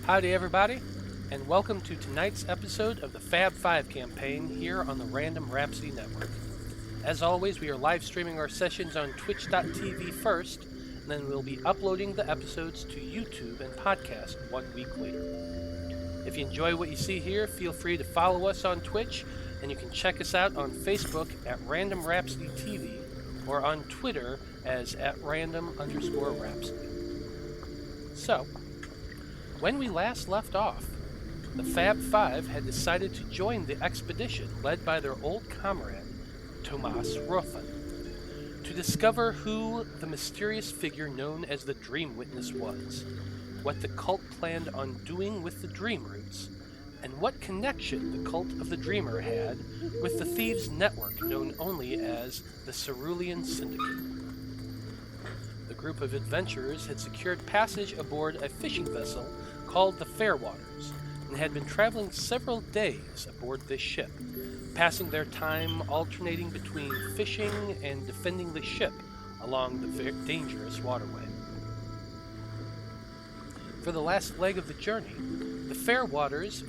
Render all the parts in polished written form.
Howdy, everybody, and welcome to tonight's episode of the Faab Five campaign here on the Random Rhapsody Network. As always, we are live streaming our sessions on twitch.tv first, and then we'll be uploading the episodes to YouTube and podcast 1 week later. If you enjoy what you see here, feel free to follow us on Twitch, and you can check us out on Facebook at Random Rhapsody TV or on Twitter as at random_Rhapsody. So, when we last left off, the Faab Five had decided to join the expedition led by their old comrade, Tomas Rothan, to discover who the mysterious figure known as the Dream Witness was, what the cult planned on doing with the Dream Roots, and what connection the cult of the Dreamer had with the thieves' network known only as the Cerulean Syndicate. The group of adventurers had secured passage aboard a fishing vessel called the Fairwaters, and had been traveling several days aboard this ship, passing their time alternating between fishing and defending the ship along the dangerous waterway. For the last leg of the journey, the Fairwaters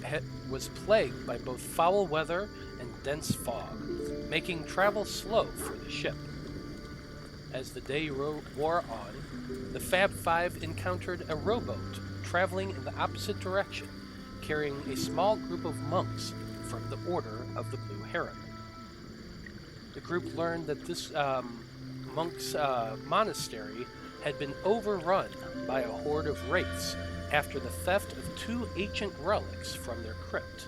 was plagued by both foul weather and dense fog, making travel slow for the ship. As the day wore on, the Faab Five encountered a rowboat traveling in the opposite direction, carrying a small group of monks from the Order of the Blue Heron. The group learned that this monks' monastery had been overrun by a horde of wraiths after the theft of 2 ancient relics from their crypt.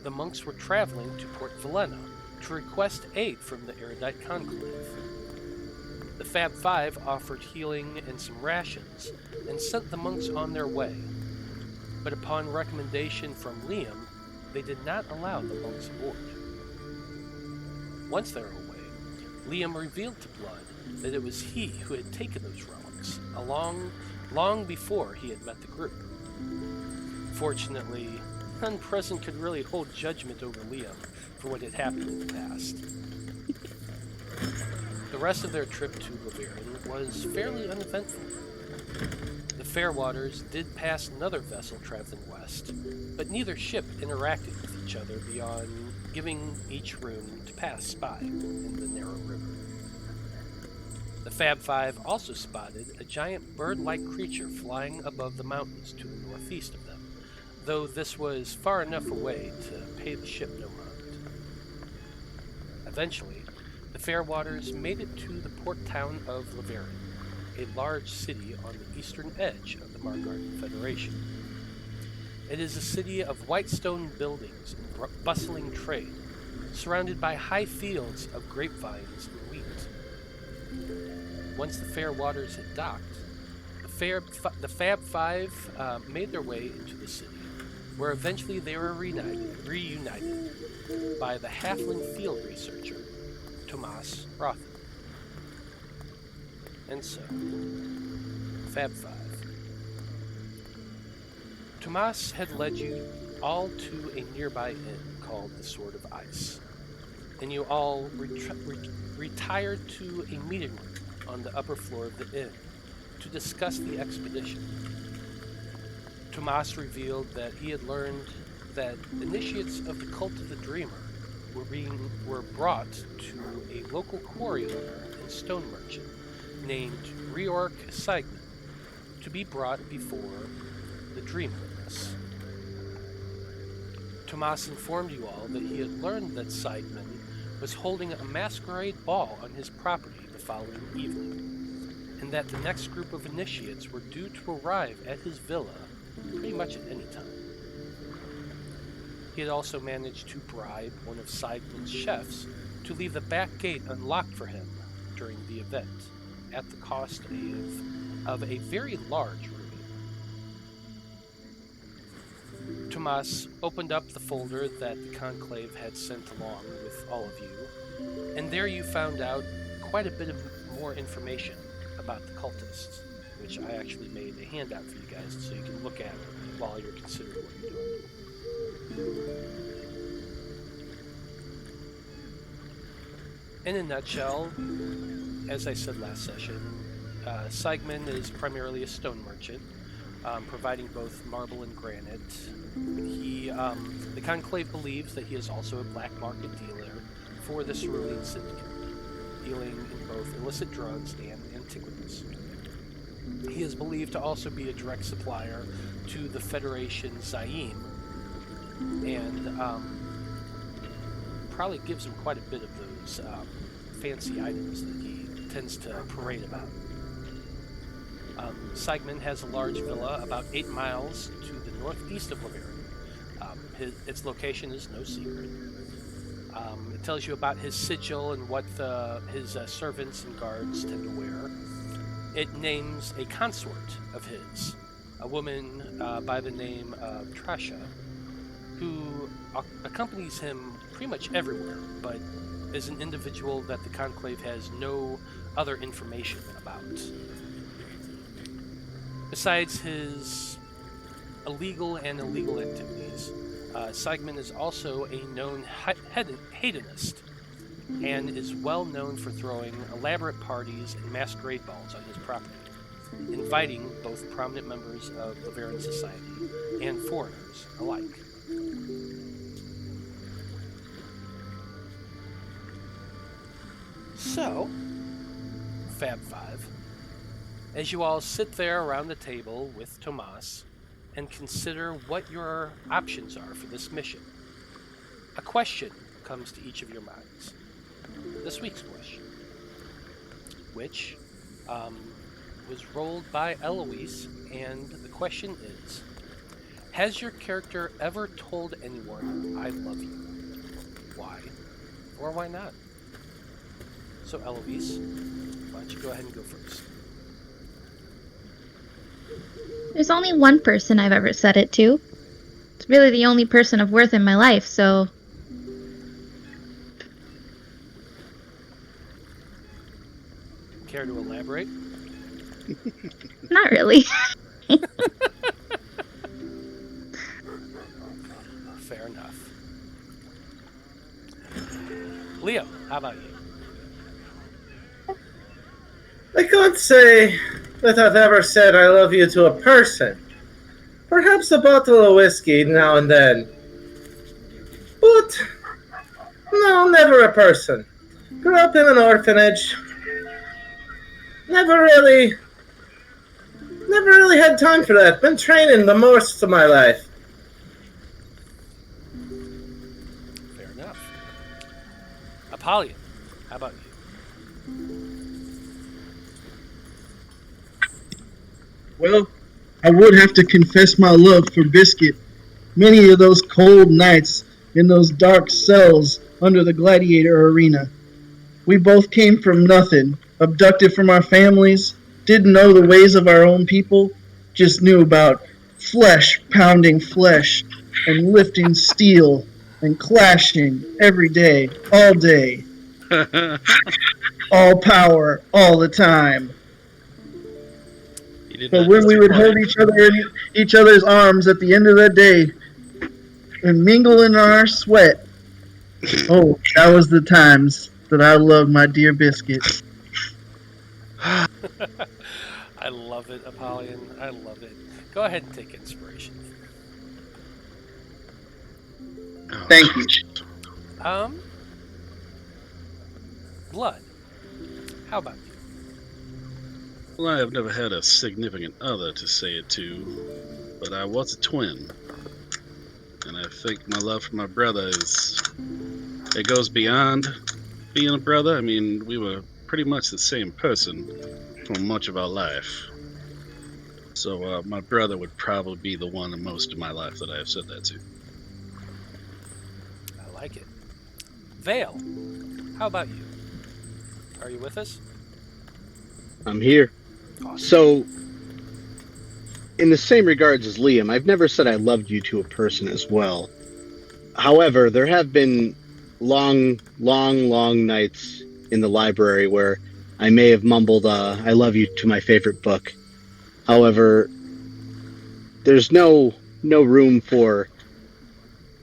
The monks were traveling to Port Velena to request aid from the Erudite Conclave. The Faab Five offered healing and some rations, and sent the monks on their way. But upon recommendation from Liam, they did not allow the monks aboard. Once they were away, Liam revealed to Blood that it was he who had taken those relics, long before he had met the group. Fortunately, none present could really hold judgment over Liam for what had happened in the past. The rest of their trip to Laverian was fairly uneventful. The Fairwaters did pass another vessel traveling west, but neither ship interacted with each other beyond giving each room to pass by in the narrow river. The Faab Five also spotted a giant bird-like creature flying above the mountains to the northeast of them, though this was far enough away to pay the ship no mind. Eventually, the Fairwaters made it to the port town of Laverian, a large city on the eastern edge of the Margarden Federation. It is a city of white stone buildings and bustling trade, surrounded by high fields of grapevines and wheat. Once the Fairwaters had docked, the Faab Five made their way into the city, where eventually they were reunited by the halfling field researcher, Tomas Rothan. And so, Faab Five. Tomas had led you all to a nearby inn called the Sword of Ice, and you all retired to a meeting room on the upper floor of the inn to discuss the expedition. Tomas revealed that he had learned that initiates of the Cult of the Dreamer were brought to a local quarry owner and stone merchant named Reork Seigman to be brought before the Dream Witness. Tomas informed you all that he had learned that Seigman was holding a masquerade ball on his property the following evening, and that the next group of initiates were due to arrive at his villa pretty much at any time. He had also managed to bribe one of Seigman's chefs to leave the back gate unlocked for him during the event, at the cost of a very large ruby. Tomas opened up the folder that the Conclave had sent along with all of you, and there you found out quite a bit of more information about the cultists, which I actually made a handout for you guys so you can look at while you're considering what you're doing. In a nutshell, as I said last session, Seigman is primarily a stone merchant providing both marble and granite. The Conclave believes that he is also a black market dealer for the Cerulean Syndicate, dealing in both illicit drugs and antiquities. He is believed to also be a direct supplier to the Federation Zaim, and probably gives him quite a bit of those fancy items that he tends to parade about. Sigmund has a large villa about 8 miles to the northeast of Laverne. Its location is no secret. It tells you about his sigil and what his servants and guards tend to wear. It names a consort of his, a woman by the name of Trasha, who accompanies him pretty much everywhere, but is an individual that the Conclave has no other information about. Besides his illegal and illegal activities, Sigmund is also a known hedonist and is well known for throwing elaborate parties and masquerade balls on his property, inviting both prominent members of Laverne society and foreigners alike. So, Faab Five, as you all sit there around the table with Tomas and consider what your options are for this mission, a question comes to each of your minds. This week's question, which was rolled by Eloise, and the question is, has your character ever told anyone, "I love you"? Why? Or why not? So Eloise, why don't you go ahead and go first? There's only one person I've ever said it to. It's really the only person of worth in my life, so... Care to elaborate? Not really. Fair enough. Leo, how about you? I can't say that I've ever said I love you to a person. Perhaps a bottle of whiskey now and then. But, no, never a person. Grew up in an orphanage. Never really had time for that. Been training the most of my life. Fair enough. Apollyon, how about you? Well, I would have to confess my love for Biscuit. Many of those cold nights in those dark cells under the gladiator arena. We both came from nothing, abducted from our families, didn't know the ways of our own people, just knew about flesh pounding flesh and lifting steel and clashing every day, all power, all the time. But when we would hold each other in each other's arms at the end of the day and mingle in our sweat, oh, that was the times that I loved my dear Biscuit. I love it, Apollyon. I love it. Go ahead and take inspiration. Thank you. Blood, how about you? Well, I have never had a significant other to say it to, but I was a twin. And I think my love for my brother it goes beyond being a brother. I mean, we were pretty much the same person for much of our life. So my brother would probably be the one in most of my life that I have said that to. I like it. Veil, how about you? Are you with us? I'm here. Awesome. So, in the same regards as Liam, I've never said I loved you to a person as well. However, there have been long nights in the library where I may have mumbled, I love you to my favorite book. However, there's no room for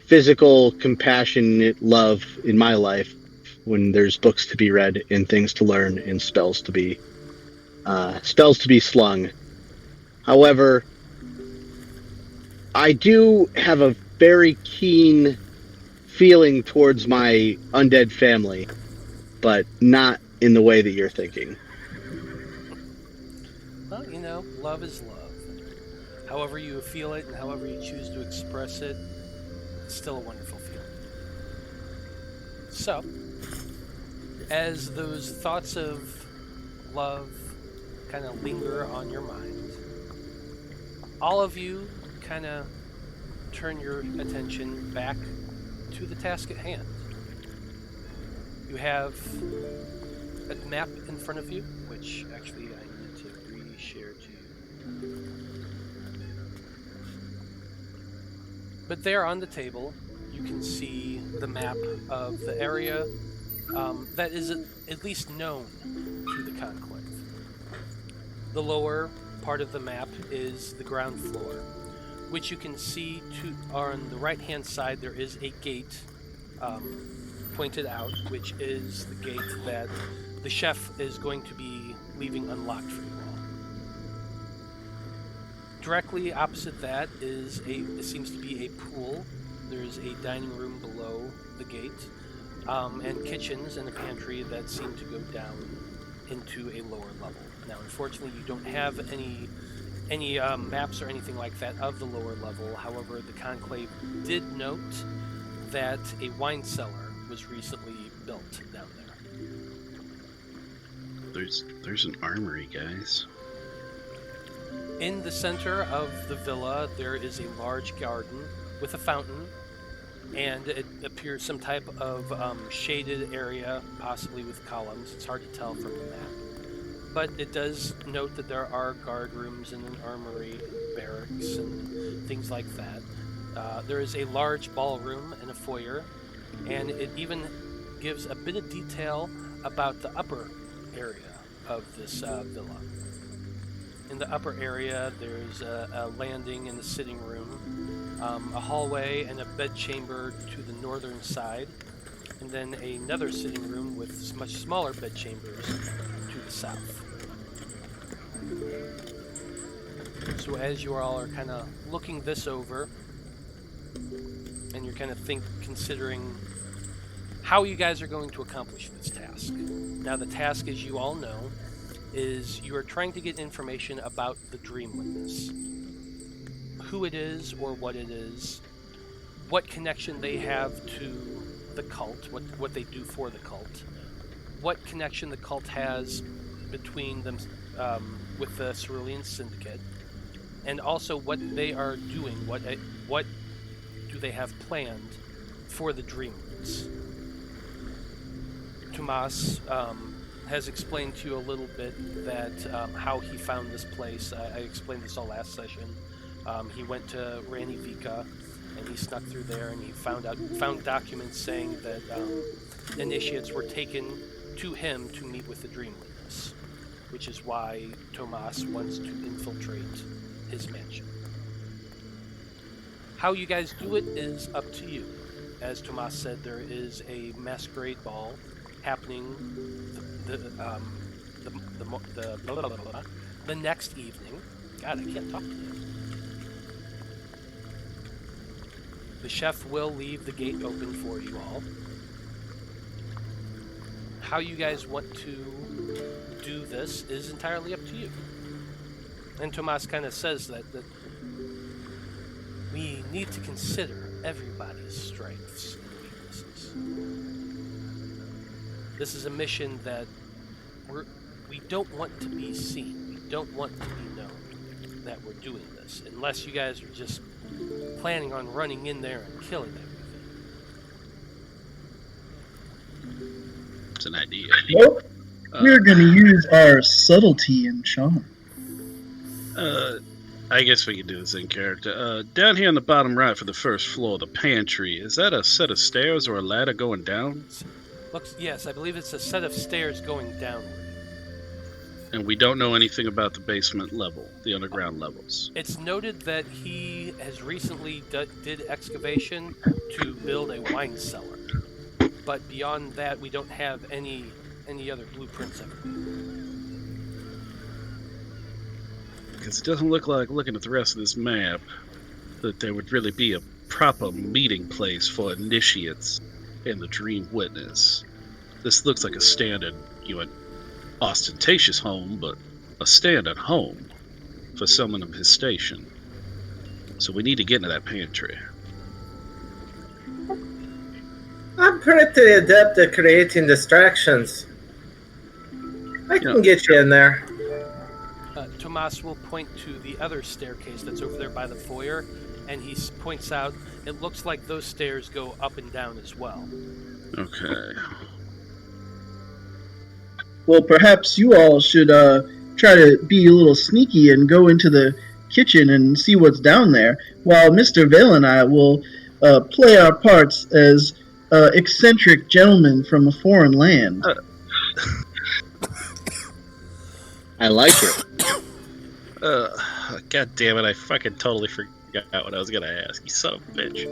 physical, compassionate love in my life when there's books to be read and things to learn and spells to be slung. However, I do have a very keen feeling towards my undead family, but not in the way that you're thinking. Well, love is love. However you feel it and however you choose to express it, it's still a wonderful feeling. So, as those thoughts of love kind of linger on your mind, all of you kind of turn your attention back to the task at hand. You have a map in front of you, which actually I need to re-share to you. But there on the table, you can see the map of the area that is at least known to the Conclave. The lower part of the map is the ground floor, which you can see on the right-hand side. There is a gate pointed out, which is the gate that the chef is going to be leaving unlocked for you all. Directly opposite that it seems to be a pool. There's a dining room below the gate, and kitchens and a pantry that seem to go down into a lower level. Now, unfortunately, you don't have any maps or anything like that of the lower level. However, the Conclave did note that a wine cellar was recently built down there. There's an armory, guys. In the center of the villa, there is a large garden with a fountain, and it appears some type of shaded area, possibly with columns. It's hard to tell from the map. But it does note that there are guard rooms and an armory, barracks, and things like that. There is a large ballroom and a foyer, and it even gives a bit of detail about the upper area of this villa. In the upper area, there's a landing in the sitting room, a hallway and a bedchamber to the northern side, and then another sitting room with much smaller bedchambers to the south. So as you all are kind of looking this over, and you're kind of considering how you guys are going to accomplish this task. Now, the task, as you all know, is you are trying to get information about the Dream Witness. Who it is or what it is, what connection they have to the cult, what they do for the cult, what connection the cult has between them with the Cerulean Syndicate, and also what they are doing, what do they have planned for the Dream Witness. Tomas has explained to you a little bit that how he found this place. I explained this all last session. He went to Rani Vika, and he snuck through there, and he found documents saying that initiates were taken to him to meet with the Dream Witness, which is why Tomas wants to infiltrate his mansion. How you guys do it is up to you. As Tomas said, there is a masquerade ball happening the next evening. God, I can't talk today. The chef will leave the gate open for you all. How you guys want to do this is entirely up to you. And Tomas kind of says that we need to consider everybody's strengths and weaknesses. This is a mission that we don't want to be seen. We don't want to be known that we're doing this, unless you guys are just planning on running in there and killing everything. It's an idea. Nope. We're going to use our subtlety and charm. I guess we could do this in character. Down here on the bottom right for the first floor, the pantry, is that a set of stairs or a ladder going down? Yes, I believe it's a set of stairs going downward. And we don't know anything about the basement level, the underground levels. It's noted that he has recently did excavation to build a wine cellar. But beyond that, we don't have any other blueprints of it. Because it doesn't look like, looking at the rest of this map, that there would really be a proper meeting place for initiates and the Dream Witness. This looks like a standard, ostentatious home, but a standard home for someone of his station. So we need to get into that pantry. I'm pretty adept at creating distractions. I can get you in there. Tomas will point to the other staircase that's over there by the foyer, and he points out it looks like those stairs go up and down as well. Okay. Well, perhaps you all should try to be a little sneaky and go into the kitchen and see what's down there, while Mr. Veil and I will play our parts as eccentric gentlemen from a foreign land. I like it. God damn it! I fucking totally forgot what I was gonna ask. You son of a bitch.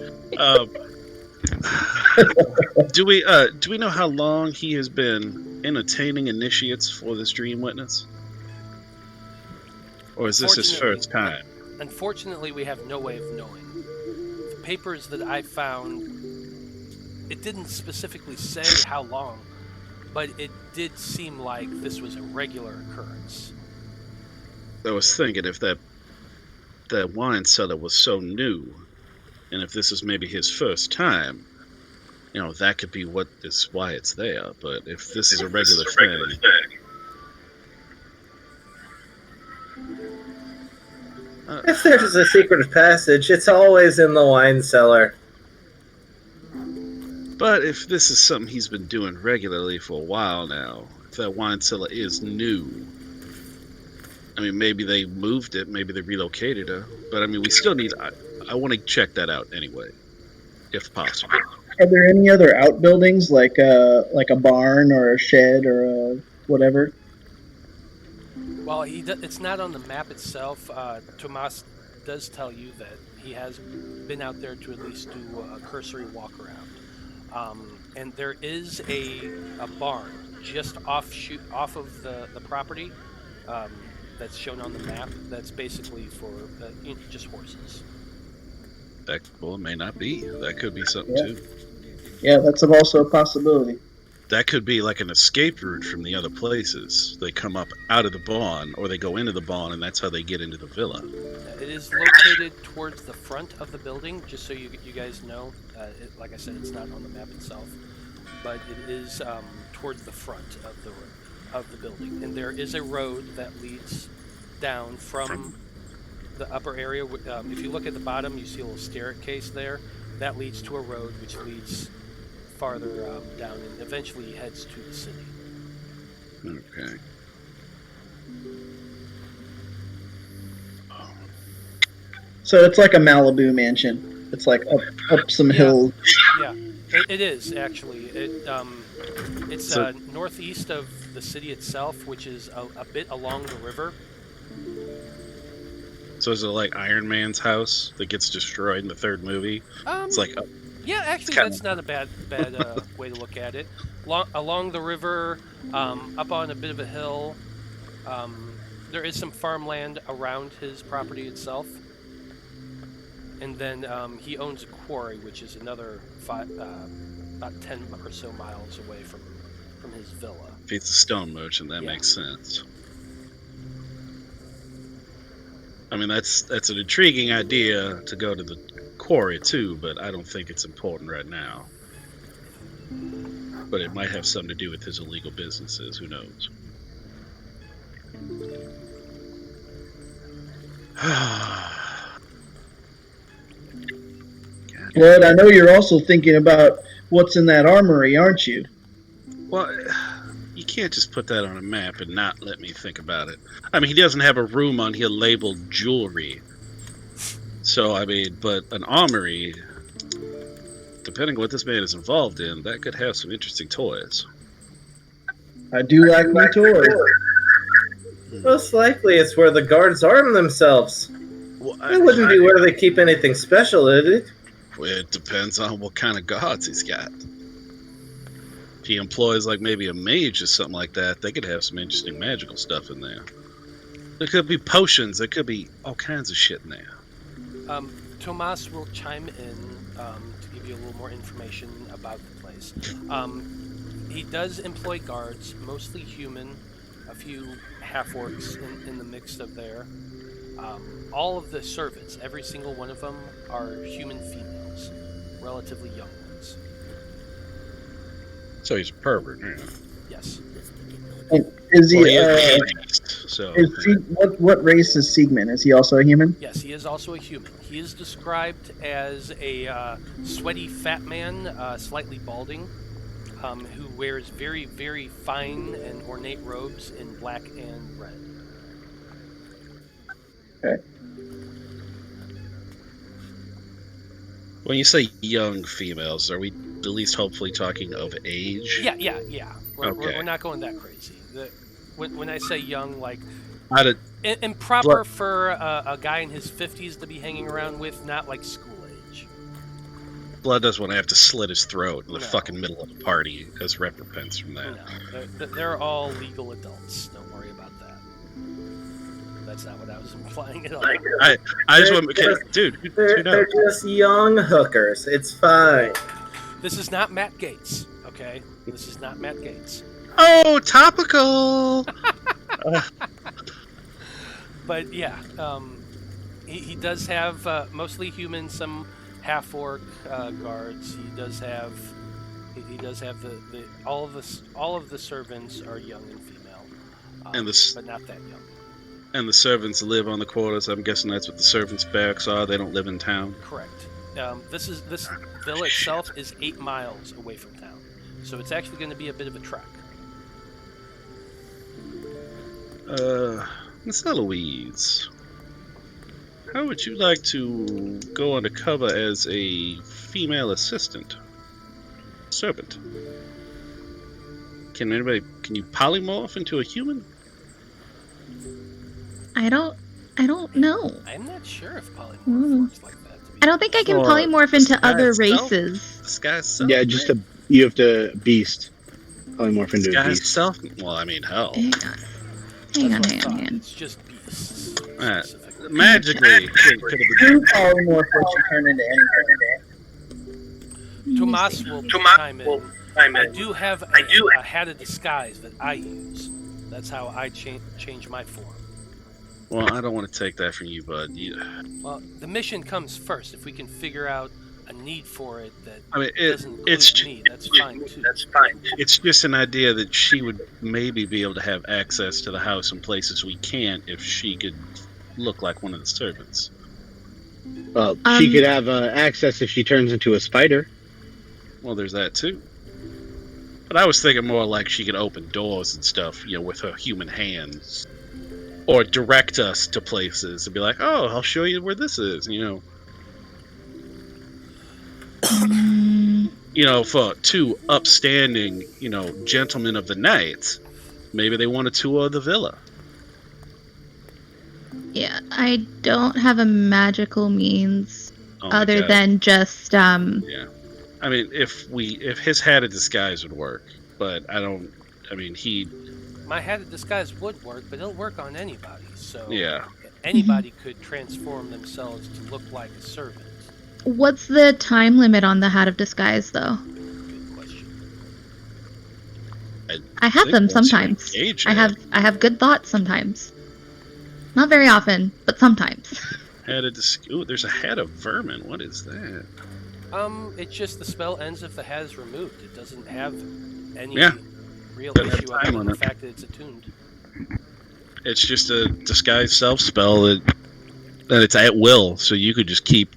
Do we know how long he has been entertaining initiates for this Dream Witness, or is this his first time? Unfortunately, we have no way of knowing. The papers that I found, it didn't specifically say how long, but it did seem like this was a regular occurrence. I was thinking if that wine cellar was so new, and if this is maybe his first time, that could be why it's there. But if this is a regular thing, If there's a secret passage, it's always in the wine cellar. but if this is something he's been doing regularly for a while now, if that wine cellar is new, I mean, maybe they moved it, maybe they relocated her, but I mean, we still need. I want to check that out anyway, if possible. Are there any other outbuildings like a barn or a shed or a whatever? Well, it's not on the map itself. Tomas does tell you that he has been out there to at least do a cursory walk around. And there is a barn just off of the property that's shown on the map. That's basically for just horses. It may not be. That could be something too. Yeah, that's also a possibility. That could be like an escape route from the other places. They come up out of the barn, or they go into the barn, and that's how they get into the villa. It is located towards the front of the building, just so you guys know. Like I said, it's not on the map itself, but it is towards the front of the building. And there is a road that leads down from the upper area. If you look at the bottom, you see a little staircase there. That leads to a road, which leads farther down and eventually heads to the city. Okay. So it's like a Malibu mansion. It's like up some hills. Yeah, it is actually. It's northeast of the city itself, which is a bit along the river. So is it like Iron Man's house that gets destroyed in the third movie? It's like yeah, actually, that's not a bad way to look at it. Along the river, up on a bit of a hill, there is some farmland around his property itself. And then he owns a quarry, which is another about 10 or so miles away from his villa. If he's a stone merchant, that makes sense. I mean, that's an intriguing idea to go to the quarry too, but I don't think it's important right now. But it might have something to do with his illegal businesses. Who knows? Well, I know you're also thinking about what's in that armory, aren't you? Well, you can't just put that on a map and not let me think about it. I mean, he doesn't have a room on here labeled jewelry. So, I mean, but an armory, depending on what this man is involved in, that could have some interesting toys. I do like my toys. Most likely it's where the guards arm themselves. Well, It wouldn't be where they keep anything special, would it? It depends on what kind of guards he's got. If he employs like maybe a mage or something like that, they could have some interesting magical stuff in there. There could be potions. There could be all kinds of shit in there. Tomas will chime in to give you a little more information about the place. He does employ guards, mostly human, a few half-orcs in the mix of there. All of the servants, every single one of them, are human females, relatively young ones. So he's a pervert. Yeah. Yes. And is he? Well, he is atheist, so What race is Siegmund? Is he also a human? Yes, he is also a human. He is described as a sweaty fat man, slightly balding, who wears very, very fine and ornate robes in black and red. Okay. when you say young females, are we at least hopefully talking of age? Yeah. We're, Okay. we're not going that crazy. When I say young, like How did improper for a guy in his 50s to be hanging around with, not like school age. Blood doesn't want to have to slit his throat in the No. fucking middle of a party as recompense from that. No, they're all legal adults. Don't worry about that. That's not what I was implying at all. I just want to, dude, They're just young hookers. It's fine. This is not Matt Gates, okay? This is not Matt Gates. Oh, topical. But yeah, he does have mostly human, some half-orc guards. He does have the all of the servants are young and female, but not that young. And the servants live on the quarters. I'm guessing that's what the servants' barracks are. They don't live in town. Correct. This villa itself is 8 miles away from town, so it's actually going to be a bit of a trek. Miss Eloise, how would you like to go undercover as a female assistant? Servant. Can you polymorph into a human? I don't know. I'm not sure if polymorph Mm. works like that. I don't think I can Or polymorph into disguise other self? races. Disguise self? Yeah, just you have to beast. Polymorph into a Disguise beast. self? Well, I mean, hell. Hang on. That's what I thought. Hang on. It's just beasts. Alright. specifically. Magically, could have You polymorph once you turn into anything. Tomas will chime in. I do have a hat of disguise that I use. That's how I change my form. Well, I don't want to take that from you, bud. Well, the mission comes first. If we can figure out a need for it that I mean, doesn't include it's me, that's fine too. it's just an idea that she would maybe be able to have access to the house in places we can't if she could look like one of the servants. Well, she could have access if she turns into a spider. Well, there's that too. But I was thinking more like she could open doors and stuff, with her human hands. Or direct us to places and be like, oh, I'll show you where this is, For two upstanding, gentlemen of the night, maybe they want to tour the villa. Yeah, I don't have a magical means Oh my other God. than just Yeah. I mean, if his hat of disguise would work, but My hat of disguise would work, but it'll work on anybody. So yeah. anybody could transform themselves to look like a servant. What's the time limit on the hat of disguise, though? Good question. I have think them once you sometimes. engage I it. have good thoughts sometimes. Not very often, but sometimes. Ooh, there's a hat of vermin. What is that? It's just the spell ends if the hat is removed. It doesn't have any Yeah. real Doesn't have issue time other than on the it. fact that it's attuned. It's just a disguised self spell that it's at will, so you could just keep,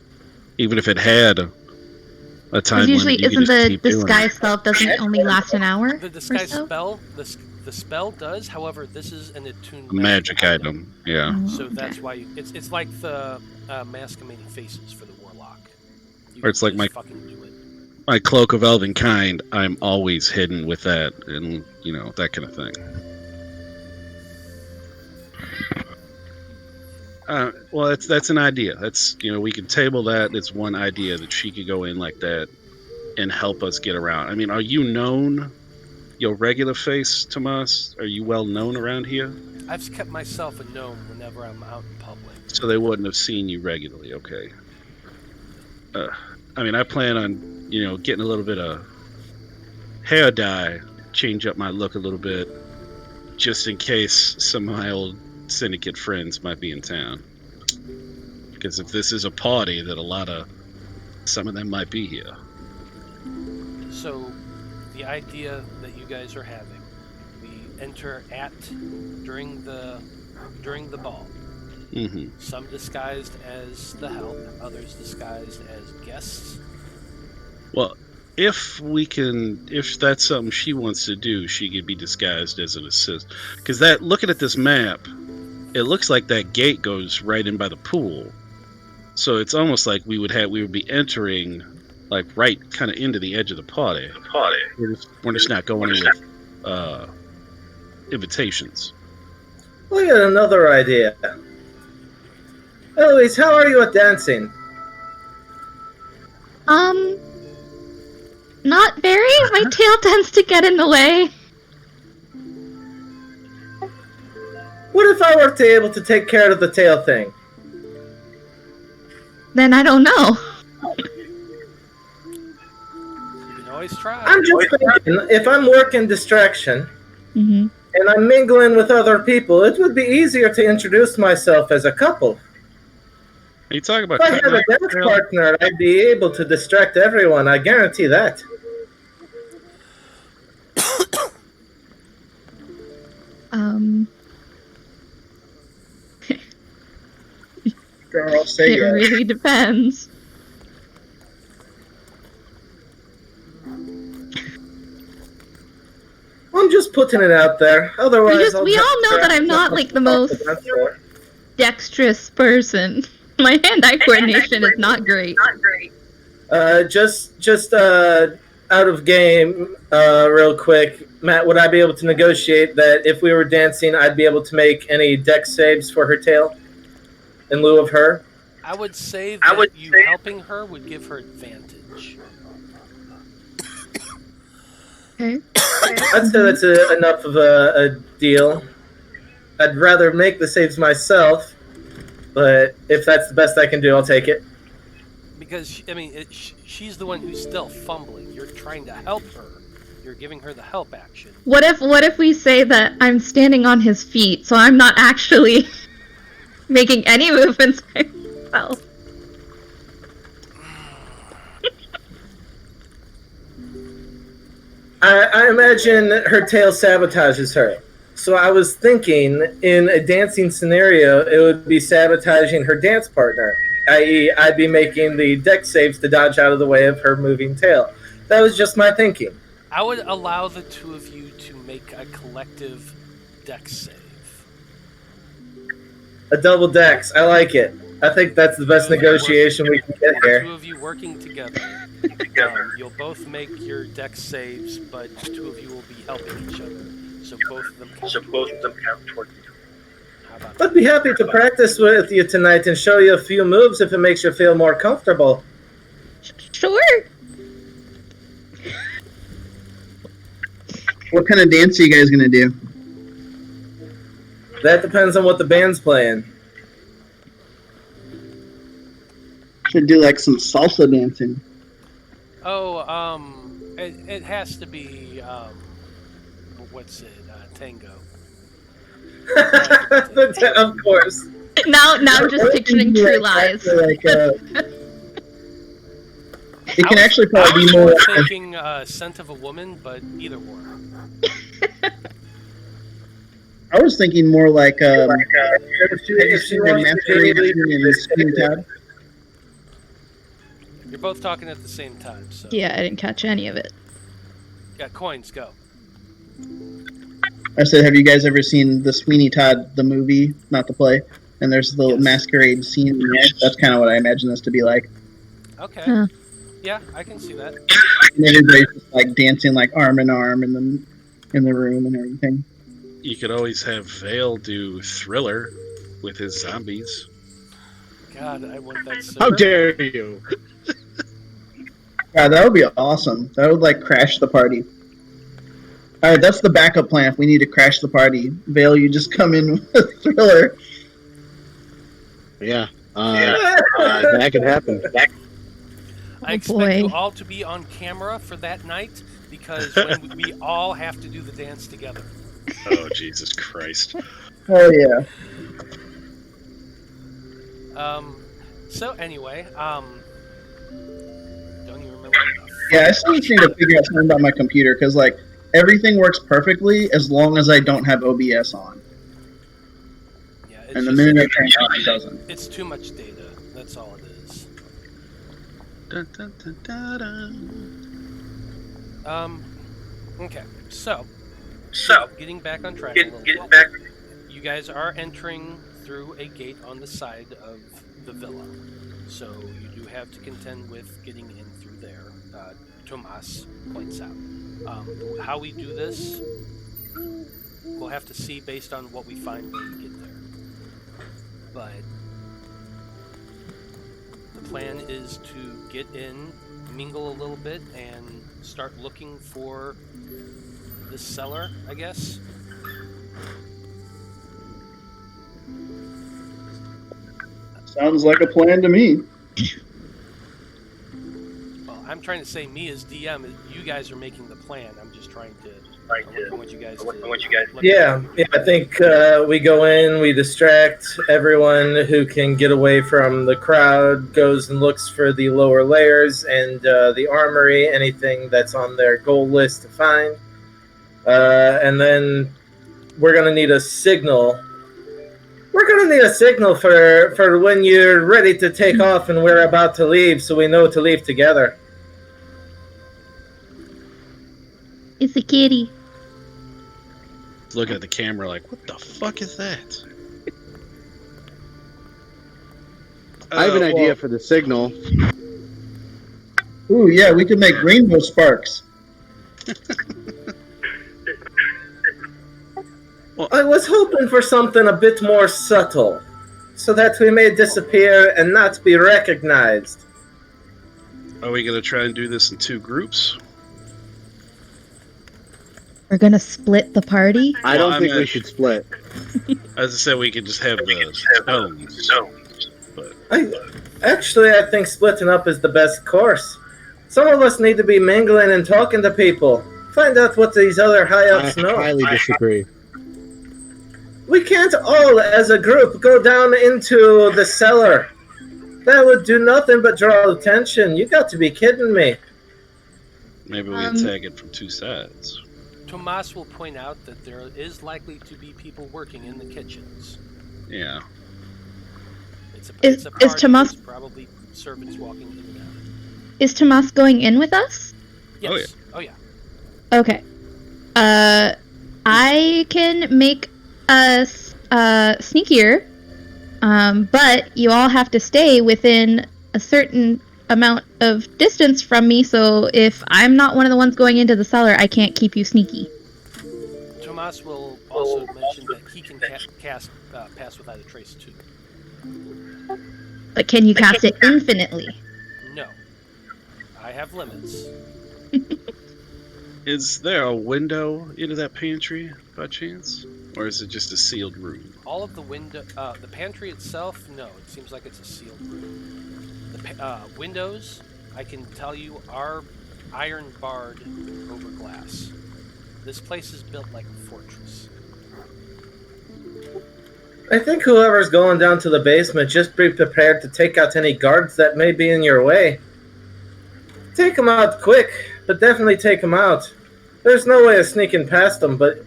even if it had a time Because usually, limit, you could isn't just the keep doing it. disguise spell doesn't it only last an hour? The or disguise so? spell, the spell does. However, this is an attuned A magic item. Yeah. Oh, So okay. that's why it's like the masquerading faces for the warlock. You Or it's can like just fucking do it. My cloak of elven kind, I'm always hidden with that, and that kind of thing. Well, that's an idea. That's we can table that. It's one idea that she could go in like that and help us get around. I mean, are you known? Your regular face, Tomas? Are you well known around here? I've kept myself a gnome whenever I'm out in public. So they wouldn't have seen you regularly. Okay. I plan on, getting a little bit of hair dye, change up my look a little bit, just in case some of my old syndicate friends might be in town. Because if this is a party, that some of them might be here. So, the idea that you guys are having, we enter during the ball. Mm-hmm. Some disguised as the help, others disguised as guests. Well, if that's something she wants to do, she could be disguised as an assist. Because looking at this map, it looks like that gate goes right in by the pool. So it's almost like we would be entering, like, right kind of into the edge of the party. We're just not going in with invitations. Look at another idea. Eloise, how are you at dancing? Not very. My tail tends to get in the way. What if I were able to take care of the tail thing? Then I don't know. You can always try. I'm just thinking, if I'm working distraction, Mm-hmm. and I'm mingling with other people, it would be easier to introduce myself as a couple. Are you talking about If I had a dance partner, I'd be able to distract everyone. I guarantee that. Girl, say It yes. really depends. I'm just putting it out there. Otherwise, We all know that I'm not, like, the most dexterous person. My hand-eye coordination is not great. Just out of game, real quick, Matt, would I be able to negotiate that if we were dancing, I'd be able to make any dex saves for her tail in lieu of her? I would say that helping her would give her advantage. Okay. I'd say that's enough of a deal. I'd rather make the saves myself, but if that's the best I can do, I'll take it. Because, she's the one who's still fumbling. You're trying to help her. You're giving her the help action. What if we say that I'm standing on his feet, so I'm not actually making any movements myself? I imagine her tail sabotages her. So I was thinking, in a dancing scenario, it would be sabotaging her dance partner, i.e. I'd be making the dex saves to dodge out of the way of her moving tail. That was just my thinking. I would allow the two of you to make a collective dex save. A double dex, I like it. I think that's the best negotiation we can get The here. two of you working together. You'll both make your dex saves, but the two of you will be helping each other. So both of them count toward you. How about that? I'd be happy to practice with you tonight and show you a few moves if it makes you feel more comfortable. Sure. What kind of dance are you guys gonna do? That depends on what the band's playing. Should do like some salsa dancing. It has to be, tango. Of course. Now I'm just picturing True Lies. Like, it can actually I probably was be more. thinking Scent of a Woman, but either one. I was thinking more like If she wants masquerade and Scream Tab. You're both talking at the same time, so. Yeah, I didn't catch any of it. Yeah, Koines, go. I said, have you guys ever seen the Sweeney Todd, the movie, not the play? And there's the Yes. masquerade scene. That's kind of what I imagine this to be like. Okay. Huh. Yeah, I can see that. And everybody's just like dancing like arm in arm in the room and everything. You could always have Veil do Thriller with his zombies. God, I want that so How bad. dare you? Yeah, that would be awesome. That would like crash the party. All right, that's the backup plan if we need to crash the party. Veil, you just come in with Thriller. Yeah. That could happen. I expect you all to be on camera for that night because when we all have to do the dance together. Oh, Jesus Christ. Oh yeah. So anyway, don't even remember. Yeah, I still just need to figure out something about my computer because like everything works perfectly as long as I don't have OBS on. Yeah, And the minute I turn it on, it doesn't. It's too much data. That's all it is. Dun, dun, dun, dun, dun. Okay. So getting back on track a little bit. You guys are entering through a gate on the side of the villa, so you do have to contend with getting in through there. Tomas points out. How we do this, we'll have to see based on what we find when we get there. But the plan is to get in, mingle a little bit, and start looking for the cellar, I guess. Sounds like a plan to me. Well, I'm trying to say, me as DM, you guys are making the plan. I'm just trying to. I want you guys. Yeah, I think we go in, we distract everyone who can get away from the crowd, goes and looks for the lower layers and the armory, anything that's on their goal list to find. And then we're going to need a signal. We're going to need a signal for when you're ready to take off and we're about to leave, so we know to leave together. It's a kitty. Looking at the camera like, what the fuck is that? I have an idea for the signal. Ooh, yeah, we could make rainbow sparks. I was hoping for something a bit more subtle, so that we may disappear and not be recognized. Are we going to try and do this in 2 groups? We're gonna split the party? I don't think we should split. As I said, we could just have the stones. But I think splitting up is the best course. Some of us need to be mingling and talking to people. Find out what these other high-ups know. I highly disagree. We can't all, as a group, go down into the cellar. That would do nothing but draw attention. You got to be kidding me. maybe we attack it from 2 sides. Tomas will point out that there is likely to be people working in the kitchens. Yeah. It's a Is party. Tomas- There's probably servants walking in and out. Is Tomas going in with us? Yes. Oh yeah. Okay. I can make us sneakier, but you all have to stay within a certain amount of distance from me, so if I'm not one of the ones going into the cellar, I can't keep you sneaky. Tomas will also mention that he can cast Pass Without a Trace too. But can you cast it infinitely? No. I have limits. Is there a window into that pantry, by chance? Or is it just a sealed room? All of the the pantry itself, no. It seems like it's a sealed room. The windows, I can tell you, are iron barred over glass. This place is built like a fortress. I think whoever's going down to the basement, just be prepared to take out any guards that may be in your way. Take them out quick, but definitely take them out. There's no way of sneaking past them, but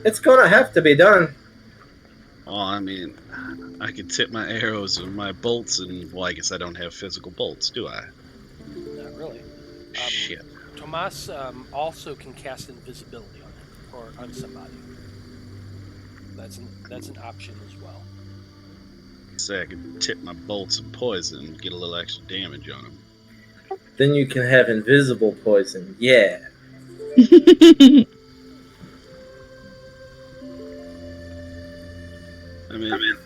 it's gonna have to be done. Oh, I mean, I could tip my arrows and my bolts, and, well, I guess I don't have physical bolts, do I? Not really. Shit. Tomas also can cast invisibility on him, or on somebody. That's an option as well. Say I could tip my bolts and poison and get a little extra damage on them. Then you can have invisible poison. Yeah. I mean,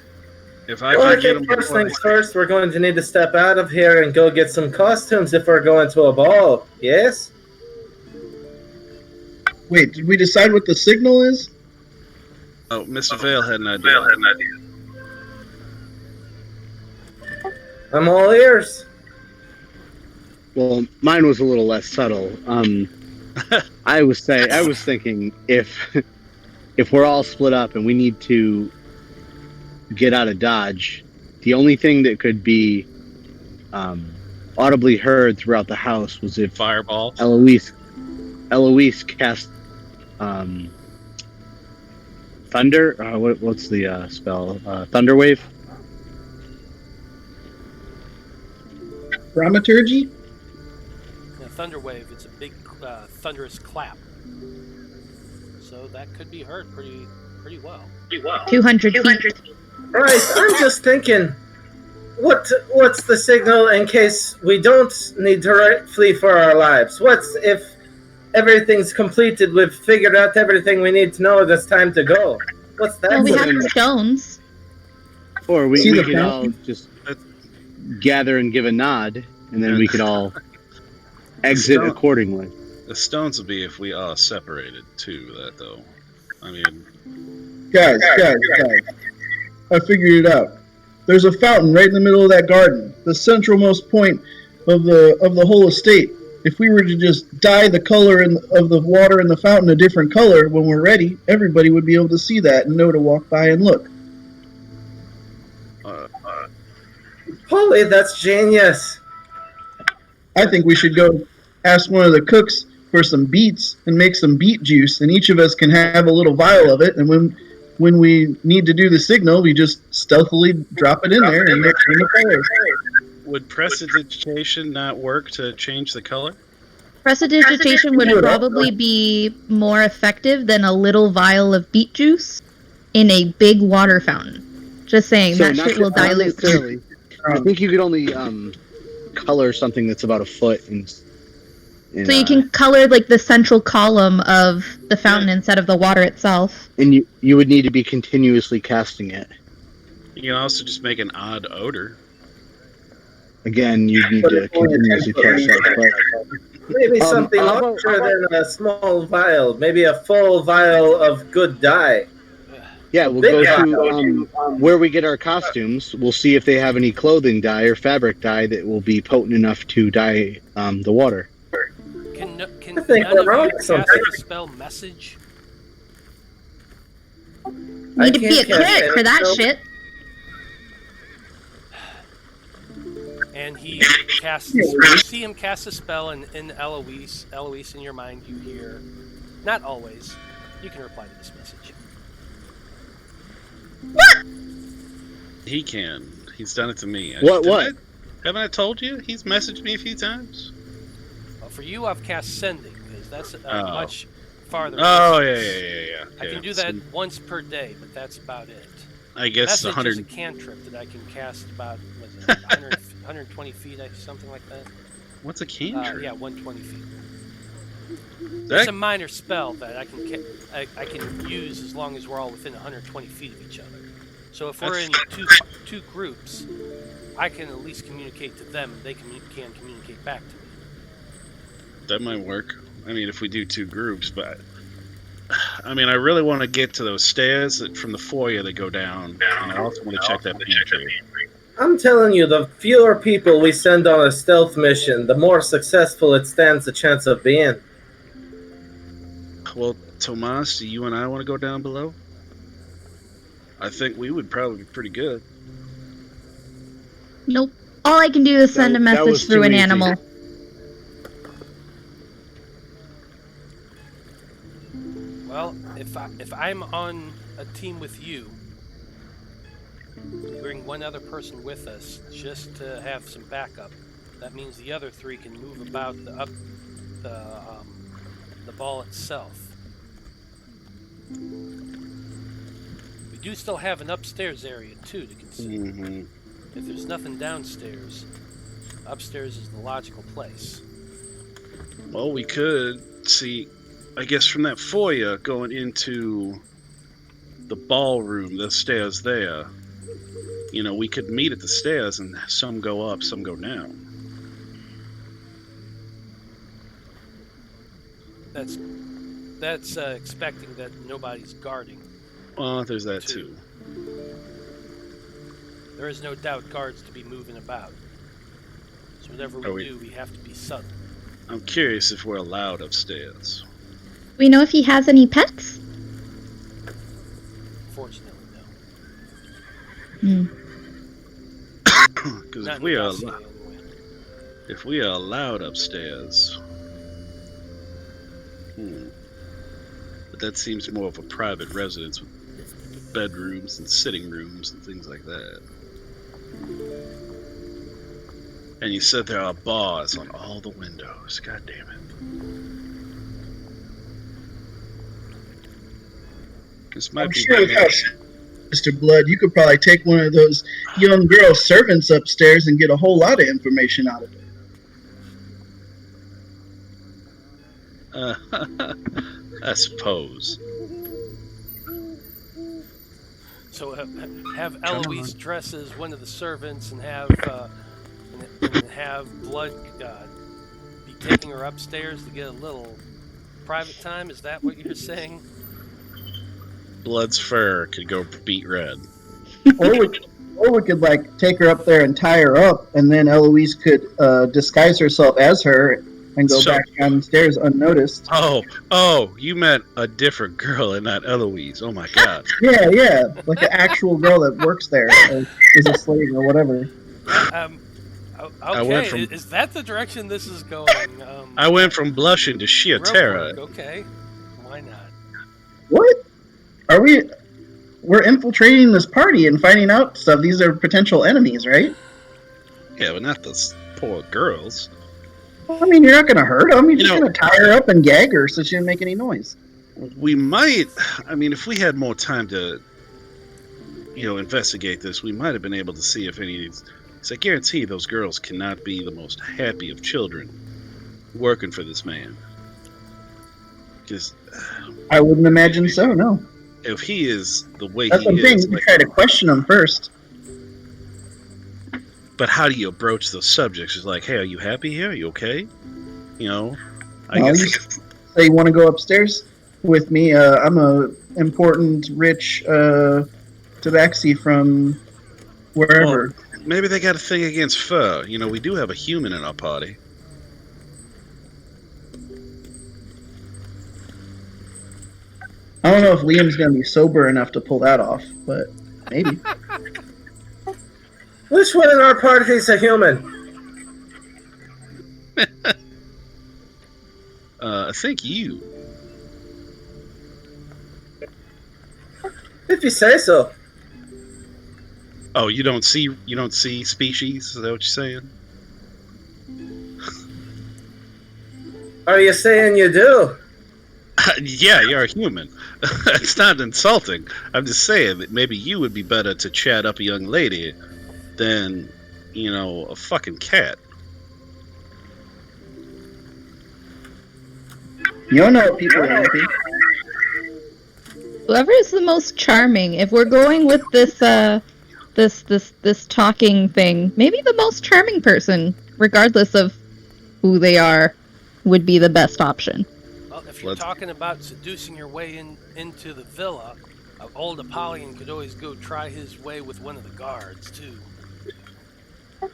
if I Well, I could get think them first things first, we're going to need to step out of here and go get some costumes if we're going to a ball. Yes? Wait, did we decide what the signal is? Oh, Mr. Veil had an idea. I'm all ears. Well, mine was a little less subtle. I was thinking if we're all split up and we need to get out of Dodge, the only thing that could be audibly heard throughout the house was if Fireballs. Eloise cast thunder. What's the spell? Thunder wave. Dramaturgy? Now, thunder wave, it's a big thunderous clap. So that could be heard pretty well. 200 feet. Right, I'm just thinking, what's the signal in case we don't need to flee for our lives? What's if everything's completed, we've figured out everything we need to know, it's time to go? What's that? Well, we have signal? the stones. Or we See the could all just gather and give a nod, and then we could all exit accordingly. The stones would be if we are separated too. That though, I mean, Guys. I figured it out. There's a fountain right in the middle of that garden, the centralmost point of the whole estate. If we were to just dye the color of the water in the fountain a different color when we're ready, everybody would be able to see that and know to walk by and look. Holy, that's genius. I think we should go ask one of the cooks for some beets and make some beet juice, and each of us can have a little vial of it, and when we need to do the signal, we just stealthily drop it in there and mix in the colors. would prestidigitation not work to change the color? Prestidigitation would probably be more effective than a little vial of beet juice in a big water fountain. Just saying, that shit will dilute. I think you could only color something that's about a foot in So you can color like the central column of the fountain instead of the water itself. And you would need to be continuously casting it. You can also just make an odd odor. Again, you need to continuously cast that. Maybe something how larger than a small vial. Maybe a full vial of good dye. Yeah, we'll go to where we get our costumes. We'll see if they have any clothing dye or fabric dye that will be potent enough to dye the water. Can I think none we're of on you to cast something. the spell message? Need to be a can't cast crit for that it, shit. And he casts. You see him cast a spell, and in Eloise, in your mind, you hear. Not always. You can reply to this message. He can. He's done it to me. What? Haven't I told you? He's messaged me a few times. Well, for you, I've cast sending because that's much farther. Oh, distance. yeah. I can do that once per day, but that's about it. I guess That's 100. just a cantrip that I can cast about 120 feet, something like that. What's a cantrip? Yeah, 120 feet. That- It's a minor spell that I can use as long as we're all within 120 feet of each other. So if we're in two groups, I can at least communicate to them, and they can communicate back to me. That might work. I mean, if we do two groups, but I mean, I really want to get to those stairs from the foyer that go down, and I also want to check that pantry. I'm telling you, the fewer people we send on a stealth mission, the more successful it stands a chance of being. Well, Tomas, do you and I want to go down below? I think we would probably be pretty good. Nope. All I can do is send a That was message through too an easy. animal. Well, if I'm on a team with you, bring one other person with us just to have some backup. That means the other three can move about the ball itself. We do still have an upstairs area too to consider. Mm-hmm. If there's nothing downstairs, upstairs is the logical place. Well, we could see, I guess, from that foyer going into the ballroom, the stairs there. You know, we could meet at the stairs, and some go up, some go down. That's expecting that nobody's guarding. Well, there's that too. There is no doubt guards to be moving about. So whatever we do, we have to be subtle. I'm curious if we're allowed upstairs. We know if he has any pets? Fortunately, no. Because Not if in we the are dossier, anyway. if we are allowed upstairs, but that seems more of a private residence with bedrooms and sitting rooms and things like that. And you said there are bars on all the windows. God damn it. This might I'm be sure without Mr. Blood, you could probably take one of those young girl servants upstairs and get a whole lot of information out of it. I suppose. So have Eloise dress as one of the servants and have Blood be taking her upstairs to get a little private time. Is that what you're saying? Blood's fur could go beet red. Or we could like take her up there and tie her up, and then Eloise could disguise herself as her and go back downstairs unnoticed. Oh, you meant a different girl and not Eloise. Oh my god. Yeah, like an actual girl that works there, or is a slave or whatever. Okay, is that the direction this is going? I went from blushing to sheer terror. Okay, why not? What? Are we? We're infiltrating this party and finding out stuff. These are potential enemies, right? Yeah, but not those poor girls. Well, I mean, you're not going to hurt them. You're just going to tie her up and gag her so she didn't make any noise. We might. I mean, if we had more time to, investigate this, we might have been able to see if any of these. So I guarantee those girls cannot be the most happy of children working for this man. Because I wouldn't imagine so. No. If he is the way That's he the thing. is, You try to question him first. But how do you approach those subjects? It's like, hey, are you happy here? Are you okay? I guess. You say you want to go upstairs with me. I'm a important, rich tabaxi from wherever. Well, maybe they got a thing against fur. We do have a human in our party. I don't know if Liam's going to be sober enough to pull that off, but maybe. Which one in our party is a human? I think you. If you say so. Oh, you don't see species? Is that what you're saying? Are you saying you do? Yeah, you're a human. It's not insulting. I'm just saying that maybe you would be better to chat up a young lady than, a fucking cat. You don't know what people are happy. Whoever is the most charming, if we're going with this this talking thing, maybe the most charming person, regardless of who they are, would be the best option. Well, if you're talking about seducing your way into the villa, old Apollyon could always go try his way with one of the guards, too.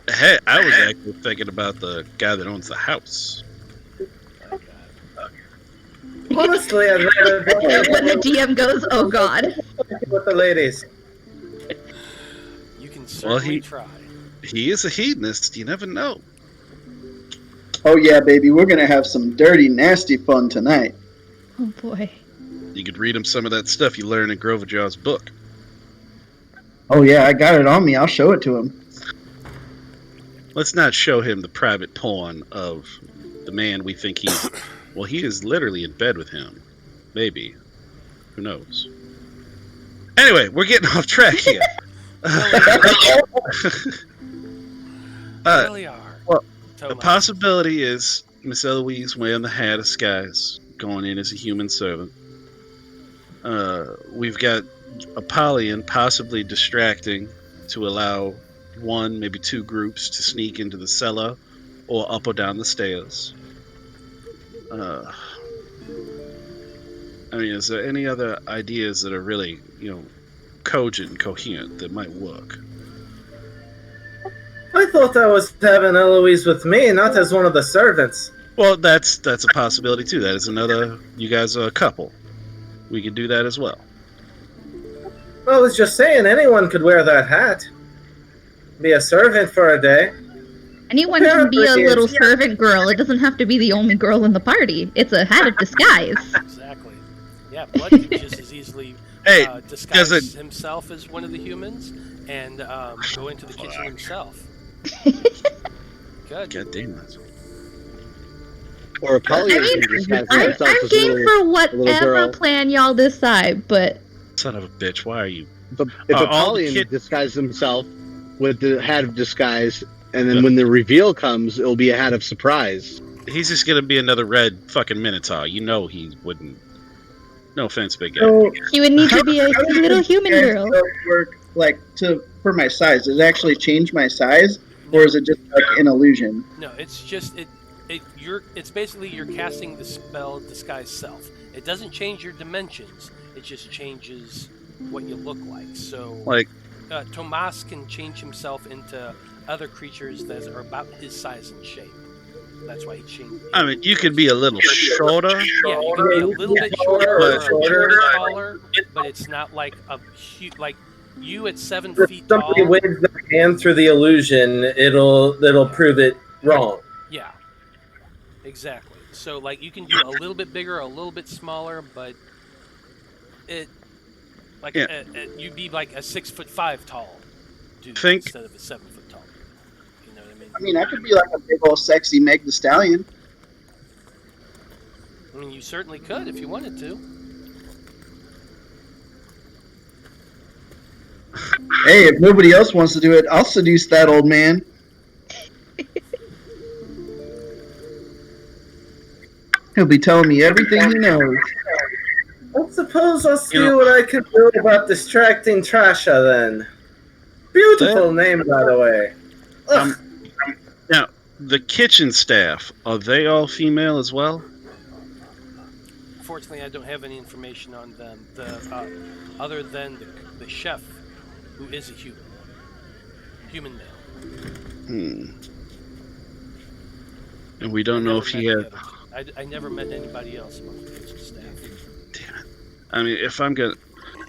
Hey, I was actually thinking about the guy that owns the house. Honestly, I'd rather when the DM goes, oh god. With the ladies. You can certainly try. He is a hedonist. You never know. Oh yeah, baby, we're gonna have some dirty, nasty fun tonight. Oh boy. You could read him some of that stuff you learned in Grovejaw's book. Oh yeah, I got it on me. I'll show it to him. Let's not show him the private porn of the man we think he's... Well, he is literally in bed with him. Maybe. Who knows? Anyway, we're getting off track here. Really are. Well, the possibility is Miss Eloise wearing the hat of skies, going in as a human servant. We've got Apollyon possibly distracting to allow one, maybe two groups to sneak into the cellar or up or down the stairs. Is there any other ideas that are really, cogent and coherent that might work? I thought I was having Eloise with me, not as one of the servants. Well, that's a possibility too. That is another. You guys are a couple. We could do that as well. I was just saying, anyone could wear that hat. Be a servant for a day. Anyone can be a little servant girl. It doesn't have to be the only girl in the party. It's a hat of disguise. Exactly. Yeah, Blood could just as easily disguise himself as one of the humans and go into the kitchen himself. Good. God damn it. Or Apollyon can disguise himself I'm as game for a whatever girl. plan y'all decide, but... Son of a bitch, why are you... If Apollyon disguises himself with the hat of disguise, and then when the reveal comes, it'll be a hat of surprise. He's just gonna be another red fucking Minotaur. You know he wouldn't... No offense, big guy. So, He would need to be a how does little this human guys girl. work, like, for my size? Does it actually change my size? Or is it just like an illusion? No, it's just it's basically you're casting the spell Disguise Self. It doesn't change your dimensions. It just changes what you look like. So, Like, Tomas can change himself into other creatures that are about his size and shape. That's why he changed. I mean, you could be a little shorter. Yeah, you can be a little bit shorter or a little bit taller, but it's not like a huge, like you at 7 If feet tall. somebody waves their hand through the illusion, it'll prove it wrong. Yeah, exactly. So like you can do a little bit bigger, a little bit smaller, but you'd be like a 6'5" tall dude instead of a 7 foot tall. You know what I mean? I mean, I could be like a big old sexy Meg the Stallion. I mean, you certainly could if you wanted to. Hey, if nobody else wants to do it, I'll seduce that old man. He'll be telling me everything he knows. I suppose I'll see what I can do about distracting Trasha then. Beautiful name, by the way. Now, the kitchen staff, are they all female as well? Fortunately, I don't have any information on them. Other than the chef, who is a human male. And we don't know if he had... I never met anybody else among the kitchen staff. Damn it. I mean, if I'm gonna...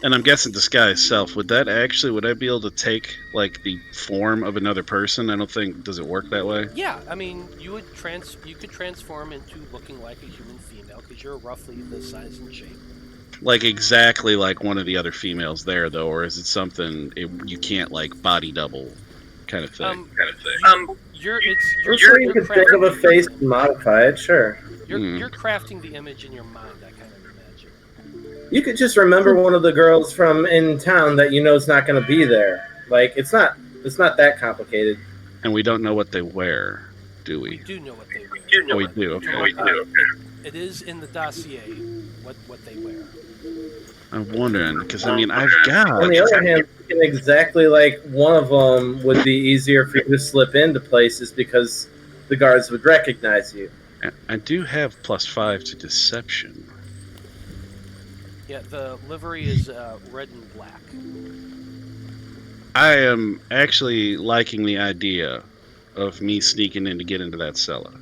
And I'm guessing Disguise Self, would I be able to take, like, the form of another person? I don't think... Does it work that way? Yeah, I mean, you could transform into looking like a human female, because you're roughly the size and shape. Like, exactly like one of the other females there, though, or is it something you can't, like, body double kind of thing? You could think of a face and modify it, sure. You're crafting the image in your mind, I kind of imagine. You could just remember one of the girls from in town that you know is not going to be there. Like, it's not that complicated. And we don't know what they wear, do we? We do know what they wear. We do, okay. It is in the dossier what they wear. I'm wondering, because, I mean, I've got... On the other hand, exactly like one of them would be easier for you to slip into places because the guards would recognize you. I do have +5 to deception. Yeah, the livery is red and black. I am actually liking the idea of me sneaking in to get into that cellar.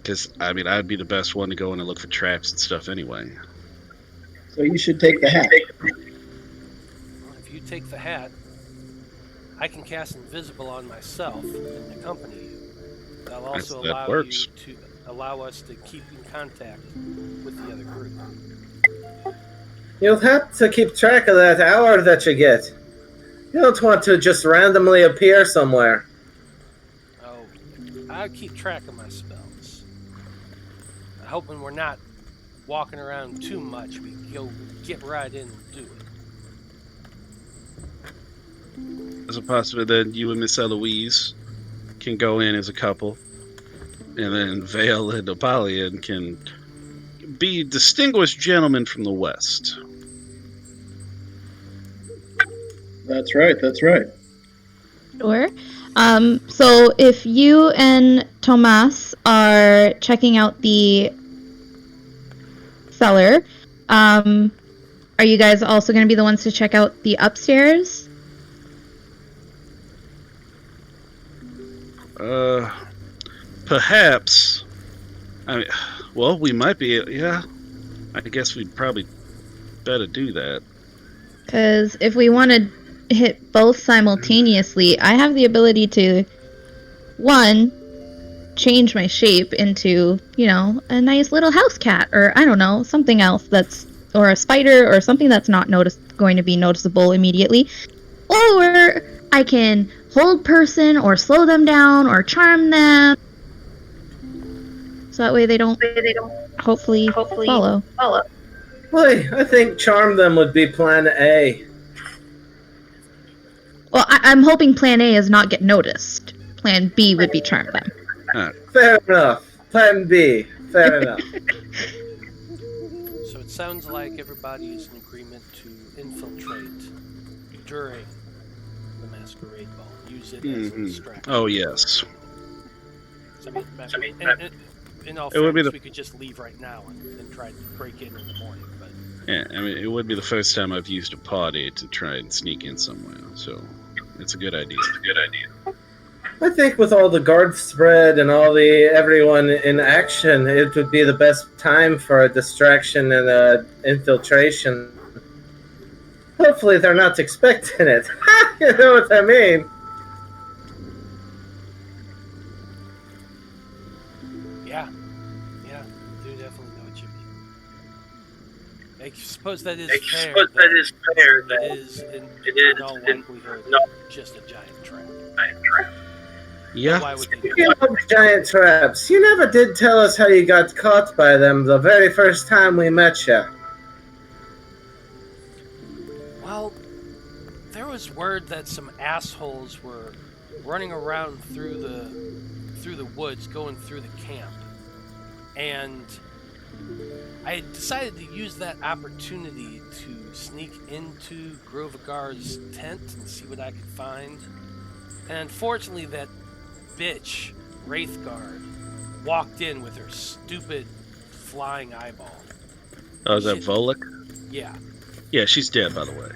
Because, I mean, I'd be the best one to go in and look for traps and stuff anyway. So you should take the hat. Well, if you take the hat, I can cast Invisible on myself and accompany you. That'll also allow us to keep in contact with the other group. You'll have to keep track of that hour that you get. You don't want to just randomly appear somewhere. Oh, I keep track of my spells. I hope when we're not walking around too much, we go get right in and do it. There's a possibility that you and Miss Eloise can go in as a couple, and then Veil and Apollyon can be distinguished gentlemen from the West. That's right. Sure. So if you and Tomas are checking out the cellar, are you guys also going to be the ones to check out the upstairs? Perhaps. I mean, well, we might be. Yeah, I guess we'd probably better do that. Because if we want to hit both simultaneously, I have the ability to, one, change my shape into, a nice little house cat, or I don't know, something else or a spider, or something that's not going to be noticeable immediately. Or I can hold person, or slow them down, or charm them. So that way they don't hopefully follow. Boy, I think charm them would be plan A. Well, I'm hoping plan A is not get noticed. Plan B would be charm them. Fair enough. Plan B. Fair enough. So it sounds like everybody is in agreement to infiltrate during the masquerade ball. Use it as a distraction. Oh, yes. So, in all fairness, we could just leave right now and try to break in the morning. But Yeah, I mean, it would be the first time I've used a party to try and sneak in somewhere, so it's a good idea. I think with all the guards spread and everyone in action, it would be the best time for a distraction and a infiltration. Hopefully they're not expecting it. You know what I mean? yeah, I do definitely know what you mean. I suppose that is fair. It is in all likelihood just a giant trap. Yeah. Why would they do You know, giant traps. You never did tell us how you got caught by them the very first time we met you. Well, there was word that some assholes were running around through the woods, going through the camp, and I decided to use that opportunity to sneak into Grovagar's tent and see what I could find. And unfortunately, that bitch, Wraithguard, walked in with her stupid flying eyeball. Oh, is that Volek? Yeah. Yeah, she's dead, by the way.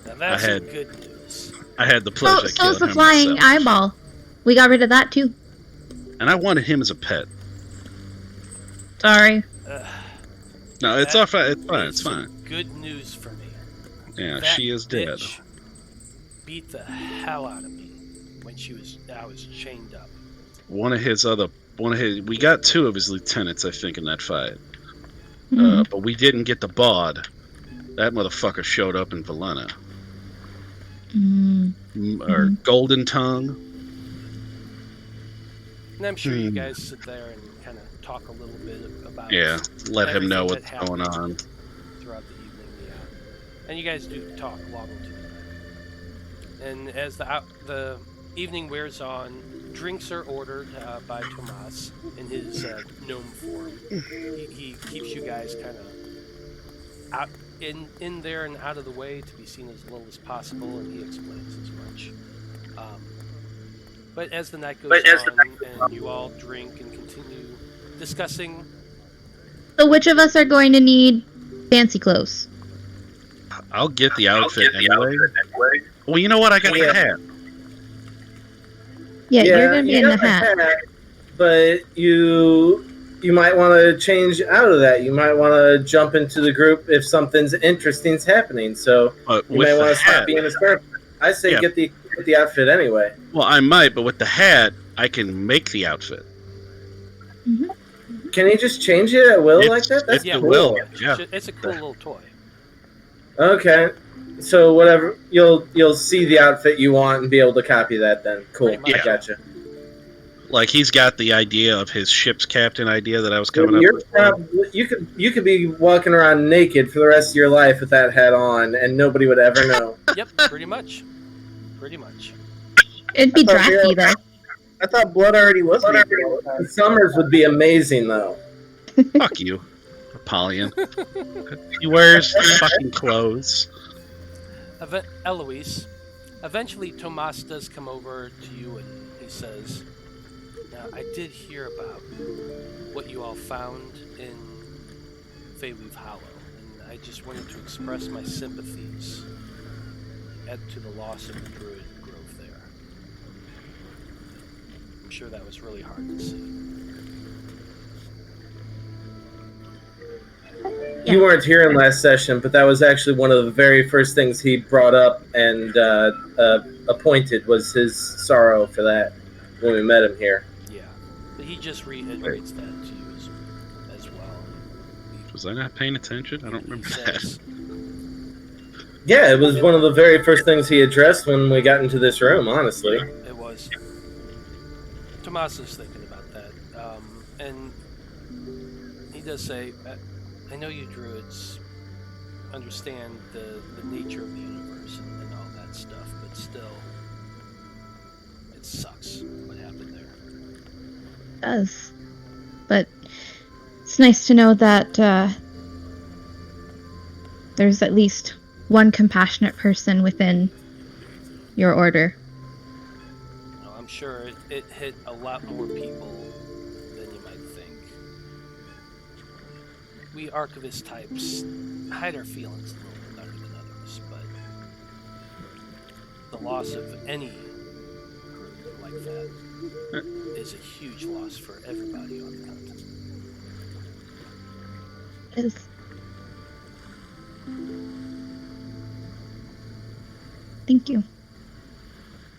Now that's some good news. I had the pleasure of killing So's the him flying myself. eyeball. We got rid of that too. And I wanted him as a pet. Sorry. No, it's all fine. It's fine. Good news for me. Yeah, That she is dead. bitch beat the hell out of me when I was chained up. We got two of his lieutenants, I think, in that fight. Mm-hmm. But we didn't get the bod. That motherfucker showed up in Valena. Or Golden Tongue. And I'm sure you guys sit there and kind of talk a little bit about let him know everything what's that going on. throughout the evening. Yeah, and you guys do talk long into the night. And as the evening wears on, drinks are ordered by Tomas in his gnome form. He keeps you guys kind of out in there and out of the way to be seen as little as possible, and he explains as much. But as the night goes on, and you all drink and continue discussing. So which of us are going to need fancy clothes? I'll get the outfit anyway. Well, you know what? I got the hat. Yeah, you're going to be in the got hat. But you might want to change out of that. You might want to jump into the group if something's interesting's happening. So you may want to stop being a scarf. I say get the outfit anyway. Well, I might, but with the hat, I can make the outfit. Mm-hmm. Can you just change it at will like that? That's cool. Will. Yeah. It's a cool little toy. Okay. So whatever, you'll see the outfit you want and be able to copy that then. Cool. Yeah. I gotcha. Like he's got the idea of his ship's captain idea that I was coming up with. You could be walking around naked for the rest of your life with that hat on, and nobody would ever know. Yep, pretty much. It'd be drafty, though. I thought blood already was. Summers would be amazing, though. Fuck you, Apollyon. He wears fucking clothes. Eloise, eventually Tomas does come over to you and he says, "Now, I did hear about what you all found in Faab Hollow, and I just wanted to express my sympathies to the loss of the druid grove there. sure that was really hard to see. You weren't here in last session, but that was actually one of the very first things he brought up and appointed was his sorrow for that when we met him here. Yeah, but he just reiterates that to you as well. Was I not paying attention? I don't remember that. Yeah, it was one of the very first things he addressed when we got into this room, honestly. It was. Tomas is thinking about that. And he does say, I know you druids understand the nature of the universe and all that stuff, but still, it sucks what happened there. It does. But it's nice to know that there's at least one compassionate person within your order. Well, I'm sure it hit a lot more people than you might think. We archivist types hide our feelings a little bit better than others, but the loss of any group like that is a huge loss for everybody on the continent. It is. Thank you.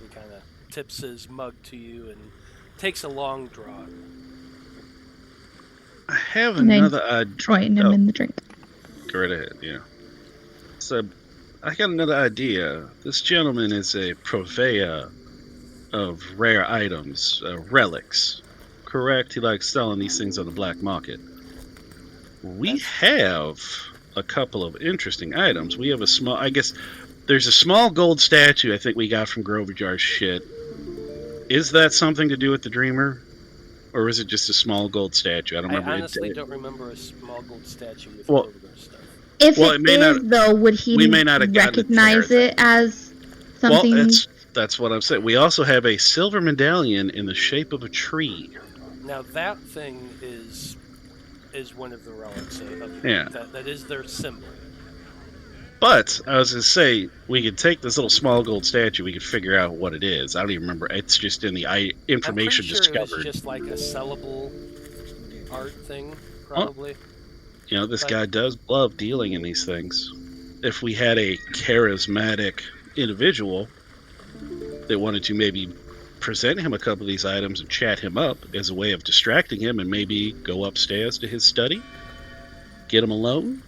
He kind of tips his mug to you and takes a long draw. I have And another idea. Join him in the drink. Go right ahead, yeah. So, I got another idea. This gentleman is a purveyor of rare items, relics. Correct? He likes selling these things on the black market. We have a couple of interesting items. We have a small, I guess, there's a small gold statue I think we got from Grover Jar's shit. Is that something to do with the Dreamer? Or is it just a small gold statue? I don't remember. I honestly don't remember a small gold statue with Well, Grover stuff. If Well, it it may is, not- though, would he we may not have gotten it recognize there. it as something? Well, that's what I'm saying. We also have a silver medallion in the shape of a tree. Now that thing is one of the relics of Yeah. that is their symbol. But I was going to say, we could take this little small gold statue. We could figure out what it is. I don't even remember. It's just in the information I'm pretty sure discovered. it was just like a sellable art thing, probably. You know, this But- guy does love dealing in these things. If we had a charismatic individual that wanted to maybe present him a couple of these items and chat him up as a way of distracting him and maybe go upstairs to his study, get him alone,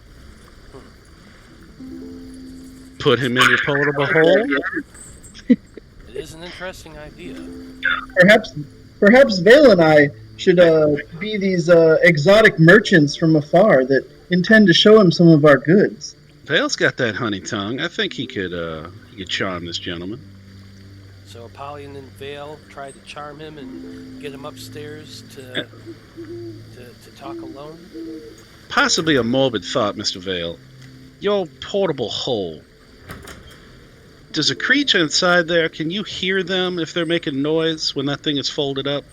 put him in your portable hole. It is an interesting idea. Perhaps Vale and I should be these exotic merchants from afar that intend to show him some of our goods. Vale's got that honey tongue. I think he could charm this gentleman. So Apollyon and Veil tried to charm him and get him upstairs to talk alone. Possibly a morbid thought, Mr. Vale. Your portable hole. Does a creature inside there, can you hear them if they're making noise when that thing is folded up?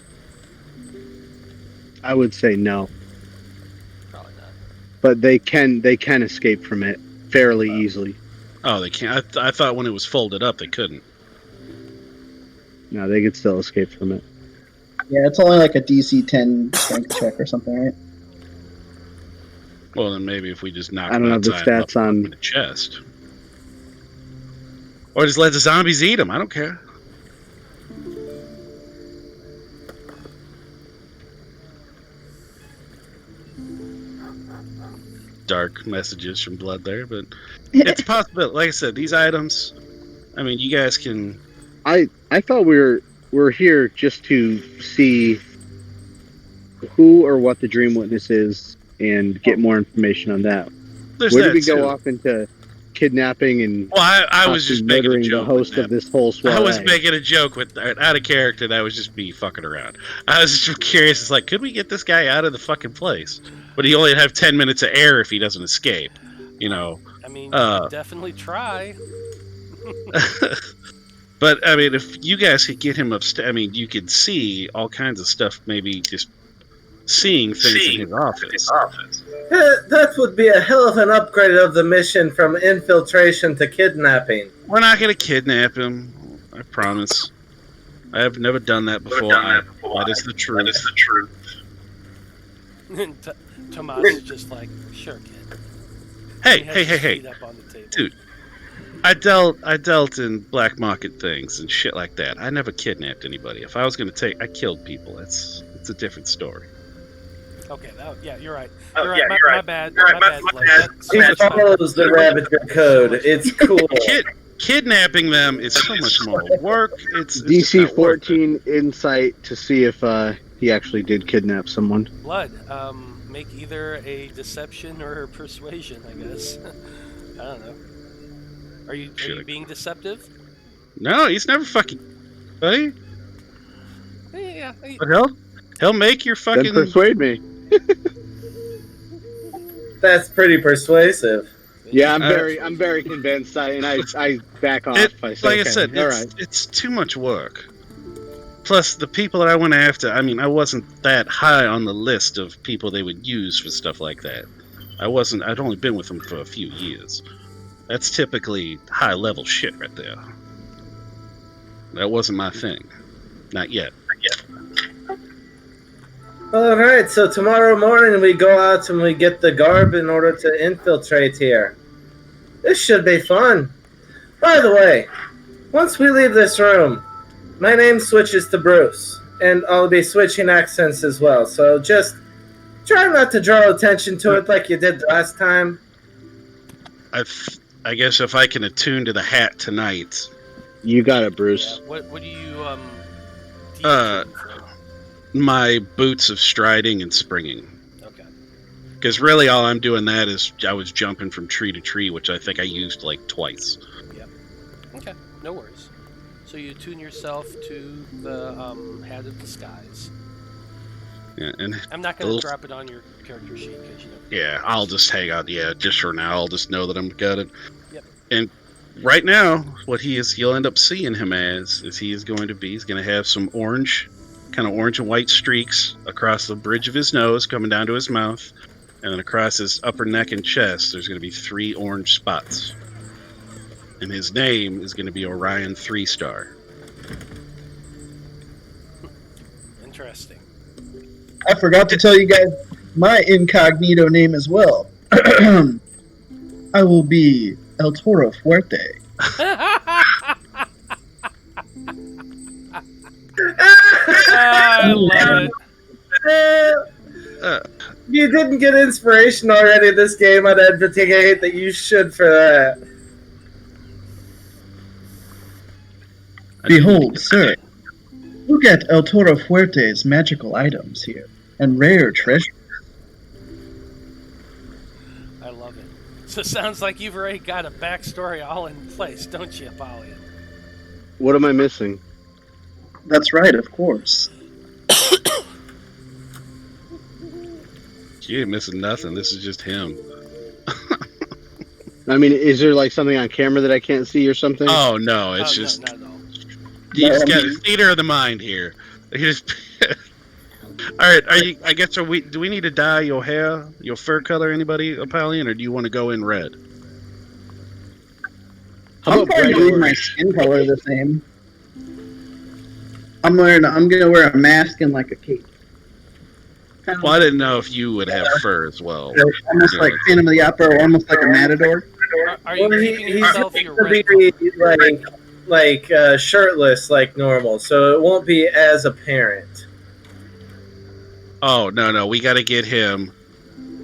I would say no, Probably not. but they can escape from it fairly easily. Oh, they can't. I thought when it was folded up, they couldn't. No, they could still escape from it. Yeah, it's only like a DC 10 strength check or something, right? Well, then maybe if we just knock I them don't have the outside and stats up on- in the chest. Or just let the zombies eat them. I don't care. Dark messages from Blood there, but it's possible. Like I said, these items, I mean, you guys can... I thought we're here just to see who or what the Dream Witness is and get more information on that. There's Where that did we too. go off into kidnapping and Well, I was just making a murdering joke. the host with of that. this whole soiree? I was making a joke with out of character. That was just me fucking around. I was just curious. It's like, could we get this guy out of the fucking place? But he only have 10 minutes of air if he doesn't escape. You know. I mean, you could definitely try. But I mean, if you guys could get him upstairs, I mean, you could see all kinds of stuff. Maybe just seeing things in his office. That would be a hell of an upgrade of the mission from infiltration to kidnapping. We're not gonna kidnap him. I promise. I have never done that before. That is the truth. Tomas is just like, sure, kid. Hey, He has his hey, feet up on the table. dude. I dealt in black market things and shit like that. I never kidnapped anybody. If I was gonna I killed people. It's a different story. Okay, yeah, you're right. Oh, You're yeah, right. you're My right. bad. You're right, My bad. my Blake. bad. That's so He much better. follows the Ravager code. It's cool. Kidnapping them is so much more work. It's just DC not worth it. 14 insight to see if he actually did kidnap someone. Blood. Make either a deception or a persuasion, I guess. I don't know. Are you being deceptive? No, he's never fucking. Buddy, Yeah. but he'll make your Then fucking. persuade me. That's pretty persuasive. Yeah, I'm very convinced. I back off. I say, Like I okay, said, all right. it's too much work. Plus, the people that I went after, I mean, I wasn't that high on the list of people they would use for stuff like that. I'd only been with them for a few years. That's typically high level shit right there. That wasn't my thing. Not yet. All right, so tomorrow morning we go out and we get the garb in order to infiltrate here. This should be fun. By the way, once we leave this room, my name switches to Bruce, and I'll be switching accents as well. So just try not to draw attention to it like you did last time. I guess if I can attune to the hat tonight. You got it, Bruce. Yeah. What do you My boots of striding and springing. Okay. Because really all I'm doing that is I was jumping from tree to tree, which I think I used like twice. Yep. Okay, no worries. So you tune yourself to the Hat of Disguise. Yeah, and I'm not going to drop it on your character sheet because Yeah, I'll just hang out. Yeah, just for now, I'll just know that I'm got it. Yep. And right now, what you'll end up seeing him as is he's going to have some orange and white streaks across the bridge of his nose, coming down to his mouth, and then across his upper neck and chest, there's going to be 3 orange spots. And his name is going to be Orion 3-Star. Interesting. I forgot to tell you guys my incognito name as well. I will be El Toro Fuerte. I love it. You didn't get inspiration already in this game. I'd advocate that you should for that. Behold, sir, look at El Toro Fuerte's magical items here, and rare treasure. I love it. So it sounds like you've already got a backstory all in place, don't you, Apollyon? What am I missing? That's right, of course. You ain't missing nothing. This is just him. I mean, is there like something on camera that I can't see or something? Oh no, it's just not at all. you just got a theater of the mind here. You just all right. I guess do we need to dye your hair, your fur color, anybody, Apollyon, or do you want to go in red? How I'm about probably bright leaving my orange? skin color the same. I'm gonna wear a mask and like a cape. Kind of Well, I didn't know if you would have fur as well. almost like Phantom of the Opera, or almost like a matador. Are you keeping yourself your red He'll color? be like shirtless like normal, so it won't be as apparent. Oh no, we got to get him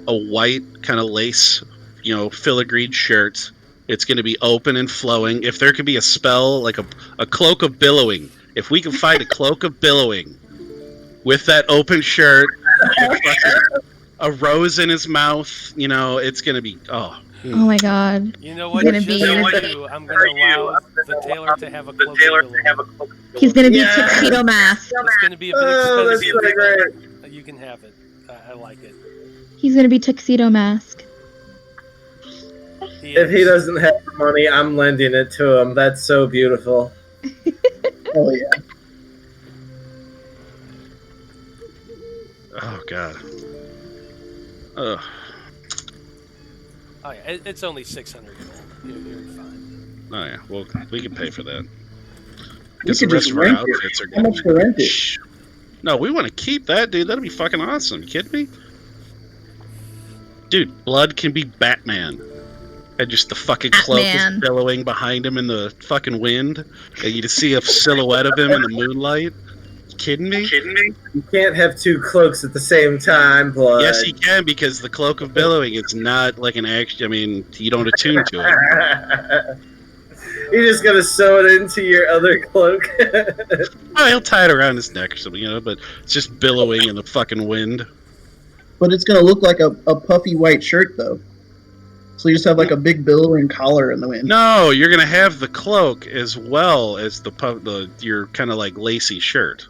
a white kind of lace, filigreed shirt. It's going to be open and flowing. If there could be a spell like a cloak of billowing, if we can find a cloak of billowing with that open shirt, a rose in his mouth, it's going to be Oh my god. You know what? Gonna Just be- for you, I'm going to allow the tailor to have a cloak of billowing. He's gonna be Yeah. tuxedo mask. It's going to be a bit Oh, that's expensive. so great. but You can have it. I like it. He's gonna be tuxedo mask. If he doesn't have the money, I'm lending it to him. That's so beautiful. Oh yeah. Oh god. Ugh. Oh yeah, it's only 600 gold. You're fine. Oh yeah. Well, we can pay for that. Because could the rest just of our rent it. outfits are How going much to rent it? Shh. No, we want to keep that, dude. That'd be fucking awesome. You kidding me? Dude, Blood can be Batman. And just the fucking cloak Batman. is billowing behind him in the fucking wind. And you just see a silhouette of him in the moonlight. You kidding me? You can't have two cloaks at the same time, Blood. Yes, you can, because the cloak of billowing is not like an action. I mean, you don't attune to it. You're just gonna sew it into your other cloak. Oh, he'll tie it around his neck or something, but it's just billowing in the fucking wind. But it's gonna look like a puffy white shirt, though. So you just have like a big billowing collar in the wind. No, you're gonna have the cloak as well as your kind of like lacy shirt.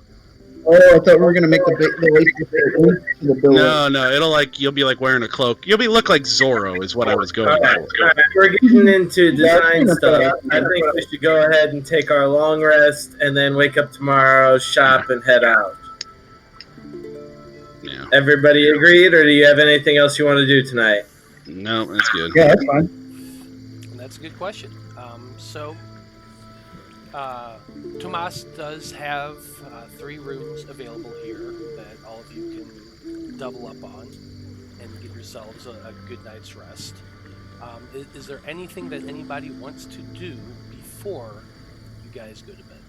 Oh, I thought we were gonna make the lacy shirt into the billow. No, you'll be like wearing a cloak. Look like Zorro is what I was going for. Alright, we're getting into design stuff. I think we should go ahead and take our long rest and then wake up tomorrow, shop, and head out. Yeah. Everybody agreed, or do you have anything else you want to do tonight? No, that's good. Yeah, that's fine. And that's a good question. Tomas does have 3 rooms available here that all of you can double up on and give yourselves a good night's rest. Is there anything that anybody wants to do before you guys go to bed?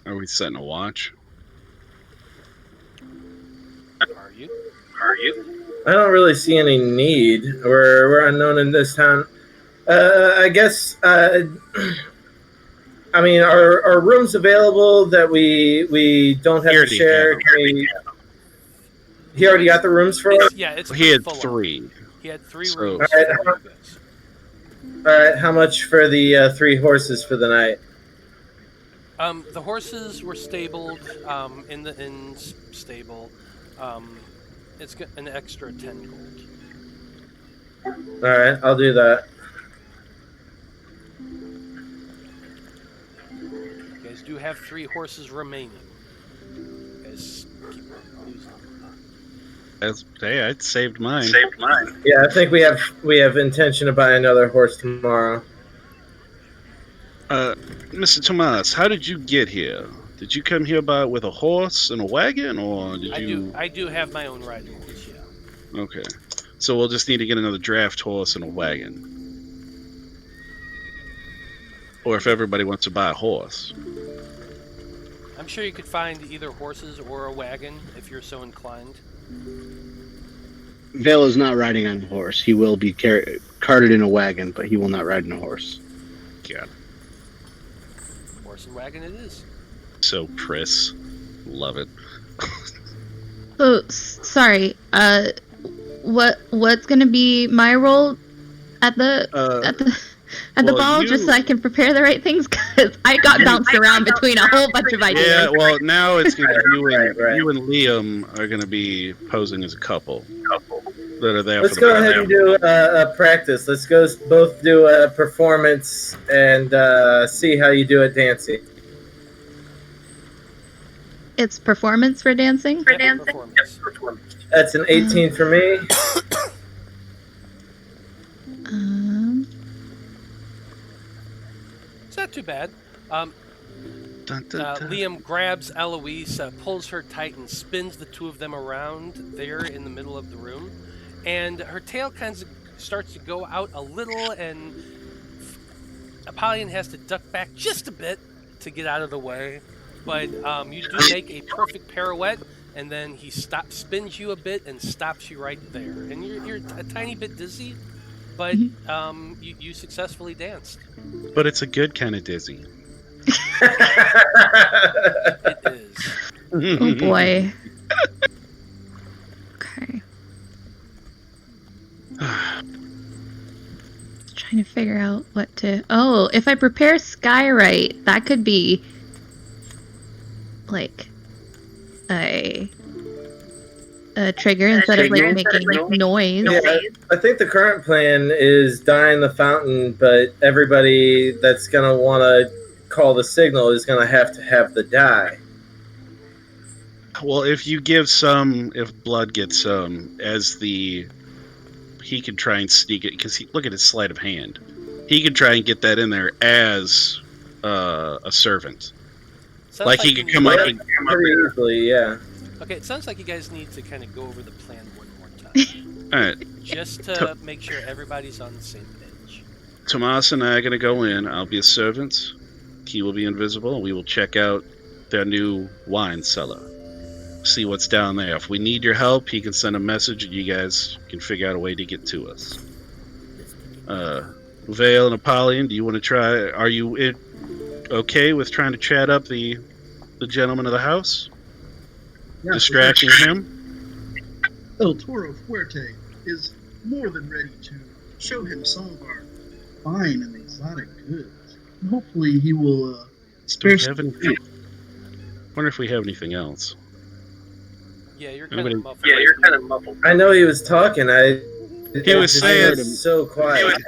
Are we setting a watch? Are you? I don't really see any need. We're unknown in this town. I guess. I mean, are rooms available that we don't have to share? He already got the rooms for us. Yeah, it's He had full 3. up. He had 3 So- rooms. Alright. for you guys. All right, how much for the 3 horses for the night? The horses were stabled in the inn's stable. It's got an extra 10 gold. All right, I'll do that. You guys do have 3 horses remaining. You guys keep losing. Hey, I saved mine. Yeah, I think we have intention to buy another horse tomorrow. Mr. Tomas, how did you get here? Did you come here with a horse and a wagon, or did you? I do have my own riding horse. Yeah. Okay, so we'll just need to get another draft horse and a wagon, or if everybody wants to buy a horse. I'm sure you could find either horses or a wagon if you're so inclined. Veil is not riding on a horse. He will be carted in a wagon, but he will not ride in a horse. God, Horse and wagon it is. so Pris, love it. Oh, sorry. What's gonna be my role at the well, ball, just so I can prepare the right things? Because I got bounced around between a whole bunch of ideas. Yeah, well, now it's gonna be Right. you and Liam are gonna be posing as a couple that are there. Let's for the go ahead and do a practice. Let's go both do a performance and see how you do at dancing. It's performance for dancing. Performance. That's an 18 for me. It's not too bad. Dun, dun, dun. Liam grabs Eloise, pulls her tight, and spins the 2 of them around there in the middle of the room. And her tail kind of starts to go out a little, and Apollyon has to duck back just a bit to get out of the way. But you do make a perfect pirouette, and then he spins you a bit and stops you right there. And you're a tiny bit dizzy, but you successfully danced. But it's a good kind of dizzy. It is. Oh boy. Okay. Trying to figure out what to. Oh, if I prepare Skyrite, that could be like a trigger instead of like making noise. Yeah, I think the current plan is die in the fountain, but everybody that's gonna want to call the signal is gonna have the die. Well, if you give some, if Blood gets some, he can try and sneak it, because look at his sleight of hand. He can try and get that in there as a servant. Sounds Like he you could need- come up Yeah, and pretty easily, yeah. Okay, it sounds like you guys need to kind of go over the plan one more time, all right. just to make sure everybody's on the same page. Tomas and I are gonna go in. I'll be a servant. He will be invisible. We will check out their new wine cellar. See what's down there. If we need your help, he can send a message, and you guys can figure out a way to get to us. Veil and Apollyon, do you want to try? Are you okay with trying to chat up the gentleman of the house? Yeah, Distracting him? El Toro Fuerte is more than ready to show him some of our fine and exotic goods. And hopefully he will Do spare we some have anything? Wonder if we have anything else. Yeah, you're kind Nobody- of muffled. Yeah, you're kind of muffled. I know he was talking. He was saying- so quiet.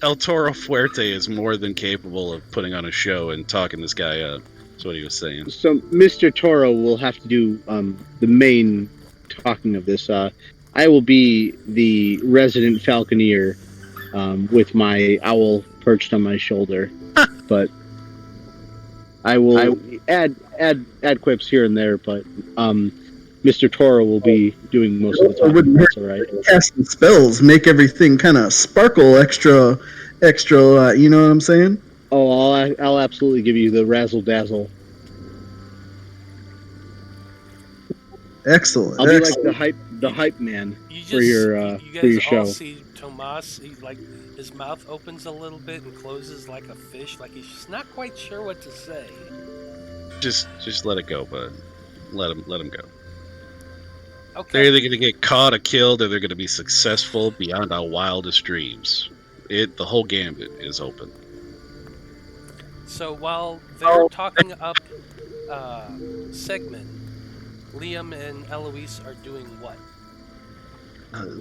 El Toro Fuerte is more than capable of putting on a show and talking this guy up. That's what he was saying. So Mr. Toro will have to do the main talking of this. I will be the resident falconer with my owl perched on my shoulder, but I will add quips here and there. But Mr. Toro will be doing most of the talking. wouldn't That's all right. casting spells, make everything kind of sparkle extra. You know what I'm saying? Oh, I'll absolutely give you the razzle dazzle. Excellent. I'll be like excellent. the hype man You just, for your you guys for your all show. see Tomas. He, like his mouth opens a little bit and closes like a fish, like he's just not quite sure what to say. Just let it go, bud. Let him go. They're Okay. either going to get caught or killed, or they're going to be successful beyond our wildest dreams. The whole gambit is open. So while they're talking up Segment, Liam and Eloise are doing what?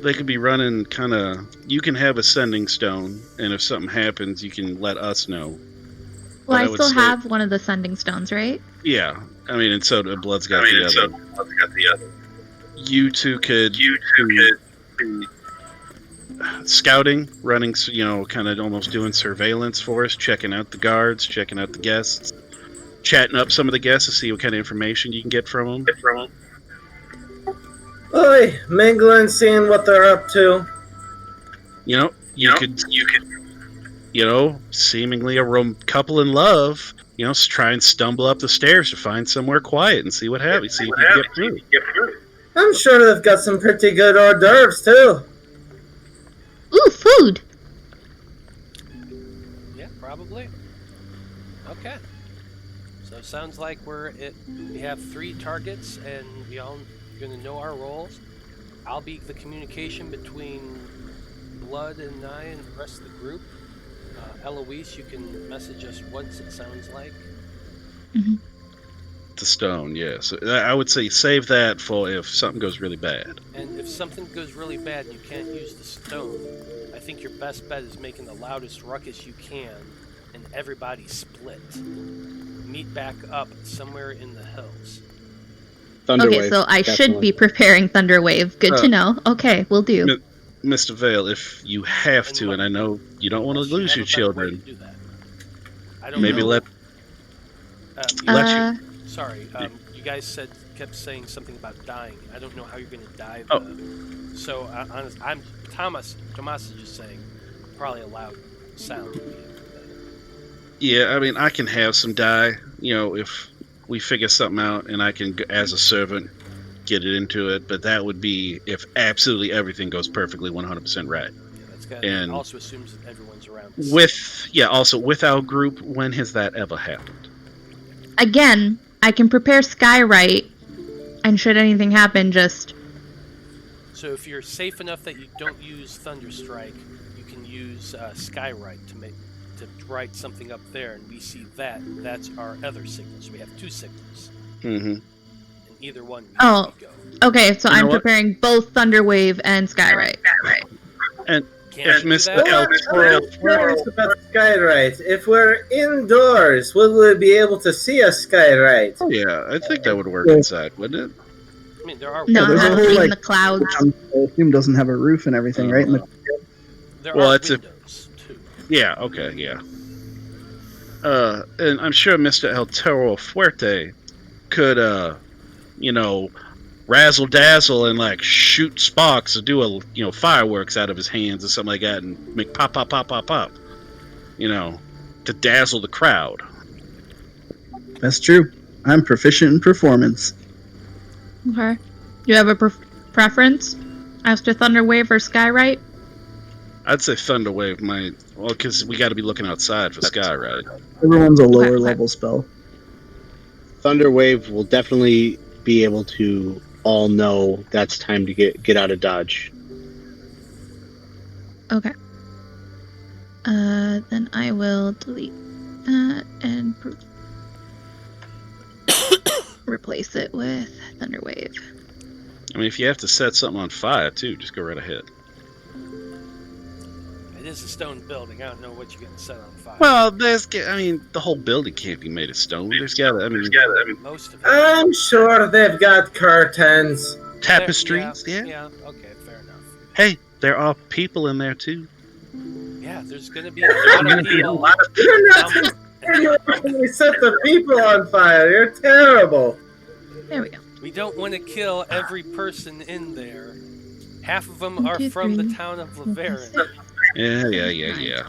They could be running kind of. You can have a sending stone, and if something happens, you can let us know. Well, But I would still say- have one of the sending stones, right? Yeah, I mean, and so Blood's got the other. You two could. Scouting, running, kind of almost doing surveillance for us, checking out the guards, checking out the guests, chatting up some of the guests to see what kind of information you can get from them. Oi, mingling, seeing what they're up to. You could, seemingly a couple in love, try and stumble up the stairs to find somewhere quiet and see what happens, see if you can get through. I'm sure they've got some pretty good hors d'oeuvres, too. Ooh, food! Yeah, probably. Okay. So it sounds like we have 3 targets, and we all going to know our roles. I'll be the communication between Blood and I and the rest of the group. Eloise, you can message us once, it sounds like. The stone, yes. I would say save that for if something goes really bad. And if something goes really bad and you can't use the stone, I think your best bet is making the loudest ruckus you can and everybody split. Meet back up somewhere in the hills. Okay, so I should be preparing Thunderwave. Good to know. Okay, will do. Mr. Veil, if you have to, and I know you don't want to lose your children, maybe let you. Sorry, you guys kept saying something about dying. I don't know how you're going to die. So, honest, Tomas is just saying probably a loud sound would be better. Yeah, I mean, I can have some die, if we figure something out and I can, as a servant, get it into it. But that would be if absolutely everything goes perfectly 100% right. Yeah, that's got. And also assumes that everyone's around. Also with our group, when has that ever happened? Again, I can prepare Skywrite, and should anything happen, just... So if you're safe enough that you don't use Thunderstrike, you can use Skywrite to write something up there, and we see that. That's our other signal. So we have 2 signals. Mm-hmm. And either one we Oh, go. okay, so You know I'm what? preparing both Thunderwave and Skywrite. And Can't if do Mr. that? El Toro, I'm curious about Skyrite. If we're indoors, will we be able to see a Skyrite? oh yeah, I think that would work inside, wouldn't it? I mean, there are. No, there's it a has whole, to be in like, the clouds. I assume doesn't have a roof and everything, right? There Well, are it's a- windows too. Yeah. Okay. Yeah. And I'm sure Mr. El Toro Fuerte could, razzle dazzle and like shoot sparks or do fireworks out of his hands or something like that and make pop pop pop pop pop, to dazzle the crowd. That's true. I'm proficient in performance. Okay. Do you have a preference as to Thunderwave or Skyrite? I'd say Thunderwave might. Well, because we got to be looking outside for Skyrite. Everyone's a lower level spell. Thunderwave will definitely be able to all know that's time to get out of Dodge. Okay. Then I will delete that and replace it with Thunderwave. I mean, if you have to set something on fire too, just go right ahead. It is a stone building. I don't know what you're getting set on fire. Well, the whole building can't be made of stone. Most of it. I'm sure they've got curtains. Tapestries, yeah. Yeah, okay, fair enough. Hey, there are people in there too. Yeah, there's going to be a lot of people. You're not when we set the people on fire. You're terrible. There we go. We don't want to kill every person in there. Half of them are 1, 2, from the 3, town of 4, Laverne. 5, 6. Yeah.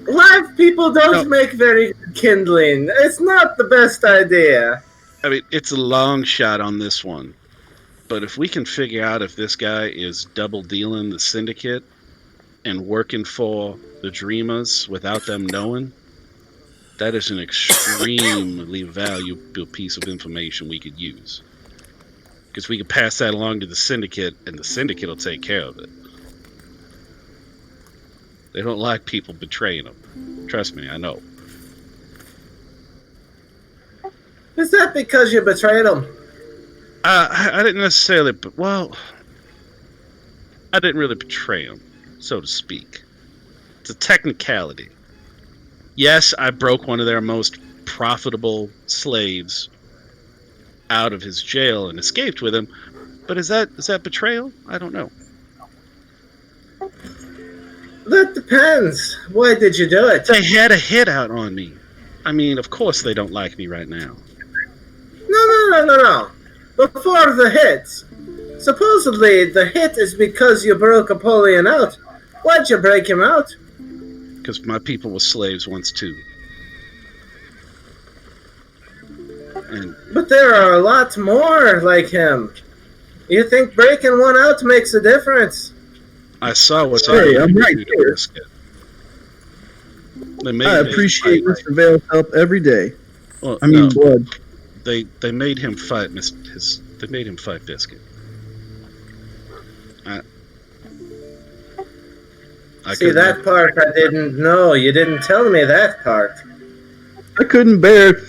Live people don't make very good kindling. It's not the best idea. I mean, it's a long shot on this one. But if we can figure out if this guy is double dealing the syndicate and working for the Dreamers without them knowing, that is an extremely valuable piece of information we could use. Because we could pass that along to the syndicate, and the syndicate will take care of it. They don't like people betraying them. Trust me, I know. Is that because you betrayed them? I didn't necessarily, I didn't really betray him, so to speak. It's a technicality. Yes, I broke one of their most profitable slaves out of his jail and escaped with him, but is that betrayal? I don't know. That depends. Why did you do it? They had a hit out on me. I mean, of course they don't like me right now. No. Before the hit. Supposedly, the hit is because you broke Apollyon out. Why'd you break him out? Because my people were slaves once too. But there are a lot more like him. You think breaking one out makes a difference? I saw what Hey, I'm right here. I appreciate Mr. Veil's help every day. Well, blood. They made him fight They made him fight Biscuit. See, that part I didn't know. You didn't tell me that part. I couldn't bear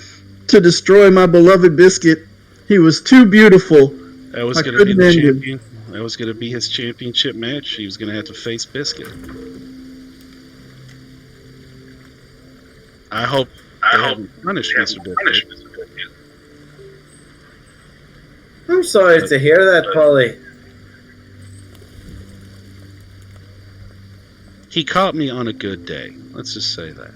to destroy my beloved Biscuit. He was too beautiful. That was going to be the champion. That was going to be his championship match. He was going to have to face Biscuit. I hope they haven't punished Mr. Biscuit. I'm sorry to hear that, Polly. He caught me on a good day. Let's just say that.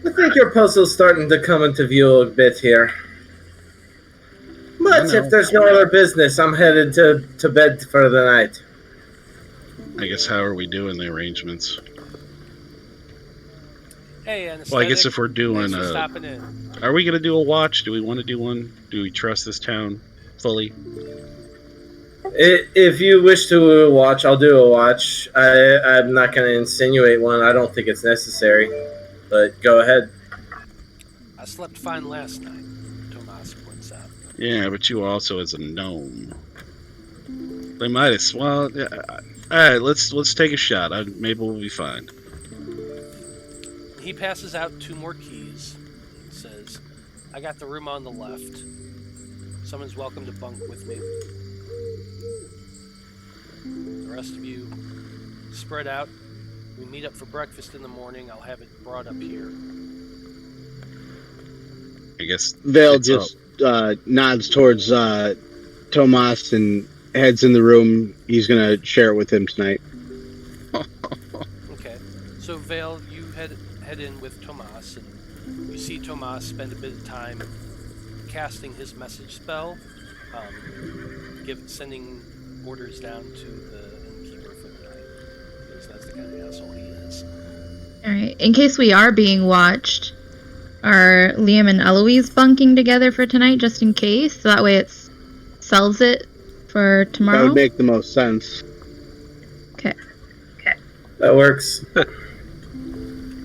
I think your puzzle's starting to come into view a bit here. But if there's no other business, I'm headed to bed for the night. I guess how are we doing the arrangements? Hey, well, I guess if we're doing stopping in. Are we going to do a watch? Do we want to do one? Do we trust this town fully? If you wish to watch, I'll do a watch. I'm not going to insinuate one. I don't think it's necessary. But go ahead. I slept fine last night, Tomas points out. Yeah, but you also as a gnome. They might as well. Yeah, all right, let's take a shot. Maybe we'll be fine. He passes out 2 more keys. He says, I got the room on the left. Someone's welcome to bunk with me. The rest of you spread out. We meet up for breakfast in the morning. I'll have it brought up here. I guess Veil just nods towards Tomas and heads in the room. He's going to share it with him tonight. Okay. So, Veil, you head in with Tomas, and you see Tomas spend a bit of time casting his message spell, sending orders down to the innkeeper for the night, because that's the kind of asshole he is. Alright, in case we are being watched, are Liam and Eloise bunking together for tonight, just in case? So that way it sells it for tomorrow? That would make the most sense. Okay. That works.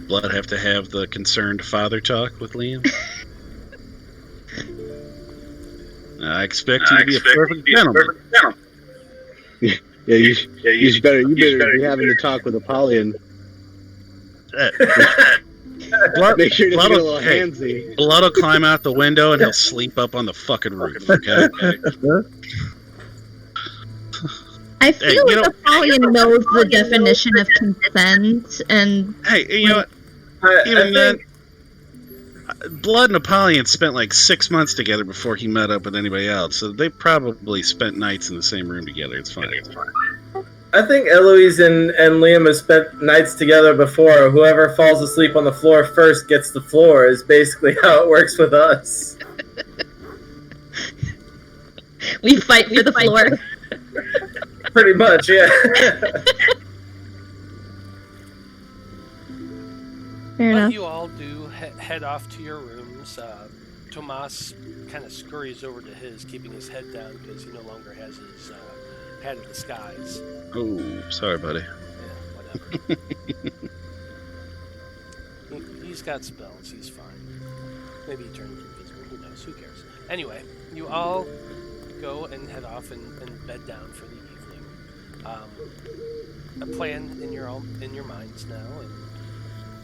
Blood have to have the concerned father talk with Liam. I expect you to be a perfect gentleman. Yeah, you better be having to talk with Apollyon. Make sure to get a little handsy. Blood will climb out the window and he'll sleep up on the fucking roof, okay? I feel like Apollyon knows the definition of consent, and... Hey, you know what? Even then, Blood and Apollyon spent like 6 months together before he met up with anybody else, so they probably spent nights in the same room together. It's fine. I think Eloise and Liam have spent nights together before. Whoever falls asleep on the floor first gets the floor is basically how it works with us. We fight for the floor. Pretty much, yeah. Fair enough. What you all do head off to your rooms. Tomas kind of scurries over to his, keeping his head down because he no longer has his hat of disguise. Oh, sorry, buddy. Yeah, whatever. He's got spells. He's fine. Maybe he turns invisible. Who knows? Who cares? Anyway, you all go and head off and bed down for the evening. A plan in your minds now, and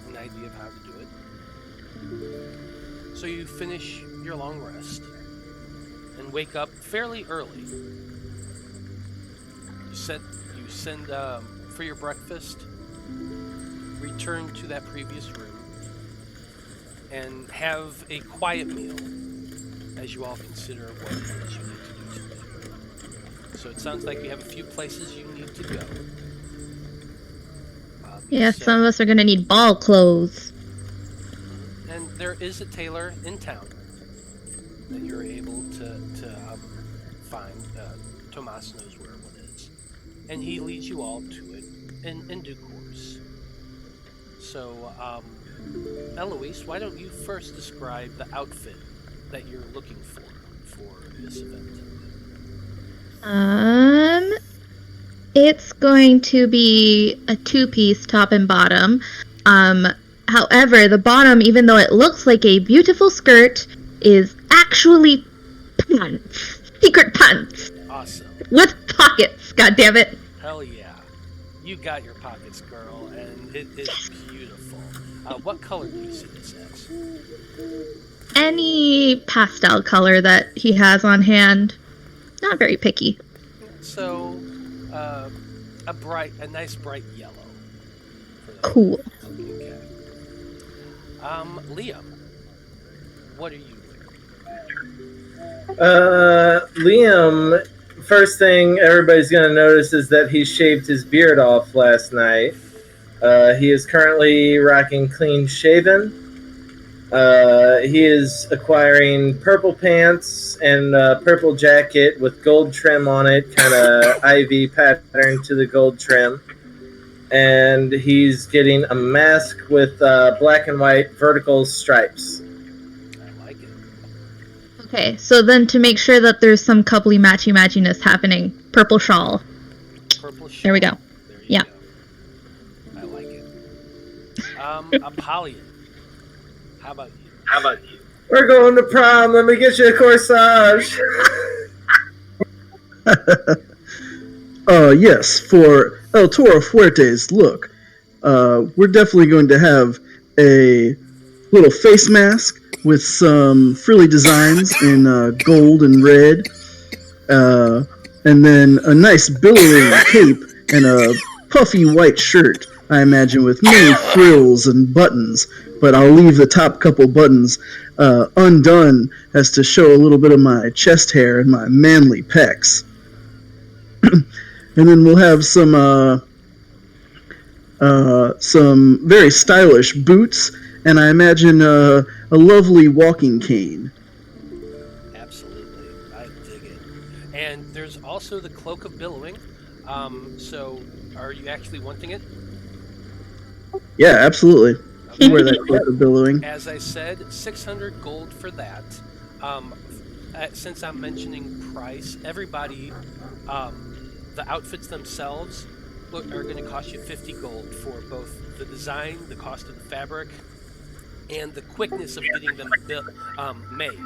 an idea of how to do it. So you finish your long rest and wake up fairly early. You send for your breakfast, return to that previous room, and have a quiet meal as you all consider what it is you need to do today. So it sounds like you have a few places you need to go. Yeah, some of us are going to need ball clothes. And there is a tailor in town that you're able to find. Tomas knows where one is. And he leads you all to it in due course. So, Eloise, why don't you first describe the outfit that you're looking for this event? It's going to be a two-piece top and bottom. However, the bottom, even though it looks like a beautiful skirt, is actually pants. Secret pants. Awesome. With pockets, goddammit. Hell yeah. You got your pockets, girl, and it is beautiful. What color do you see this as? Any pastel color that he has on hand. Not very picky. So, a nice bright yellow. Cool. Okay. Liam, what are you wearing? Liam, first thing everybody's going to notice is that he shaved his beard off last night. He is currently rocking clean shaven. He is acquiring purple pants and a purple jacket with gold trim on it, kind of ivy pattern to the gold trim. And he's getting a mask with black and white vertical stripes. I like it. Okay, so then to make sure that there's some coupley matchy-matchiness happening, purple shawl. Purple shawl. There we go. There you Yeah. go. I like it. Apollyon, how about you? We're going to prom. Let me get you a corsage. Yes, for El Toro Fuerte's look, we're definitely going to have a little face mask with some frilly designs in gold and red, and then a nice billowing cape and a puffy white shirt, I imagine, with many frills and buttons, but I'll leave the top couple buttons undone as to show a little bit of my chest hair and my manly pecs. And then we'll have some very stylish boots, and I imagine a lovely walking cane. Absolutely, I dig it. And there's also the Cloak of Billowing. So, are you actually wanting it? Yeah, absolutely. Okay. Wear that cloak of billowing. As I said, 600 gold for that. Since I'm mentioning price, everybody, the outfits themselves are going to cost you 50 gold for both the design, the cost of the fabric, and the quickness of getting them made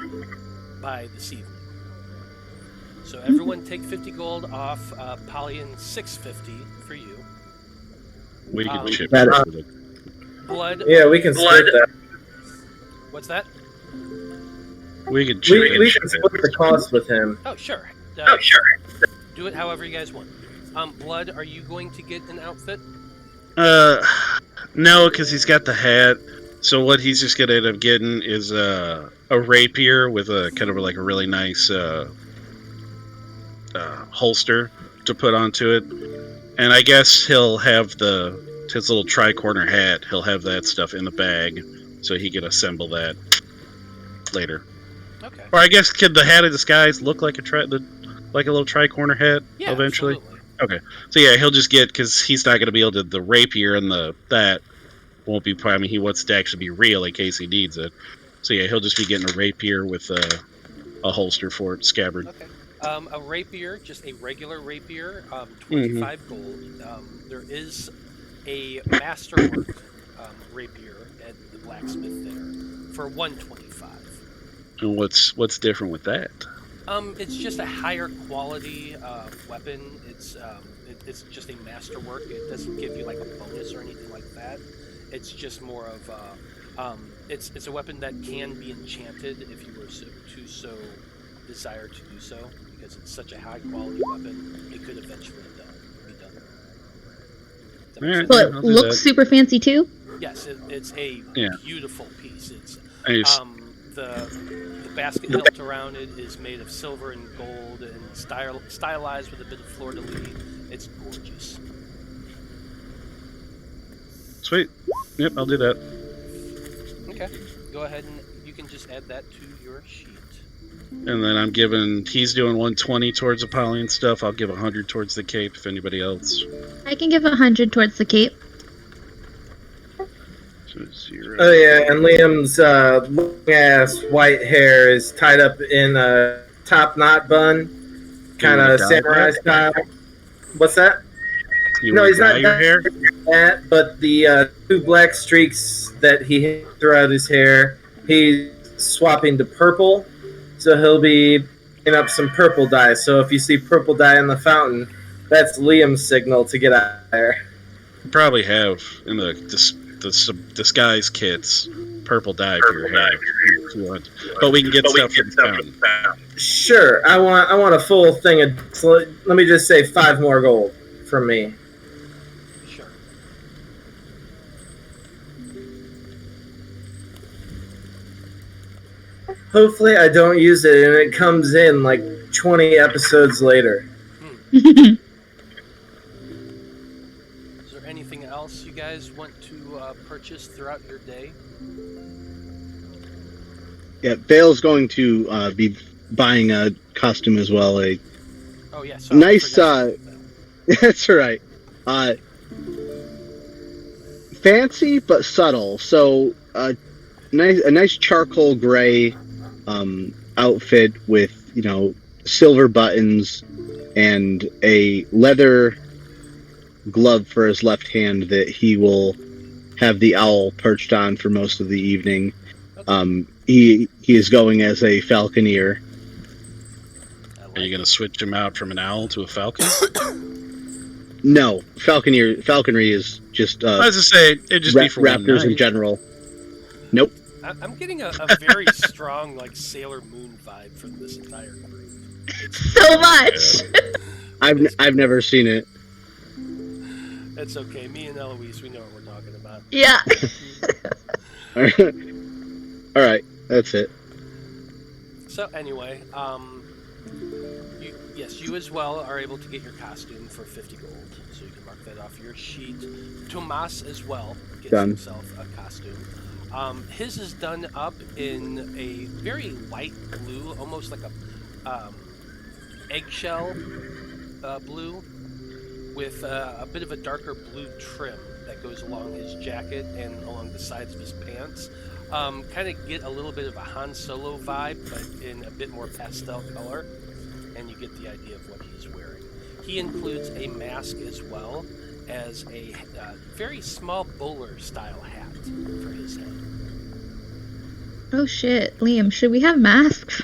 by this evening. So everyone take 50 gold off Apollyon 650 for you. We can chip that- it with it. Blood. Yeah, we can split that. What's that? We can chip it. We can split the cost with him. Oh, sure. Do it however you guys want. Blood, are you going to get an outfit? No, because he's got the hat. So what he's just gonna end up getting is a rapier with a kind of like a really nice holster to put onto it, and I guess he'll have his little tri-corner hat. He'll have that stuff in the bag, so he can assemble that later. Okay. Or I guess could the hat of disguise look like a little tri-corner hat Yeah, eventually? absolutely. Okay, so yeah, he'll just get, because he's not going to be able to, the rapier and that won't be. I mean, he wants to actually be real in case he needs it. So yeah, he'll just be getting a rapier with a holster for it, scabbard. Okay. A rapier, just a regular rapier, 25 gold. There is a masterwork rapier at the blacksmith there for 125. And what's different with that? It's just a higher quality weapon. It's just a masterwork. It doesn't give you like a bonus or anything like that. It's just more of it's a weapon that can be enchanted if you were to so desire to do so, because it's such a high quality weapon. It could eventually be done. Does that make Alright. sense? So it I'll do looks that. super fancy too. Yes, it's a Yeah. beautiful piece. It's Nice. the basket hilt around it is made of silver and gold and stylized with a bit of fleur-de-lis. It's gorgeous. Sweet. Yep, I'll do that. Okay, go ahead and you can just add that to your sheet. And then he's doing 120 towards Apollyon stuff. I'll give 100 towards the cape if anybody else. I can give 100 towards the cape. So 0. Oh yeah, and Liam's long-ass white hair is tied up in a top knot bun, kind of samurai style. What's that? You No, want he's to dye not your done hair? that, but the 2 black streaks that he had throughout his hair, he's swapping to purple, so he'll be picking up some purple dye. So if you see purple dye in the fountain, that's Liam's signal to get out of there. You probably have in the disguise kits purple dye for your hair. If you want. But we can get stuff from the fountain. Sure, I want a full thing of. So let me just say 5 more gold from me. Sure. Hopefully, I don't use it and it comes in like 20 episodes later. Is there anything else you guys want to purchase throughout your day? Yeah, Vale's going to be buying a costume as well. Oh yes. Nice, That's right. Fancy but subtle. So a nice charcoal gray outfit with silver buttons and a leather glove for his left hand that he will have the owl perched on for most of the evening. He is going as a falconer. Are you going to switch him out from an owl to a falcon? No, falconry is just I was to say it'd just be for one raptors in night. general. Nope. I'm getting a very strong like Sailor Moon vibe from this entire group. So much. I've never seen it. That's okay. Me and Eloise, we know what we're talking about. Yeah. All right, that's it. So anyway, you as well are able to get your costume for 50 gold. So you can mark that off your sheet. Tomas as well gets Done. himself a costume. His is done up in a very light blue, almost like a eggshell blue, with a bit of a darker blue trim that goes along his jacket and along the sides of his pants. Kind of get a little bit of a Han Solo vibe, but in a bit more pastel color, and you get the idea of what he's wearing. He includes a mask as well as a very small bowler style hat for his head. Oh shit, Liam, should we have masks?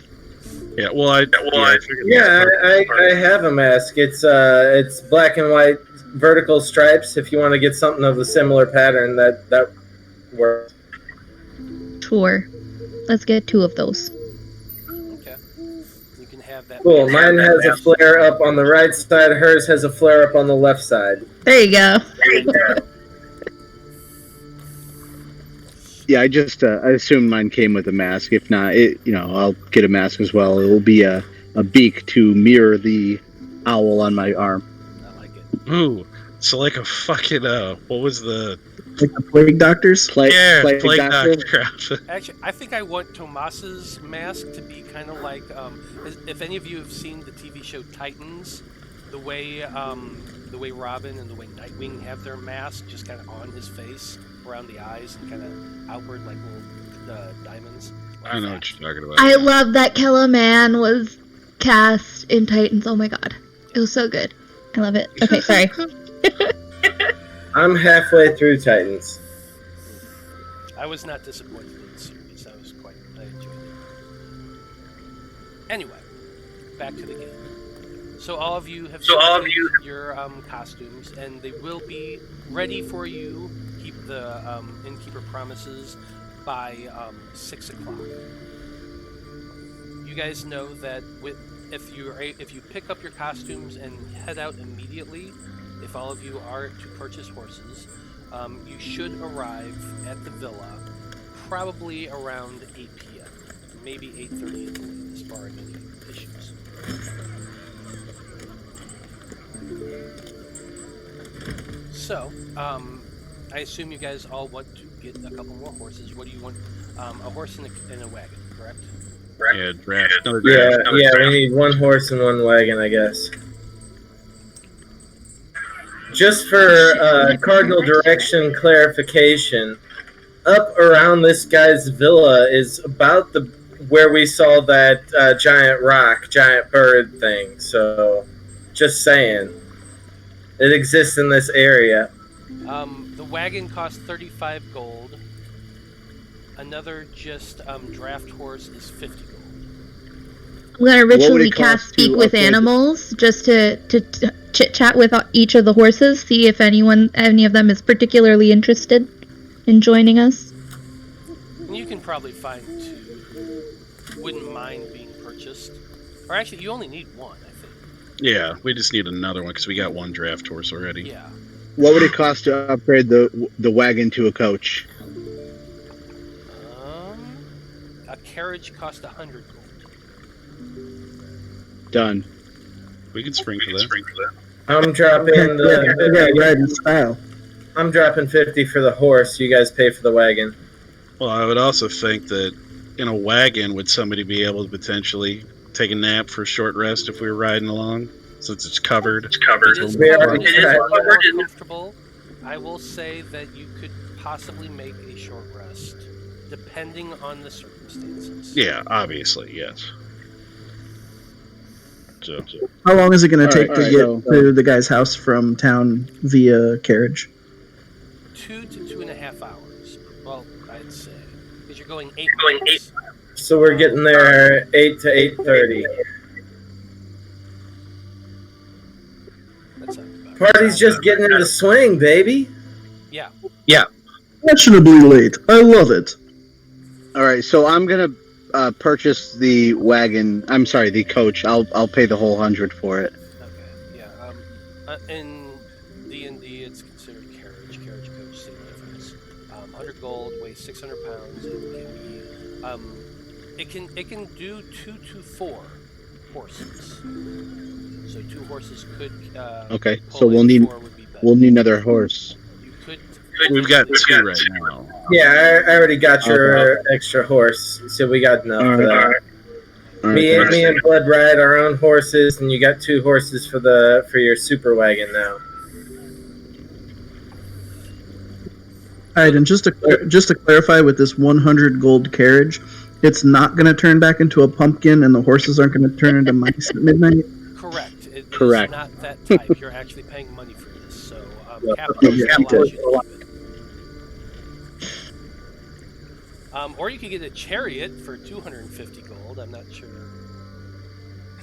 Yeah, well, I figured I have a mask. It's black and white vertical stripes. If you want to get something of a similar pattern, that works. Sure. Let's get 2 of those. Okay. You can have that. Cool. Mine has a flare up on the right side. Hers has a flare up on the left side. There you go. Yeah, I just I assumed mine came with a mask. If not, I'll get a mask as well. It will be a beak to mirror the owl on my arm. I like it. Ooh, so like a fucking what was the Like the plague doctors? plague doctor. doctor? Actually, I think I want Tomas's mask to be kind of like, if any of you have seen the TV show Titans, the way Robin and the way Nightwing have their mask just kind of on his face, around the eyes, and kind of outward like little diamonds. Like I know that. what you're talking about. I love that Kellerman was cast in Titans. Oh my god. It was so good. I love it. Okay, sorry. I'm halfway through Titans. I was not disappointed in the series. I enjoyed it. Anyway, back to the game. So all of you have your costumes, and they will be ready for you. Keep the innkeeper promises by 6 o'clock. You guys know that if you pick up your costumes and head out immediately, if all of you are to purchase horses, you should arrive at the villa probably around 8 p.m. Maybe 8:30 at the latest, barring any issues. So, I assume you guys all want to get a couple more horses. What do you want? A horse and a wagon, correct? Yeah, draft. Another Yeah, draft. we need 1 horse and 1 wagon, I guess. Just for cardinal direction clarification, up around this guy's villa is about where we saw that giant bird thing. So, just saying, it exists in this area. The wagon costs 35 gold. Another just draft horse is 50 gold. I'm gonna What would ritually it cast cost Speak to with upgrade Animals just to chit chat with each of the horses, see if any of them is particularly interested in joining us. And you can probably find 2 who wouldn't mind being purchased. Or actually, you only need 1, I think. Yeah, we just need another one because we got 1 draft horse already. Yeah. What would it cost to upgrade the wagon to a coach? A carriage costs 100 gold. Done. We can spring for that. I'm dropping Ride in style. I'm dropping 50 for the horse. You guys pay for the wagon. Well, I would also think that in a wagon, would somebody be able to potentially take a nap for a short rest if we were riding along? Since it's covered. It is Yeah, covered, it is a little more covered. comfortable. I will say that you could possibly make a short rest, depending on the circumstances. Yeah, obviously, yes. So, How long is it going to take to Alright, get so- to the guy's house from town via carriage? 2 to 2.5 hours. Well, I'd say. Because you're going 8 miles. So we're getting there 8 to 8:30. That's not bad. Party's just getting in the swing, baby. Yeah. Fashionably late. I love it. All right, so I'm gonna purchase the wagon. I'm sorry, the coach. I'll pay the whole 100 for it. Okay. Yeah. In D&D, it's considered carriage coach, same difference. 100 gold, weighs 600 pounds, and it can do 2 to 4 horses. So 2 horses could. Okay, pull so it, we'll need 4 would be better. another horse. You could. We've got 2 right now. Yeah, I already got your extra horse, so we got enough for that. Me and Blood ride our own horses, and you got 2 horses for your super wagon now. All right, and just to clarify, with this 100 gold carriage, it's not going to turn back into a pumpkin, and the horses aren't going to turn into mice at midnight. Correct. It Correct. is not that type. You're actually paying money for this, so capital allows you to keep it. Or you could get a chariot for 250 gold. I'm not sure.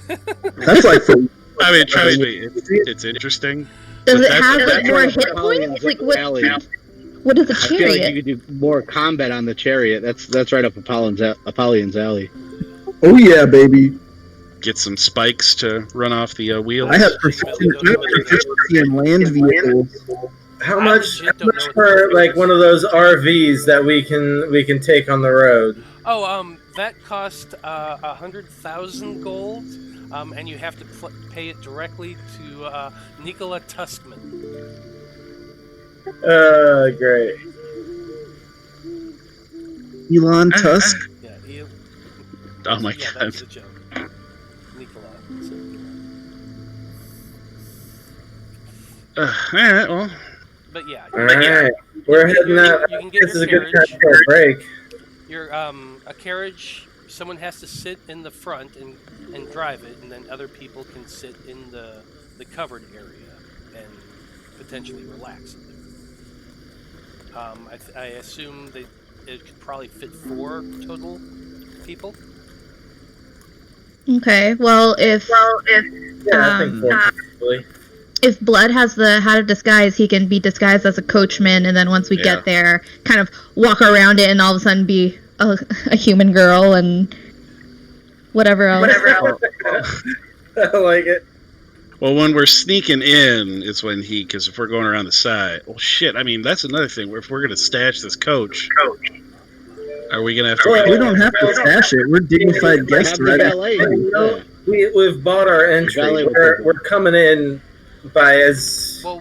That's like for, I mean, trust me, it's interesting. Does But it that's- have that's like more right up hit Apollyon points? Like what? Alley. What is a I feel like chariot? you could do more combat on the chariot. That's right up Apollyon's alley. oh yeah, baby. Get some spikes to run off the wheels. I have proficiency in land vehicles. How I much legit don't know what for the like difference one of those RVs that we can take on the road? Oh, that cost 100,000 gold, and you have to pay it directly to Nikola Tuskman. Great. Elon Tusk. Yeah, Oh my yeah, god. that's the joke. Nikola. Alright, well. But yeah, All right, we're heading out. You can get This is your a good time carriage. for a break. Your a carriage. Someone has to sit in the front and drive it, and then other people can sit in the covered area and potentially relax in there. I assume that it could probably fit 4 total people. Okay. Well, if Yeah, I think 4 probably. if Blood has the hat of disguise, he can be disguised as a coachman, and then once we Yeah. get there, kind of walk around it, and all of a sudden be a human girl and whatever else. I like it. Well, when we're sneaking in, it's when because if we're going around the side, well, shit. I mean, that's another thing. If we're gonna stash this coach, are we gonna have to? We don't have to stash it. We're dignified guests, Have the right? valet. Yeah. We've bought our entry. Valet will We're, take it. we're coming in by as Whoa.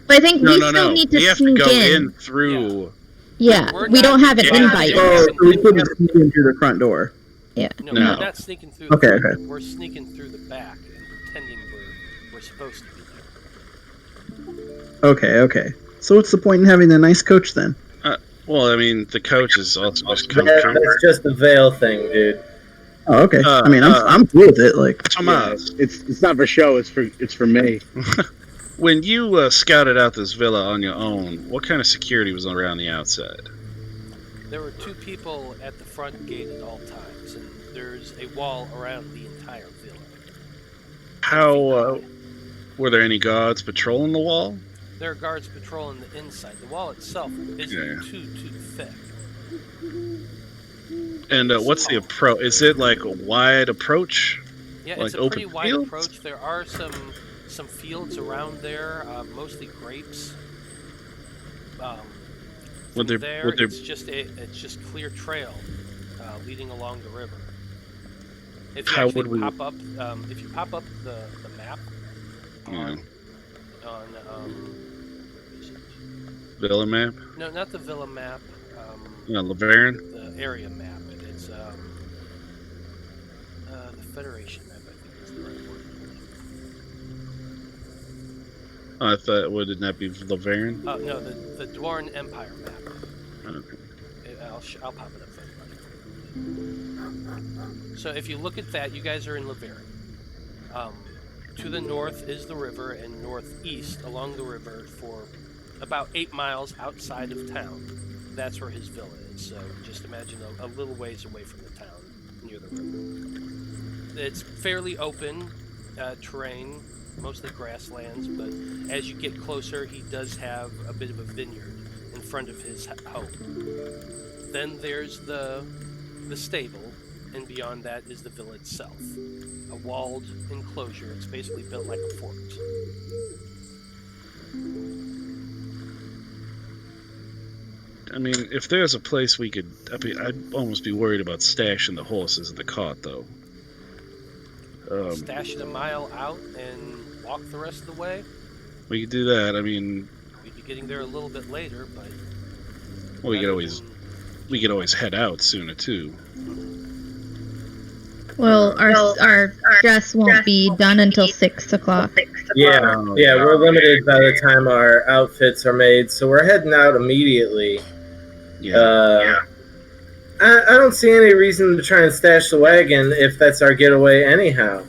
But I think we No. still need to We have to sneak go in. through. Yeah, We're we not- don't have an yeah, invite. yeah. Oh, so we couldn't sneak in through the front door. No, No. we're not sneaking through. The Okay, front. okay. We're sneaking through the back and pretending we're supposed to be there. Okay. So what's the point in having a nice coach then? Well, I mean, the coach is also just coach. that's just the veil thing, dude. Oh, okay. I mean, I'm cool with it. Like, Tomas, It's not for show. It's for me. when you scouted out this villa on your own, what kind of security was around the outside? There were 2 people at the front gate at all times, and there's a wall around the entire villa. How were there any guards patrolling the wall? There are guards patrolling the inside. The wall itself isn't too thick. And what's the approach? Is it like a wide approach? Yeah, Like it's a open pretty wide fields? approach. There are some fields around there, mostly grapes. From Would there, there it's just clear trail leading along the river. If you How actually would we- pop up, if you pop up the map Yeah. on villa map? no, not the villa map, Laverne? the area map. It's the Federation map. I think is the right word. Oh, I thought, wouldn't that be Laverne? No, the Dwarn Empire map. Okay. I'll pop it up for everybody. So if you look at that, you guys are in Laverne. To the north is the river, and northeast along the river for about 8 miles outside of town. That's where his villa is. So just imagine a little ways away from the town, near the river. It's fairly open terrain, mostly grasslands, but as you get closer, he does have a bit of a vineyard in front of his home. Then there's the stable, and beyond that is the villa itself. A walled enclosure. It's basically built like a fort. I mean, if there's a place we could... I'd almost be worried about stashing the horses in the cart, though. Stash it a mile out and walk the rest of the way. We could do that. I mean... We'd be getting there a little bit later, but... Well, we could always head out sooner, too. Well, our dress won't be done until 6 o'clock. Yeah, we're limited by the time our outfits are made, so we're heading out immediately. I don't see any reason to try and stash the wagon if that's our getaway anyhow.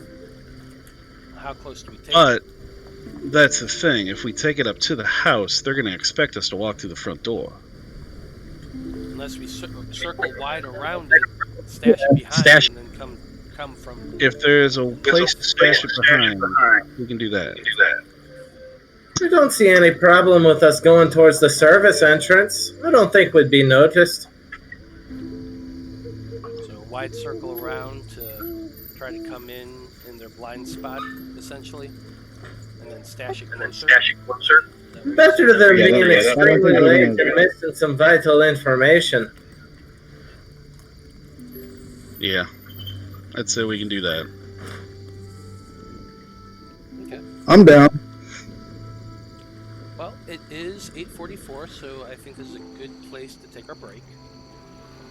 How close do we take But that's the thing. If we take it up to the house, they're going to expect us to walk through the front door. Unless we circle wide around it, stash it behind, and then come from... If there's a place to stash it behind, we can do that. I don't see any problem with us going towards the service entrance. I don't think we'd be noticed. So a wide circle around to try to come in their blind spot, essentially, and then stash it closer. Better than being extremely late and missing some vital information. Yeah. I'd say we can do that. Okay. I'm down. Well, it is 8:44, so I think this is a good place to take our break.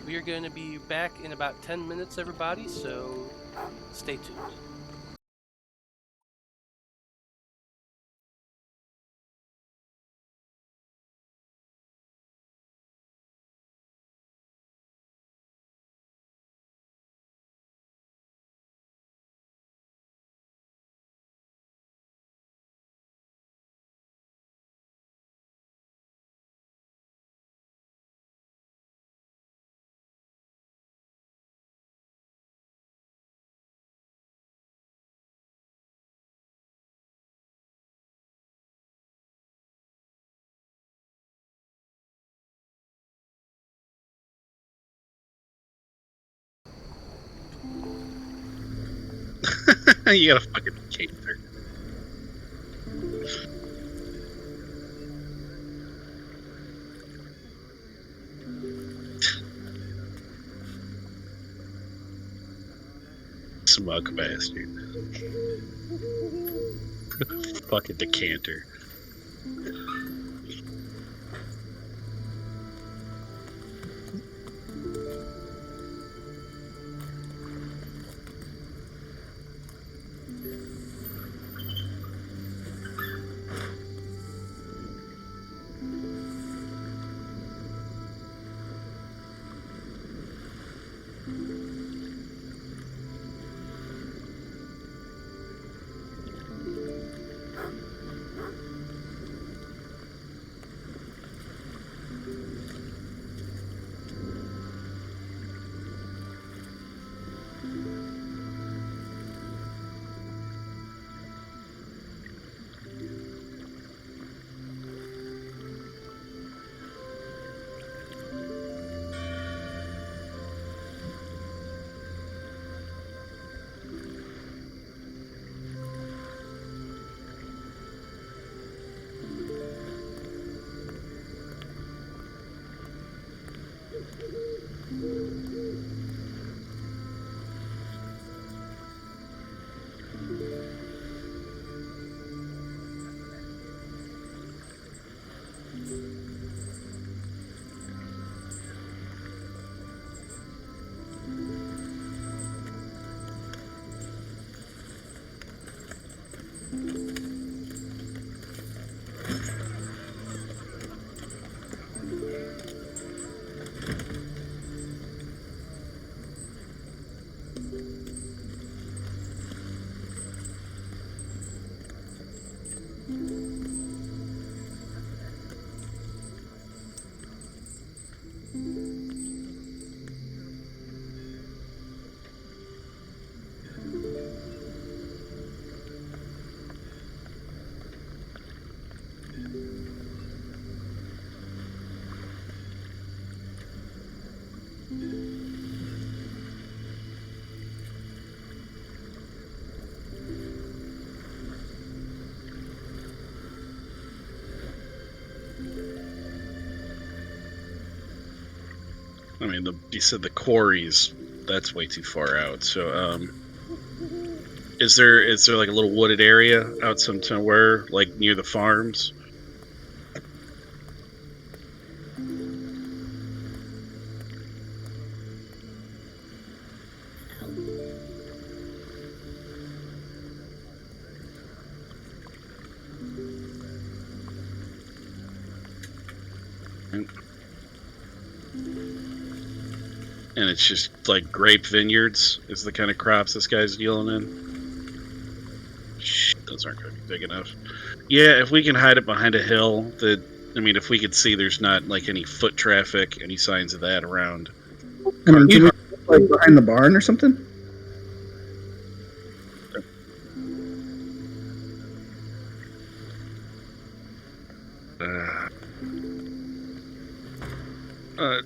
We are going to be back in about 10 minutes, everybody, so stay tuned. You got a fucking cater. Smug bastard. Fucking decanter. I mean, you said the quarries. That's way too far out. So, is there like a little wooded area out somewhere, like near the farms? And it's just like grape vineyards is the kind of crops this guy's dealing in. Shit, those aren't going to be big enough. Yeah, if we can hide it behind a hill, if we could see there's not like any foot traffic, any signs of that around. I mean, can we, like, behind the barn or something?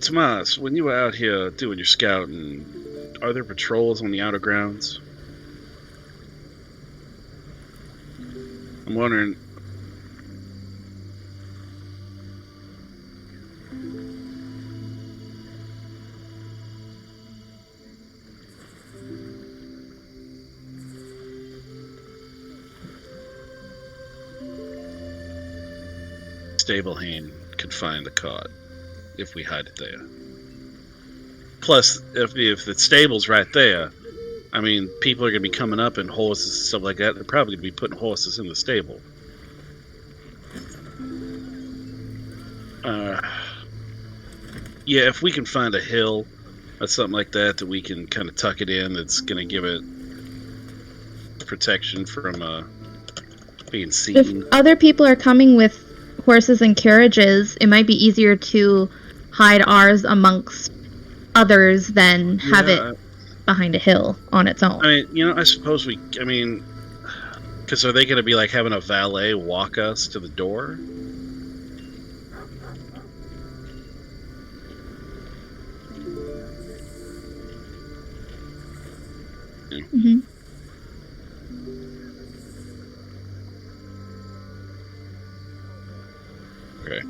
Tomas, when you were out here doing your scouting, are there patrols on the outer grounds? I'm wondering. Stable hand could find the cart if we hide it there. Plus, if the stable's right there, I mean, people are going to be coming up in horses and stuff like that. They're probably going to be putting horses in the stable. Yeah, if we can find a hill or something like that we can kind of tuck it in, that's going to give it protection from being seen. If other people are coming with horses and carriages, it might be easier to hide ours amongst others than have it behind a hill on its own. I mean, I suppose because are they going to be like having a valet walk us to the door? Mm-hmm. Okay.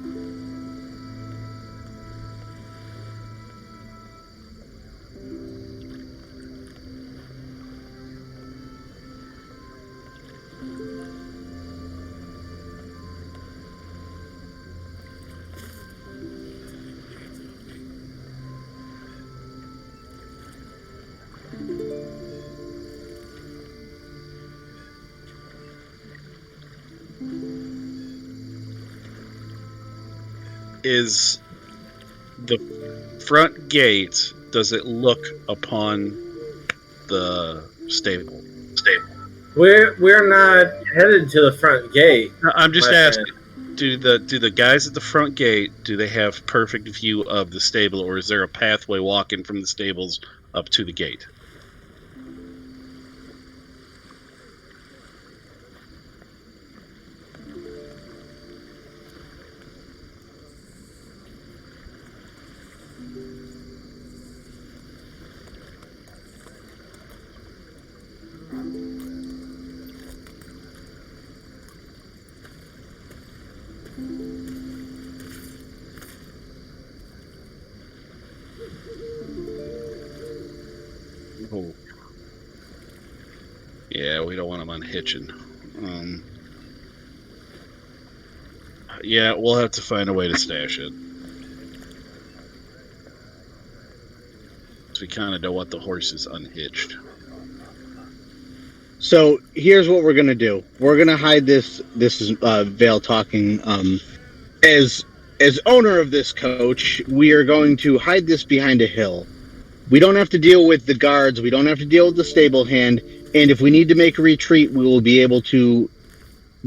Is the front gate, does it look upon the stable? We're not headed to the front gate. I'm just asking, do the guys at the front gate, do they have perfect view of the stable, or is there a pathway walking from the stables up to the gate? Oh. Yeah, we don't want them unhitching. Yeah, we'll have to find a way to stash it. So we kind of don't want the horses unhitched. So here's what we're gonna do. We're gonna hide this. This is Vale talking. As owner of this coach, we are going to hide this behind a hill. We don't have to deal with the guards. We don't have to deal with the stable hand. And if we need to make a retreat, we will be able to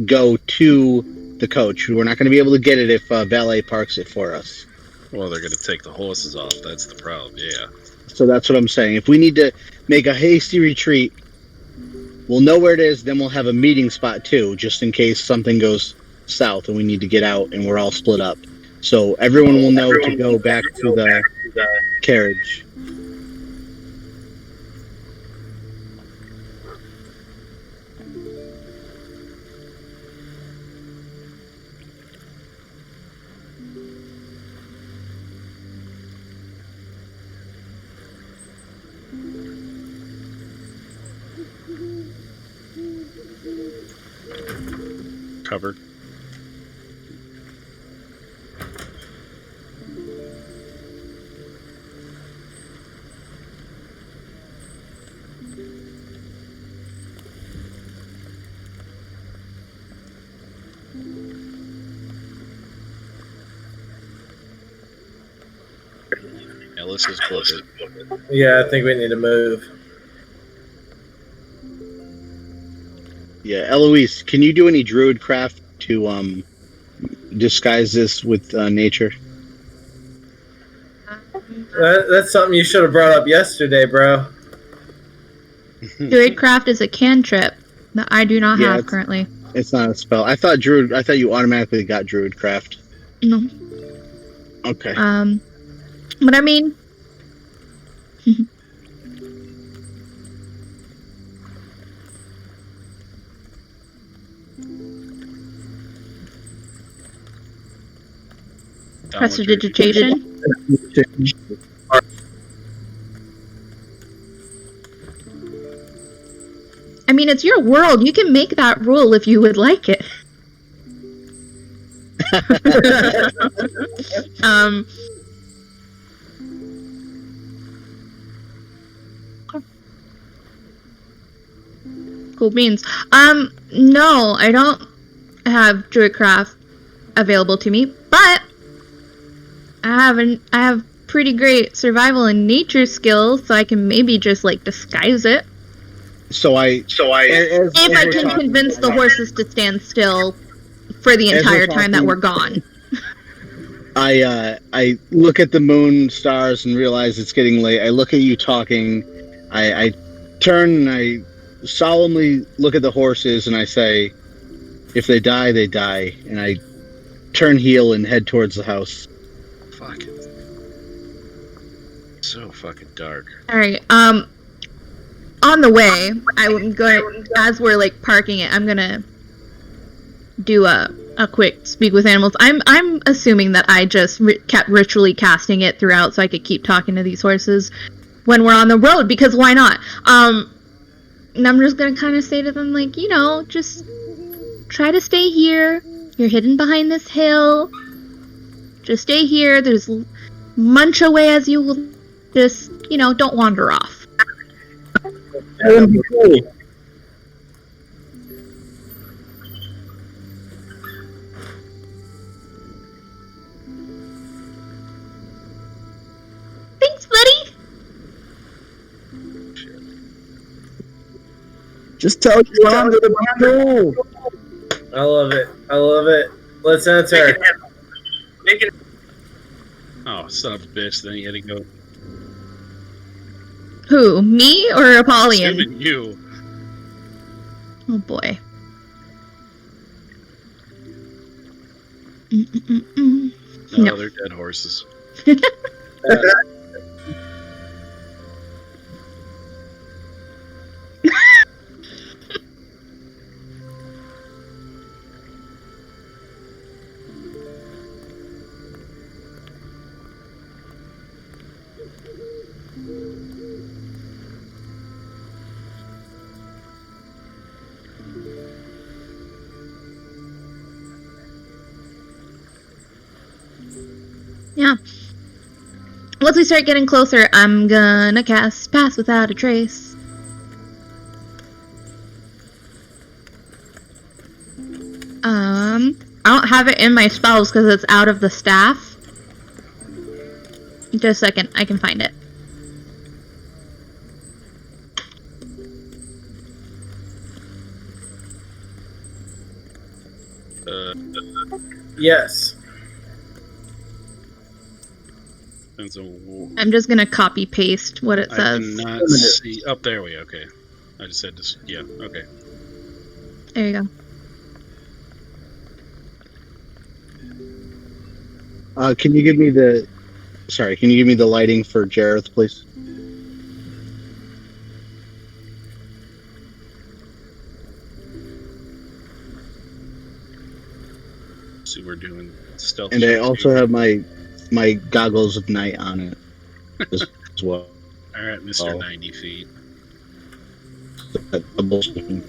go to the coach. We're not going to be able to get it if valet parks it for us. Well, they're going to take the horses off. That's the problem, yeah. So that's what I'm saying. If we need to make a hasty retreat, we'll know where it is. Then we'll have a meeting spot, too, just in case something goes south and we need to get out and we're all split up. So everyone will know to go back to the carriage. Covered. Alyssa's booked it. Yeah, I think we need to move. Yeah, Eloise, can you do any druidcraft to disguise this with nature? That's something you should have brought up yesterday, bro. Druidcraft is a cantrip that I do not have currently. It's not a spell. I thought you automatically got druidcraft. No. Okay. But I mean, prestidigitation. I mean, it's your world. You can make that rule if you would like it. Cool beans. No, I don't have druidcraft available to me, but I have pretty great survival and nature skills, so I can maybe just like disguise it. If I can convince the horses to stand still for the entire time that we're gone. I look at the moon stars and realize it's getting late. I look at you talking. I turn and I solemnly look at the horses and I say, if they die, they die. And I turn heel and head towards the house. Fuck it. So fucking dark. Alright, on the way, I'm going, as we're like parking it, I'm gonna do a quick speak with animals. I'm assuming that I just kept ritually casting it throughout so I could keep talking to these horses when we're on the road, because why not? And I'm just gonna kind of say to them, like, you know, just try to stay here. You're hidden behind this hill. Just stay here. There's munch away as you will. Just, you know, don't wander off. Thanks, buddy. Just tell you under the bamboo. I love it. I love it. Let's enter. Oh, son of a bitch, then he had to go. Who, me or Apollyon? Assuming you. Oh boy. No, they're dead horses. Yeah. Once we start getting closer, I'm gonna cast Pass Without a Trace. I don't have it in my spells because it's out of the staff. Just a second, I can find it. Yes. I'm just gonna copy paste what it says. I cannot see. Up there we okay. I just had to. Yeah. Okay. There you go. Can you give me the? Sorry. Can you give me the lighting for Jareth, please? So we're doing stealth. And I also have my goggles of night on it as well. All right, Mr. 90 feet. that troublesome.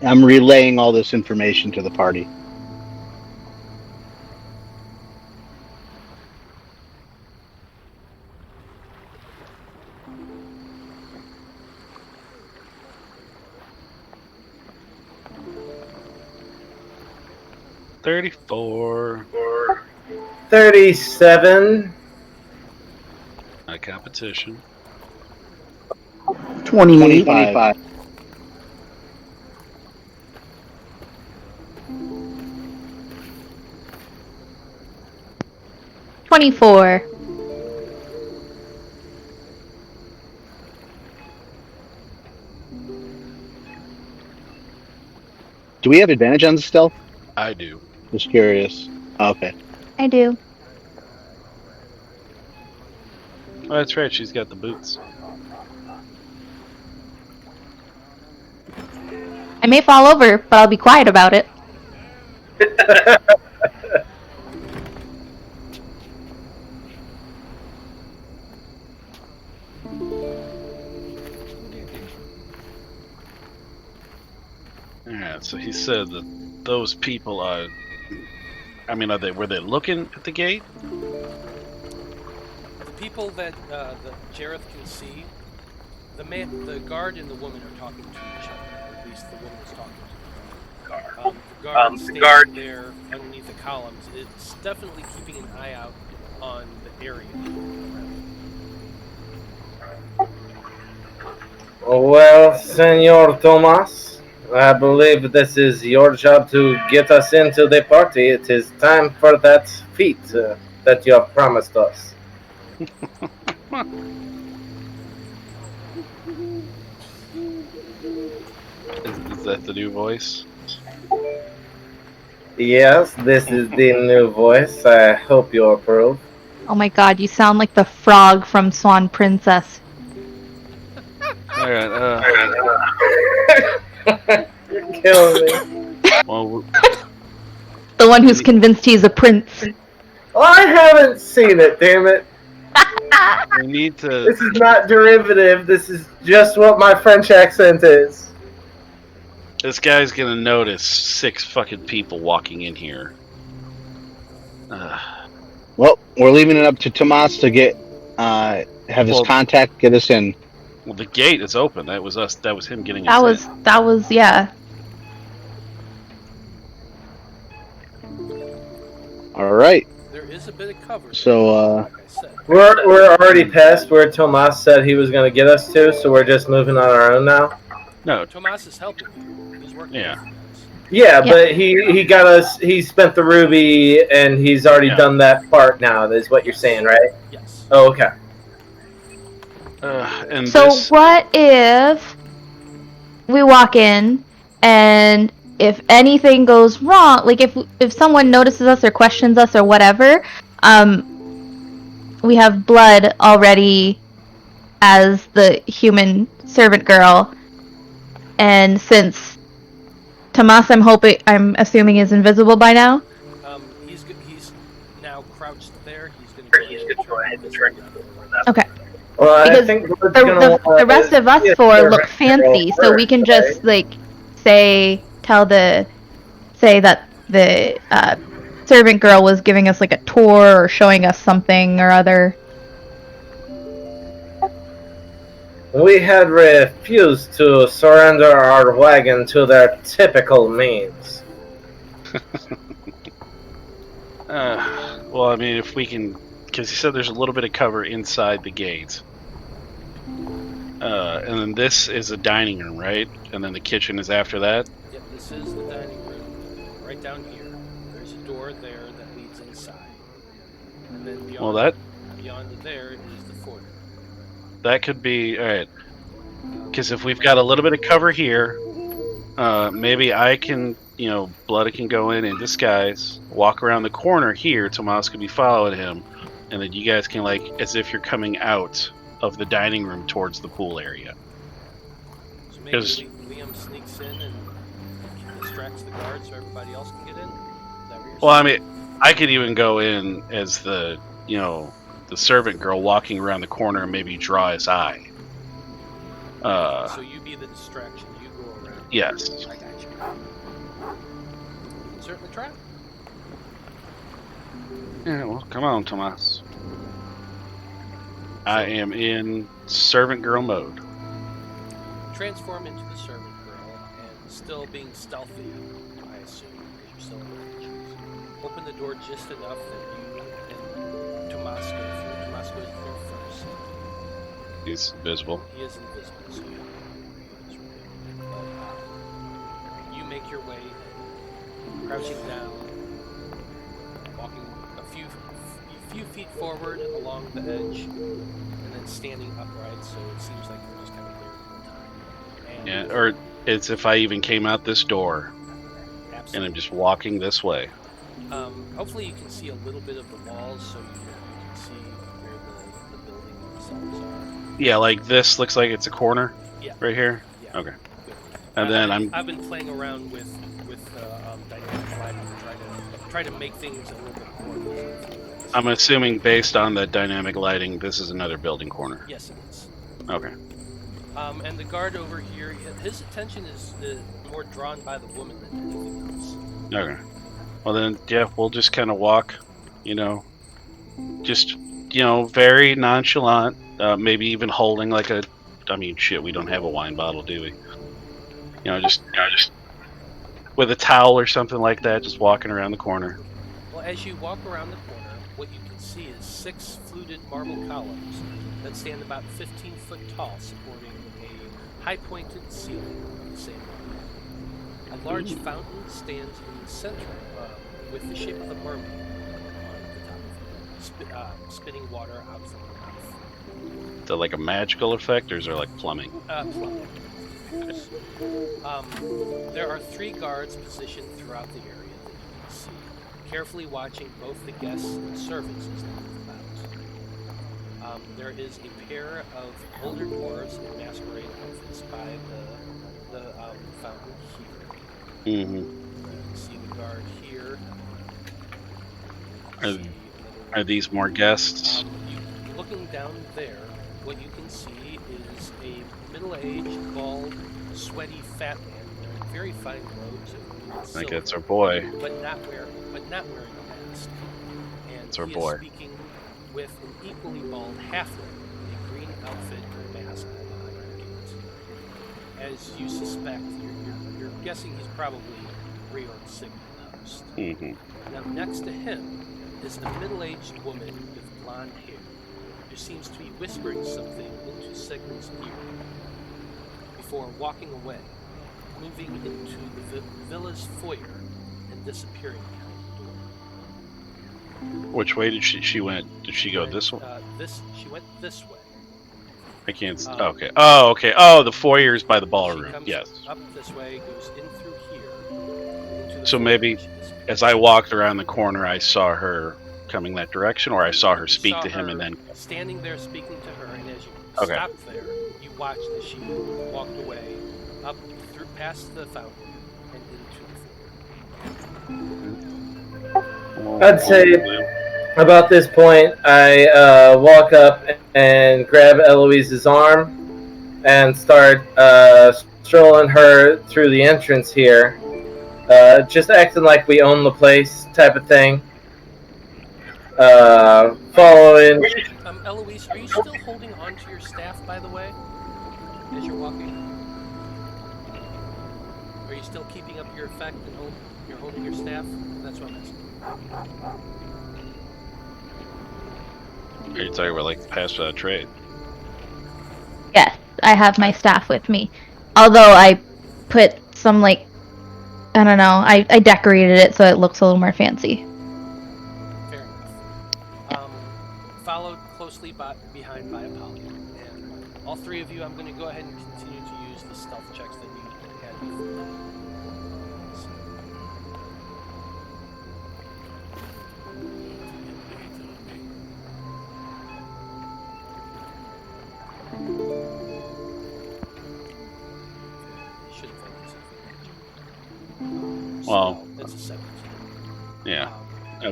I'm relaying all this information to the party. $34. 37. My competition. 28. 25. 24. Do we have advantage on the stealth? I do. Just curious. Okay. I do. Oh, that's right. She's got the boots. I may fall over, but I'll be quiet about it. Alright, so he said that those people are. I mean, were they looking at the gate? The people that Jareth can see, the guard and the woman are talking to each other. Or at least the woman is talking to the guard standing there underneath the columns. It's definitely keeping an eye out on the area. Well, Senor Tomas, I believe this is your job to get us into the party. It is time for that feat that you have promised us. Is that the new voice? Yes, this is the new voice. I hope you approve. Oh my god, you sound like the frog from Swan Princess. Alright, You're killing me. well, The one who's convinced he's a prince. Well, I haven't seen it, damn it. we need to... This is not derivative. This is just what my French accent is. This guy's gonna notice 6 fucking people walking in here. Well, we're leaving it up to Tomas to get have his contact get us in. Well, the gate is open. That was us. That was him getting That us in. was yeah. All right. There is a bit of cover. So like I said. We're already past where Tomas said he was going to get us to, so we're just moving on our own now. No, Tomas is helping you. He's working. Yeah. with you guys. Yeah, but he got us. He spent the ruby, and he's already done that part now. Is what you're saying, right? Yes. Oh, okay. And So this, what if we walk in and if anything goes wrong, like if someone notices us or questions us or whatever, we have blood already as the human servant girl, and since Tomas, I'm assuming is invisible by now. He's now crouched there. He's going to go ahead and try. Okay. Well, Because I think the rest of us four look fancy, so we can just like say that the servant girl was giving us like a tour or showing us something or other. We had refused to surrender our wagon to their typical means. well, I mean, if we can, because he said there's a little bit of cover inside the gate. And then this is a dining room, right? And then the kitchen is after that? Yep, this is the dining room. Right down here. There's a door there that leads inside. And then beyond there is the foyer. That could be, alright. Because if we've got a little bit of cover here, maybe I can, Bloody can go in disguise, walk around the corner here, Tomas could be following him, and then you guys can, as if you're coming out of the dining room towards the pool area. So maybe Liam sneaks in and distracts the guards so everybody else can get in? Is that what you're Well, I saying? mean, I could even go in as the servant girl walking around the corner and maybe draw his eye. So you be the distraction. You go around. Yes. I got you. You can certainly try. Yeah, well, come on, Tomas. I am in servant girl mode. Transform into the servant girl and still being stealthy, I assume, because you're still in the kitchen. Open the door just enough that you and Tomas go through. Tomas goes through first. He's invisible. He is invisible, so you but you make your way, crouching down, walking a few feet forward along the edge, and then standing upright, so it seems like you're just kind of there the whole time. And Or it's if I even came out this door and I'm just walking this way. hopefully you can see a little bit of the walls, so you can see where the building themselves are. Yeah, this looks like it's a corner. Yeah. Right here. Yeah. Okay. And then I've been playing around with dynamic lighting to try to make things a little bit more. I'm assuming based on the dynamic lighting, this is another building corner. Yes, it is. Okay. And the guard over here, his attention is more drawn by the woman than anything else. Okay. Well then, yeah, we'll just kind of walk, just, very nonchalant, maybe even holding we don't have a wine bottle, do we? Just with a towel or something like that, just walking around the corner. Well, as you walk around the corner, what you can see is 6 fluted marble columns that stand about 15 foot tall, supporting a high-pointed ceiling of the same marble. A large fountain stands in the center with the shape of a mermaid on the top of it, spitting water out from her mouth. Is that like a magical effect, or is there like plumbing? Plumbing. There are 3 guards positioned throughout the area that you can see, carefully watching both the guests and servants as they move about. There is a pair of older dwarves in masquerade outfits by the fountain here. Mm-hmm. You see the guard here. Are these more guests? Looking down there, what you can see is a middle-aged, bald, sweaty, fat man wearing very fine robes of blue and I think silver, it's our boy. but not wearing a mask. And It's our he boy. is speaking with an equally bald halfling in a green outfit and mask behind the gate. As you suspect, you're guessing he's probably Reorg's signal host. Mm-hmm. Now, next to him is a middle-aged woman with blonde hair who seems to be whispering something into Sigmund's ear before walking away, moving into the villa's foyer and disappearing behind the door. Which way did she went? Did she go this way? She went this way. I can't. Okay. Oh, okay. Oh, the foyer's by the She ballroom. comes Yes. up this way, goes in through here. Into the So foyer, maybe and she disappears. as I walked around the corner, I saw her coming that direction, or I saw her speak Saw to him her and then. standing there speaking to her, and as you Okay. stopped there, you watched as she walked away up through past the fountain and into the foyer. I'd say about this point, I walk up and grab Eloise's arm and start strolling her through the entrance here, just acting like we own the place type of thing. Following. Eloise, are you still holding onto your staff, by the way, as you're walking? Are you still keeping up your effect and you're holding your staff? That's what I'm asking. Are you talking about like pass without trade? Yes, I have my staff with me. Although I put some, I don't know, I decorated it so it looks a little more fancy. Fair enough. Followed closely behind by Apollyon. And all 3 of you, I'm going to go ahead and continue to use the stealth checks that you had before. Should have disadvantage. Well, That's a 17. Yeah.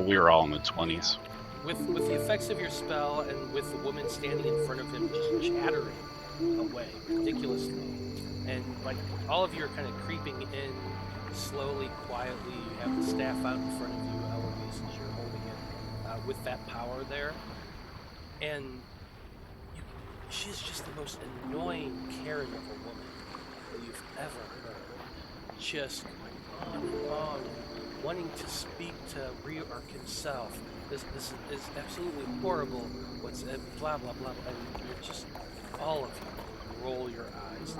We were all in the 20s. With the effects of your spell and with the woman standing in front of him just chattering away ridiculously, and all of you are kind of creeping in slowly, quietly. You have the staff out in front of you, Eloise, as you're holding it, with that power there, and she's just the most annoying carrot of a woman that you've ever heard. Just going on and on, wanting to speak to Reorg himself. This is absolutely horrible. What's blah blah blah, and you're just all of you roll your eyes.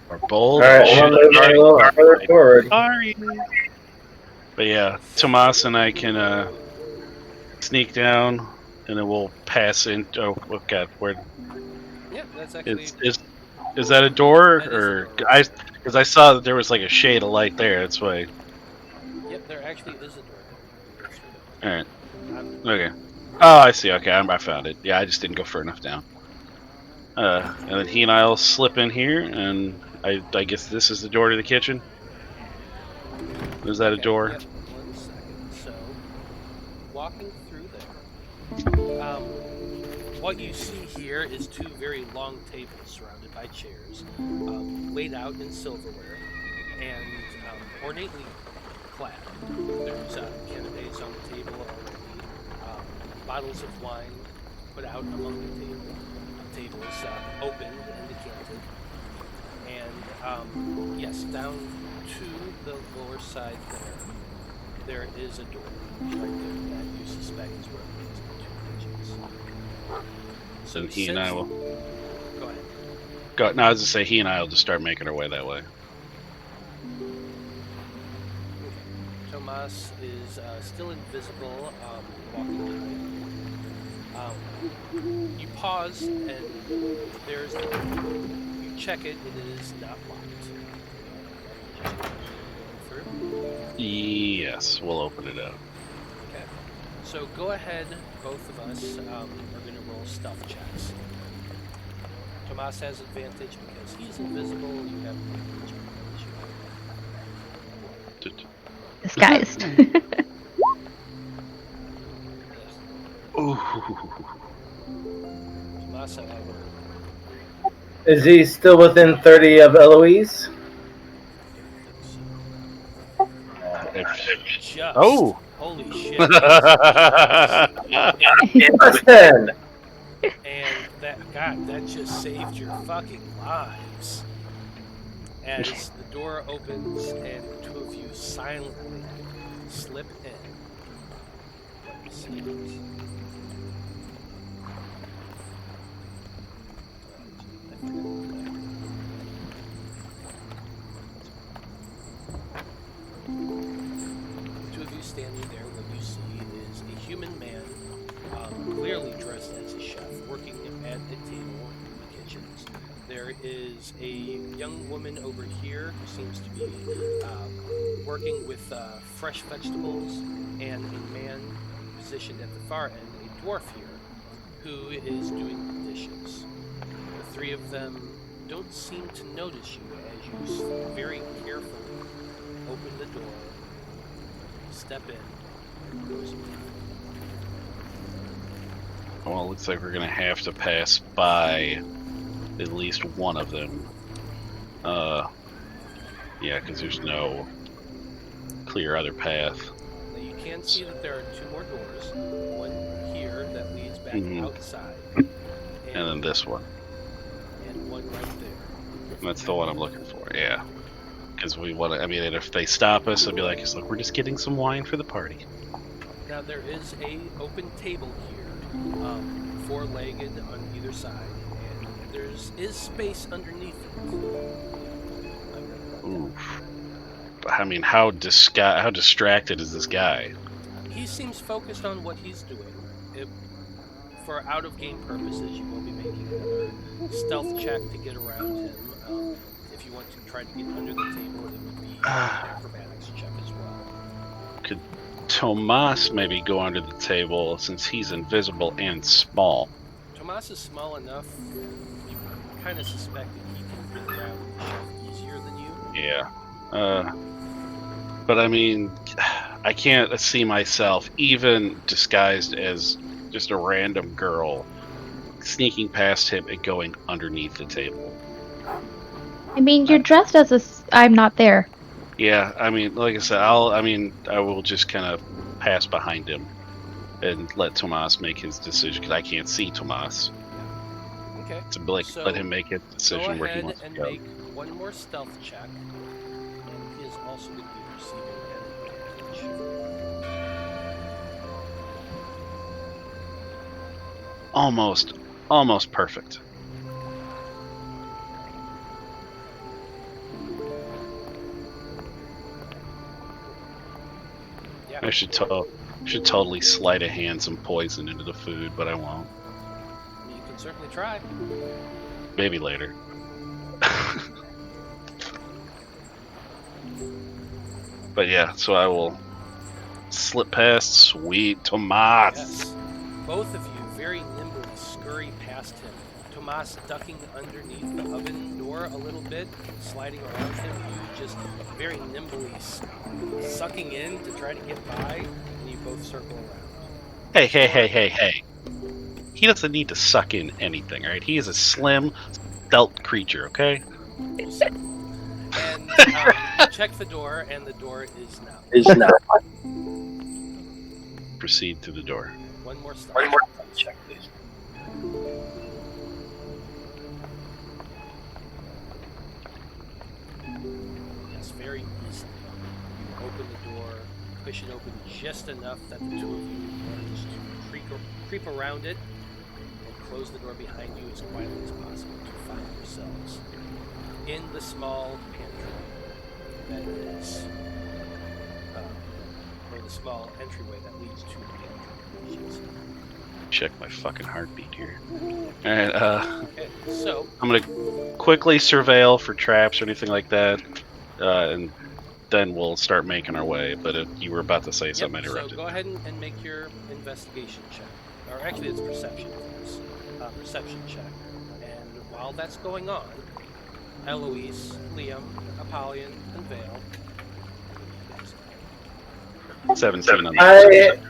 Or bold. All right, I'm moving a little further forward. Sorry. But yeah, Tomas and I can sneak down, and then we'll pass in. Oh God, where? Yeah, that's actually. Is that a door, That is or a door. because I saw that there was like a shade of light there. That's why. Yep, there actually is a door. All right. Okay. Oh, I see. Okay, I found it. Yeah, I just didn't go far enough down. And then he and I'll slip in here, and I guess this is the door to the kitchen. Is that a door? Yep, 1 second. So, walking through there, what you see here is 2 very long tables surrounded by chairs, laid out in silverware, and ornately clad. There's canapes on the table already, bottles of wine put out among the tables, opened and decanted, and yes, down to the lower side there is a door right there that you suspect is where it leads into 2 kitchens. So And he and I will Go ahead. go. No, I was to say he and I will just start making our way that way. Tomas, Tomas is still invisible, walking behind you. You pause, and there's the door. You check it, it is not locked. Just going through. Yes, we'll open it up. Okay. So go ahead, both of us are going to roll stealth checks. Tomas has advantage because he's invisible. You have advantage because you Disguised. Ooh. Tomas, however, Is he still within 30 of Eloise? just. Oh! Holy shit. and, Plus 10. and that just saved your fucking lives. As the door opens and the two of you silently slip in. Let me see this. Two of you standing there, what you see is a human man, clearly dressed as a chef, working at the table in the kitchens. There is a young woman over here who seems to be working with fresh vegetables, and a man positioned at the far end, a dwarf here, who is doing the dishes. The three of them don't seem to notice you as you very carefully open the door, step in, and close it. Well, it looks like we're gonna have to pass by at least one of them. Yeah, because there's no clear other path. Now you can see that there are two more doors. One here that leads back outside. And then this one. And one right there. That's the one I'm looking for, yeah. Because we want to, I mean, and if they stop us, I'll be like, look, we're just getting some wine for the party. Now there is a open table here, four-legged on either side, and there is space underneath it. Oof. I mean, how distracted is this guy? He seems focused on what he's doing. For out-of-game purposes, you will be making another stealth check to get around him. If you want to try to get under the table, it would be an acrobatics check as well. Could Tomas maybe go under the table since he's invisible and small? Tomas is small enough, you kind of suspect that he can get around the chef easier than you. Yeah. But I mean, I can't see myself, even disguised as just a random girl, sneaking past him and going underneath the table. I mean, you're dressed as I'm not there. Yeah, I mean, like I said, I will just kind of pass behind him and let Tomas make his decision because I can't see Tomas. Okay. To let him make his decision where he wants to go. Go ahead and make one more stealth check, and he is also going to be receiving an advantage. Almost perfect. Yeah. I should totally sleight of hand some poison into the food, but I won't. You can certainly try. Maybe later. But yeah, so I will slip past sweet Tomas. Yes. Both of you very nimbly scurry past him. Tomas ducking underneath the oven door a little bit, sliding around him. You just very nimbly sucking in to try to get by, and you both circle around. Hey. He doesn't need to suck in anything, right? He is a slim, stealth creature, okay? And check the door, and the door is now. Proceed to the door. One more step. Check, please. Yes, very easily. You open the door, push it open just enough that the two of you manage to creep around it, and close the door behind you as quietly as possible to find yourselves in the small pantry that is the small entryway that leads to the engine. Check my fucking heartbeat here. Alright, Okay, so I'm gonna quickly surveil for traps or anything like that, and then we'll start making our way. But if you were about to say something, I interrupted. So go ahead and make your investigation check. Or actually, it's perception. Perception check. And while that's going on, Eloise, Liam, Apollyon, and Veil. 17 on the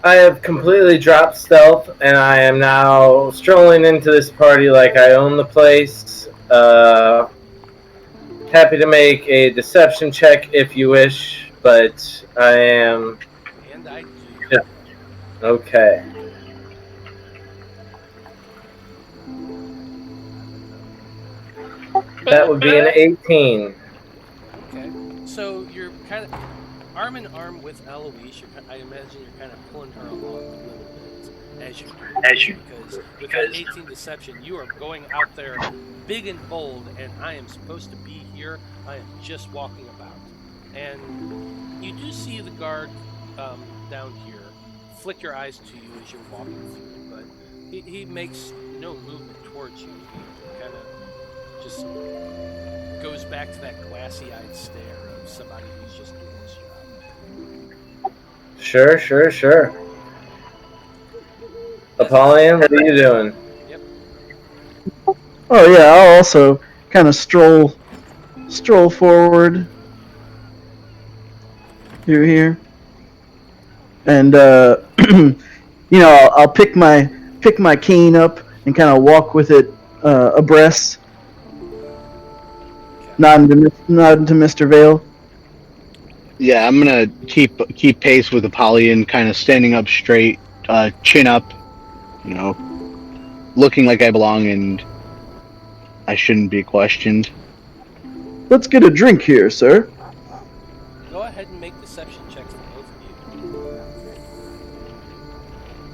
I have completely dropped stealth, and I am now strolling into this party like I own the place. Happy to make a deception check if you wish, but I am... And I do. Yeah. Okay. That would be an 18. Okay. So you're kind of arm in arm with Eloise. I imagine you're kind of pulling her along a little bit as you because with that 18 deception, you are going out there big and bold, and I am supposed to be here. I am just walking about, and you do see the guard down here flick your eyes to you as you're walking through, but he makes no movement towards you. He kind of just goes back to that glassy-eyed stare of somebody who's just doing his job. Sure. Apollyon, what are you doing? Yep. Oh yeah, I'll also kind of stroll forward through here, and I'll pick my cane up and kind of walk with it abreast, nodding to Mr. Veil. Yeah, I'm gonna keep pace with Apollyon, kind of standing up straight, chin up, looking like I belong and I shouldn't be questioned. Let's get a drink here, sir. Go ahead and make deception checks for both of you.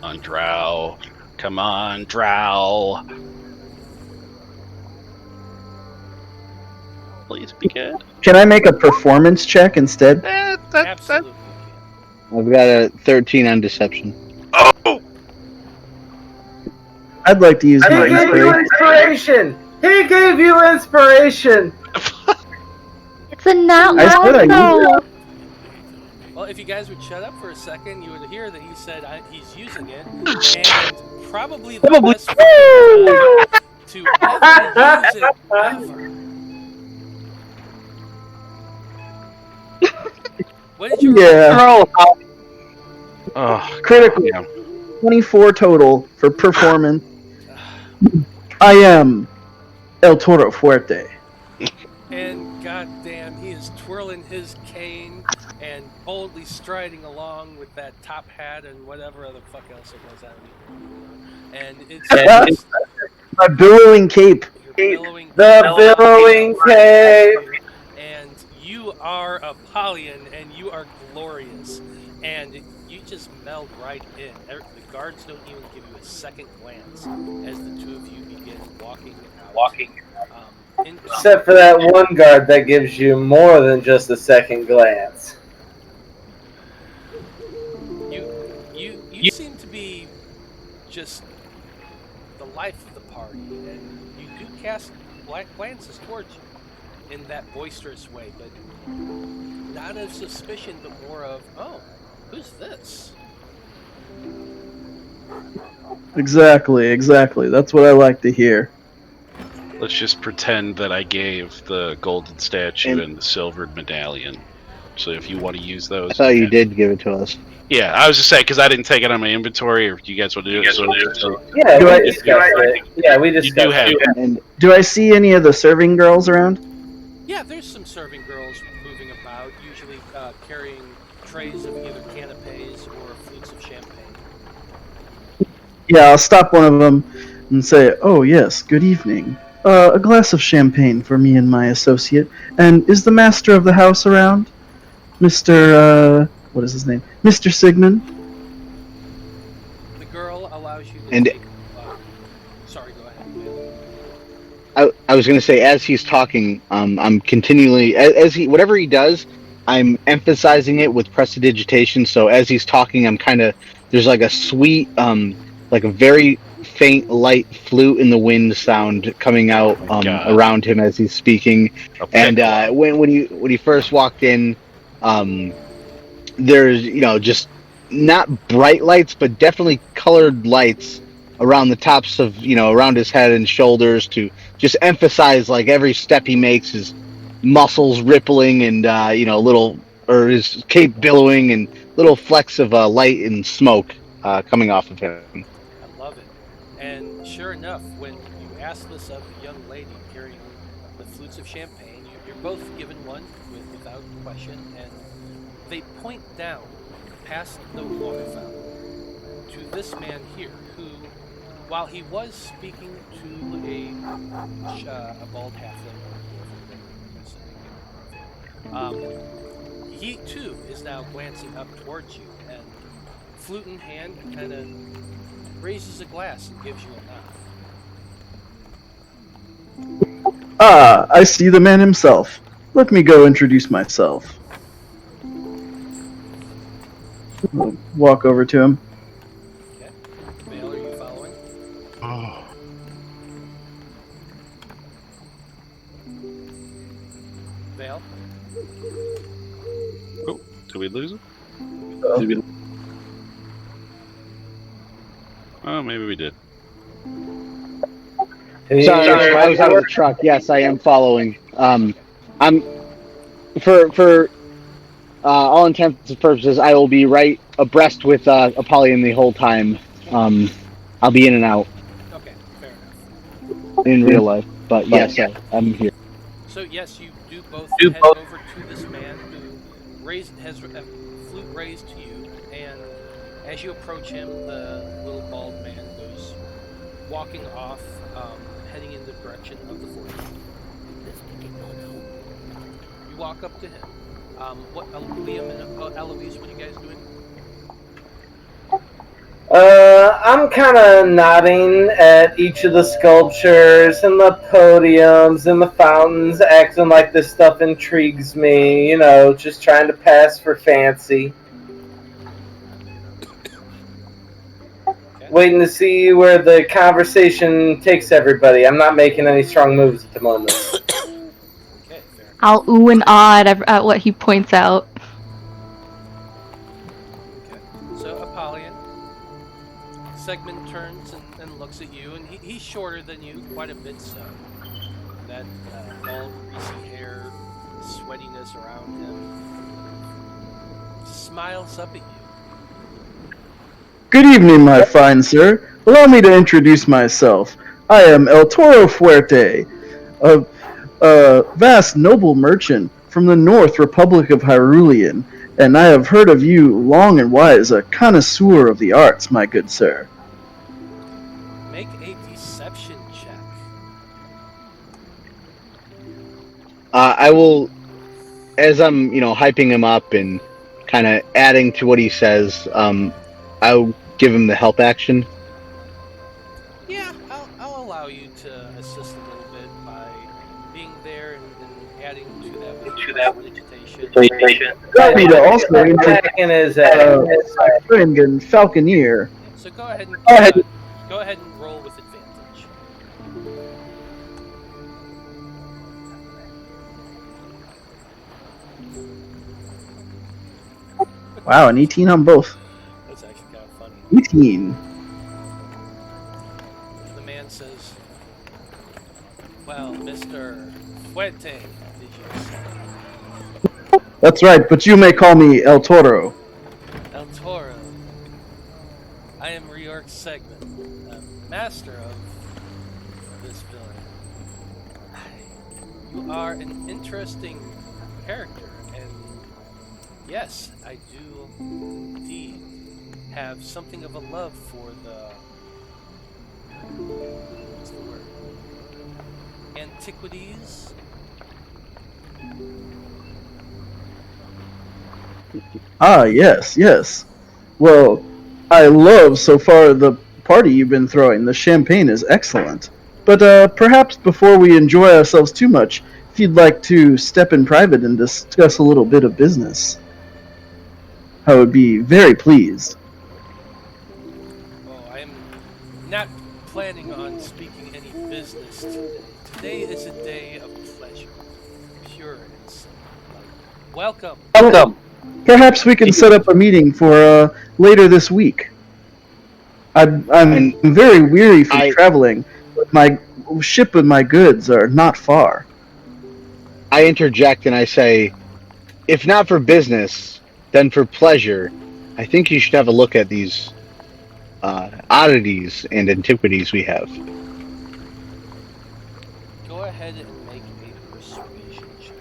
on Drow. Come on, Drow. Please be good. Can I make a performance check instead? Absolutely. I've got a 13 on deception. Oh! I'd like to use my He gave you inspiration! He gave you inspiration! It's a nat I said I one, though. Well, if you guys would shut up for a second, you would hear that he said he's using it, and probably the best way to ever use it ever. What did you Yeah. Oh, Critical. yeah. 24 total for performance. I am El Toro Fuerte. And goddamn, he is twirling his cane and boldly striding along with that top hat and whatever other fuck else it was. I don't even remember. And it's just My billowing cape. billowing, The billowing cape! and you are Apollyon, and you are glorious, and you just meld right in. The guards don't even give you a second glance as the two of you begin walking out. Except for that one guard that gives you more than just a second glance. You seem to be just the life of the party, and you do cast glances towards you in that boisterous way, but not of suspicion, but more of, oh, who's this? Exactly. That's what I like to hear. Let's just pretend that I gave the golden statue and the silvered medallion. So if you want to use those, I thought you did give it to us. Yeah, I was just saying because I didn't take it on my inventory. Or if you guys want to do it, Yeah, Do we I- discussed it. Yeah, we discussed you do have it. it. And Do I see any of the serving girls around? Yeah, there's some serving girls moving about, usually carrying trays of either canapes or flutes of champagne. Yeah, I'll stop one of them and say, "Oh yes, good evening. A glass of champagne for me and my associate. And is the master of the house around, Mr. What is his name? Mr. Sigmund?" The girl allows you to And- take... sorry, go ahead. I was going to say, as he's talking, I'm continually, as he, whatever he does, I'm emphasizing it with prestidigitation. So as he's talking, I'm kind of there's like a sweet, like a very faint light flute in the wind sound coming out Oh my God. around him as he's speaking. A And piccolo. when he first walked in, there's just not bright lights, but definitely colored lights around the tops of around his head and shoulders to just emphasize like every step he makes, his muscles rippling and little or his cape billowing and little flecks of light and smoke coming off of him. I love it. And sure enough, when you ask this of the young lady carrying the flutes of champagne, you're both given one without question, and they point down past the water fountain to this man here, who, while he was speaking to a bald halfling or dwarf, he too is now glancing up towards you, and flute in hand, kind of raises a glass and gives you a nod. Ah, I see the man himself. Let me go introduce myself. Walk over to him. Okay. Vale, are you following? Oh. Vale? Oh, did we lose him? Oh, maybe we did. Sorry, I was out of the truck. Yes, I am following. I'm for all intents and purposes, I will be right abreast with Apollyon the whole time. I'll be in and out Okay, fair enough. in real life, but yes, I'm here. So yes, you do both head over to this man who has a flute raised to you, and as you approach him, the little bald man goes walking off, heading in the direction of the fort. You walk up to him. Liam and Eloise, what are you guys doing? I'm kind of nodding at each of the sculptures and the podiums and the fountains, acting like this stuff intrigues me, just trying to pass for fancy. Okay. Waiting to see where the conversation takes everybody. I'm not making any strong moves at the moment. Okay, fair. I'll ooh and ah at what he points out. Okay. So Apollyon, Segment turns and looks at you, and he's shorter than you, quite a bit so. That bald, greasy hair, sweatiness around him. Smiles up at you. Good evening, my fine sir. Allow me to introduce myself. I am El Toro Fuerte, a vast noble merchant from the North Republic of Hyrulean, and I have heard of you long and wide as a connoisseur of the arts, my good sir. Make a deception check. I will, as I'm hyping him up and kind of adding to what he says. I'll give him the help action. Yeah, I'll allow you to assist a little bit by being there and adding to that with vegetation. Allow me to also introduce Attacking is my friend and Falconeer. So go ahead and roll with advantage. Wow, an 18 on both. That's actually kind of funny. 18. The man says, "Well, Mr. Fuerte, did you say? That's right, but you may call me El Toro. El Toro. I am Reorg Segment, master of this villain. You are an interesting character, and yes, I do indeed have something of a love for what's the word? Antiquities." Ah, yes. Well, I love so far the party you've been throwing. The champagne is excellent. But perhaps before we enjoy ourselves too much, if you'd like to step in private and discuss a little bit of business, I would be very pleased. Oh, I am not planning on speaking any business today. Today is a day of pleasure, pure and simple. Welcome. Perhaps we can set up a meeting for later this week. I'm very weary from traveling, but my ship and my goods are not far. I interject and I say, if not for business, then for pleasure, I think you should have a look at these oddities and antiquities we have. Go ahead and make a persuasion check.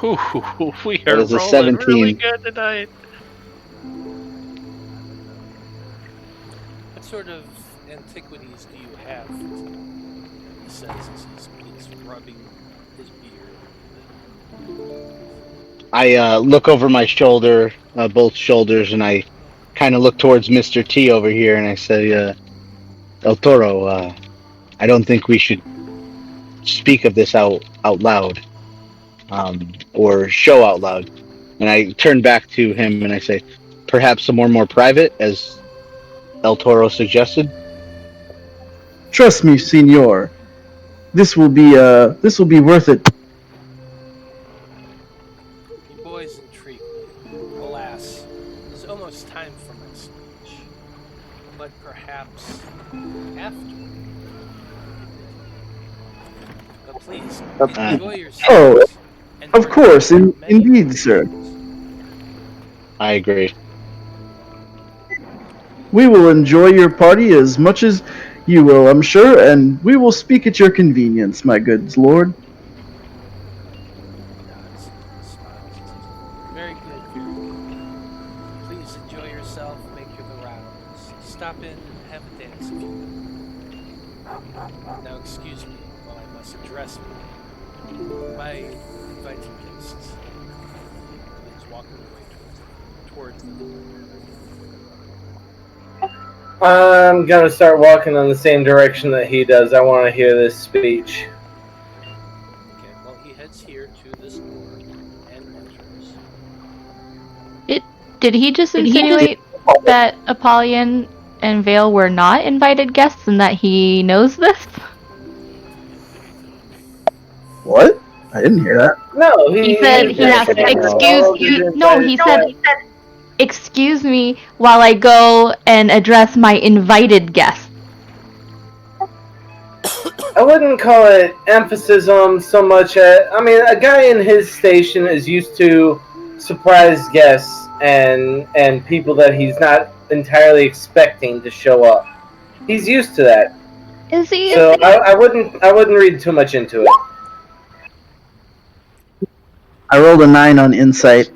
Ooh, we That are is a rolling 17. really good tonight. What sort of antiquities do you have? He says as he's rubbing his beard. I look over my shoulder, both shoulders, and I kind of look towards Mr. T over here, and I say, El Toro, I don't think we should speak of this out loud, or show out loud. And I turn back to him and I say, perhaps some more private, as El Toro suggested. Trust me, Senor. This will be worth it. You boys intrigue me. Alas, it is almost time for my speech. But perhaps after. But please, enjoy yourselves. Oh, and of course, many indeed, sir. I agree. We will enjoy your party as much as you will, I'm sure, and we will speak at your convenience, my good lord. nods and smiles and says, very good, very good. Please enjoy yourself, make your the rounds. Stop in and have a dance if you will. Now excuse me while I must address my invited guests. He's walking away towards the door. I'm gonna start walking in the same direction that he does. I want to hear this speech. Okay, well, he heads here to this door and enters. Did he just insinuate that Apollyon and Veil were not invited guests and that he knows this? What? I didn't hear that. No, He said he asked, he said, excuse me while I go and address my invited guests. I wouldn't call it emphasis on so much. I mean, a guy in his station is used to surprise guests and people that he's not entirely expecting to show up. He's used to that. Is he? So I wouldn't read too much into it. I rolled a 9 on insight.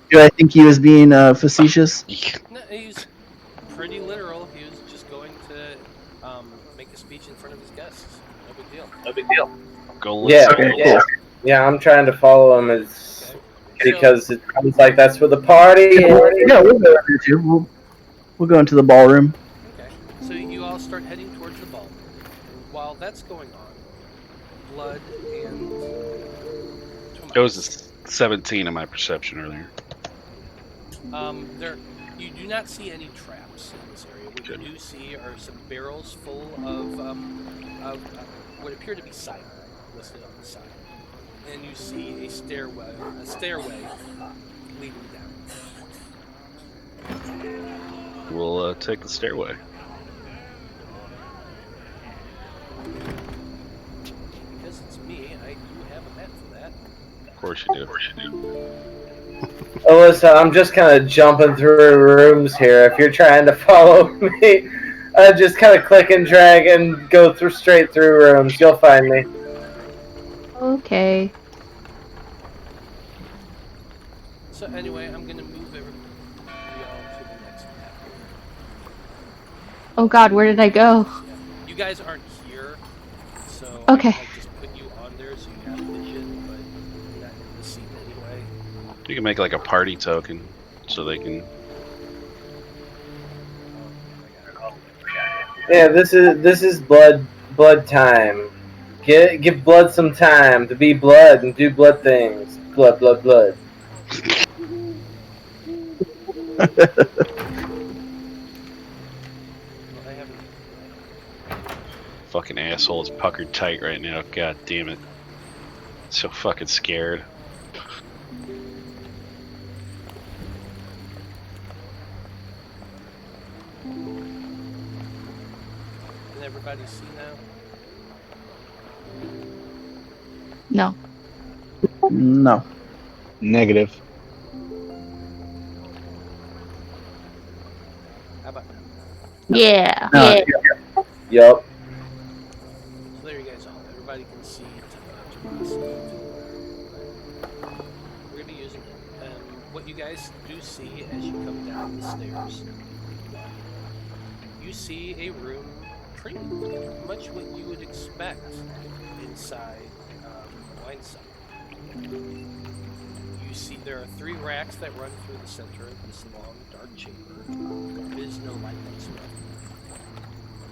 Do I think he was being facetious? No, he's pretty literal. He was just going to make a speech in front of his guests. No big deal. No big deal. Go Yeah, Okay, yeah, yeah. I'm trying to follow him as Okay. because it sounds like that's where the party is. Yeah, we'll go there too. We'll go into the ballroom. Okay, so you all start heading towards the ballroom. And while that's going on, Blood and It was a 17 in my perception earlier. you do not see any traps in this area. What you do see are some barrels full of what appear to be cider listed on the side, and you see a stairway leading down. We'll take the stairway. Because it's me, I do have a map for that. Of course you do. Alyssa, I'm just kind of jumping through rooms here. If you're trying to follow me, just kind of click and drag and go straight through rooms. You'll find me. Okay. So anyway, I'm gonna move everybody to the next map. Oh God, where did I go? You guys aren't here, so Okay. I might just put you on there so you have vision, but you're not in the scene anyway. You can make like a party token so they can. Yeah, this is blood time. Give blood some time to be blood and do blood things. Blood. Well, I haven't. Fucking asshole is puckered tight right now. God damn it. So fucking scared. Can everybody see No. now? No. Negative. How about now? Yeah. No. Yup. So there you guys are. Everybody can see Tomas. We're gonna be using it. What you guys do see as you come down the stairs, you see a room pretty much what you would expect inside a wine cellar. You see there are 3 racks that run through the center of this long, dark chamber. There is no light whatsoever.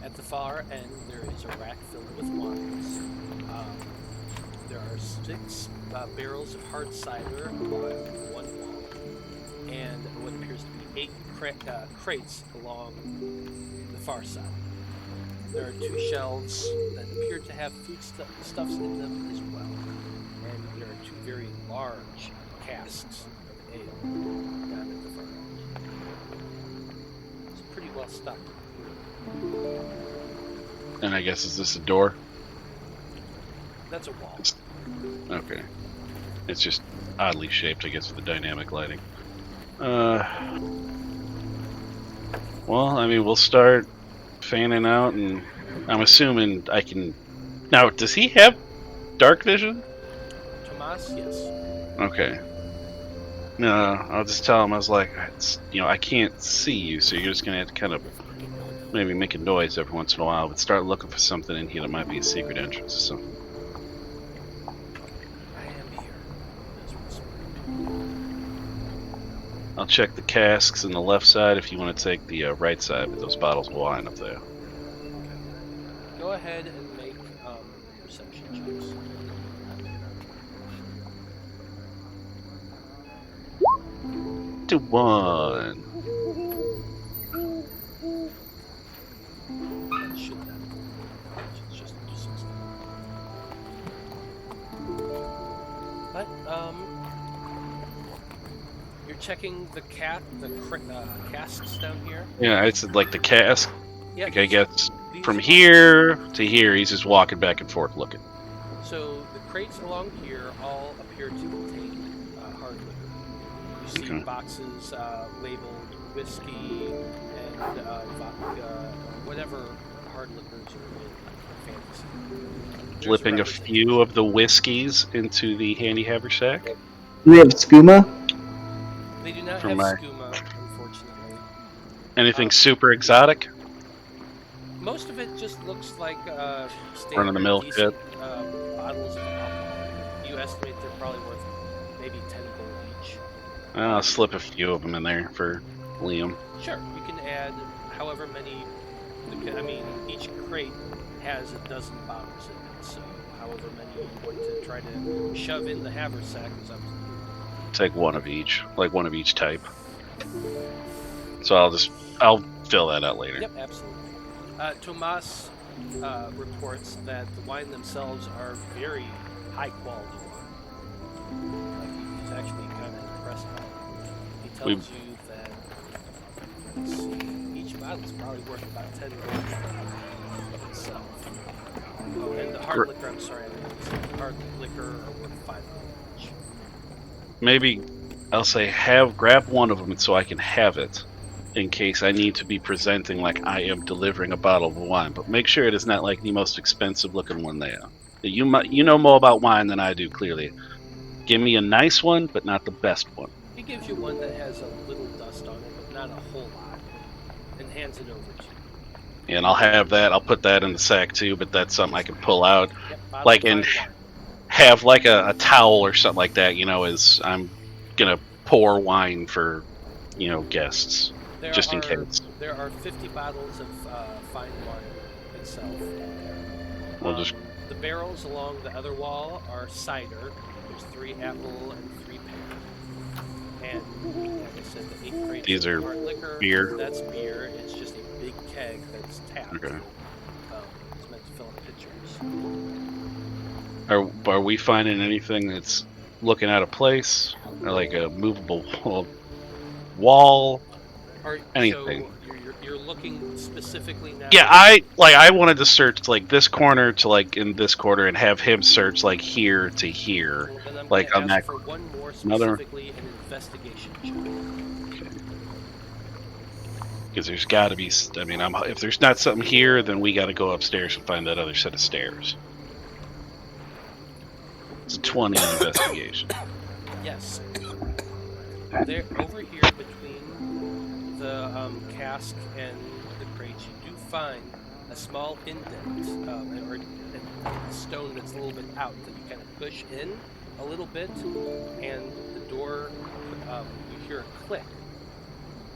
At the far end, there is a rack filled with wines. There are 6 barrels of hard cider along one wall, and what appears to be 8 crates along the far side. There are 2 shelves that appear to have foodstuffs in them as well, and there are 2 very large casks of ale down at the far end. It's pretty well stocked. And I guess, is this a door? That's a wall. Okay. It's just oddly shaped, I guess, with the dynamic lighting. Well, I mean, we'll start fanning out, and I'm assuming I can... Now, does he have dark vision? Tomas, yes. Okay. No, I'll just tell him, I was like, I can't see you, so you're just gonna have to kind of maybe make a noise every once in a while, but start looking for something in here that might be a secret entrance or something. I am here. I'll check the casks on the left side if you want to take the right side, but those bottles will line up there. Go ahead and make perception checks. To 1. That should not. It's just do 16. But you're checking the casks down here. Yeah, it's like the cask. Yeah. Like I guess from here to here, he's just walking back and forth looking. So the crates along here all appear to contain hard liquor. You see Okay. boxes labeled whiskey and vodka, whatever hard liquors are in fantasy. There's Flipping a representation. few of the whiskeys into the handy haversack. Do we have skooma? They do not For have my- skooma, unfortunately. Anything super exotic? Most of it just looks like standard Run-of-the-mill decent bottles of alcohol. You estimate they're probably worth maybe 10 gold each. I'll slip a few of them in there for Liam. Sure, you can add however many. I mean, each crate has a dozen bottles in it, so however many you want to try to shove in the haversack is up to you. Take one of each, like one of each type. So I'll fill that out later. Yep, absolutely. Tomas reports that the wine themselves are very high quality wine. Like he's actually kind of impressed by it. He tells you that, let's see, each bottle is probably worth about 10 gold itself. Oh, and the hard liquor, I'm sorry, I didn't say the hard liquor are worth 5 gold each. Maybe I'll say grab one of them so I can have it in case I need to be presenting like I am delivering a bottle of wine. But make sure it is not like the most expensive looking one there. You know more about wine than I do, clearly. Give me a nice one, but not the best one. He gives you one that has a little dust on it, but not a whole lot, and hands it over to you. And I'll have that. I'll put that in the sack too, but that's something I can pull out. Yep, bottle Like, of and fine wine. have like a towel or something like that, as I'm gonna pour wine for, guests. Just in case. there are 50 bottles of fine wine itself in there. We'll just The barrels along the other wall are cider. There's 3 apple and 3 pear. And like I said, the 8 crates These are of hard liquor. beer? That's beer. It's just a big keg that's tapped. Okay. It's meant to fill up pitchers. Are we finding anything that's looking out of place, or like a movable wall? Anything? So you're looking specifically now. Yeah, I wanted to search like this corner to like in this corner and have him search like here to here, Well, then I'm like gonna on ask that. for one more Another- specifically an investigation check. Because there's got to be. I mean, if there's not something here, then we got to go upstairs and find that other set of stairs. It's a 20 investigation. Yes. There, over here between the cask and the crates, you do find a small indent, or a stone that's a little bit out that you kind of push in a little bit, and the door, you hear a click,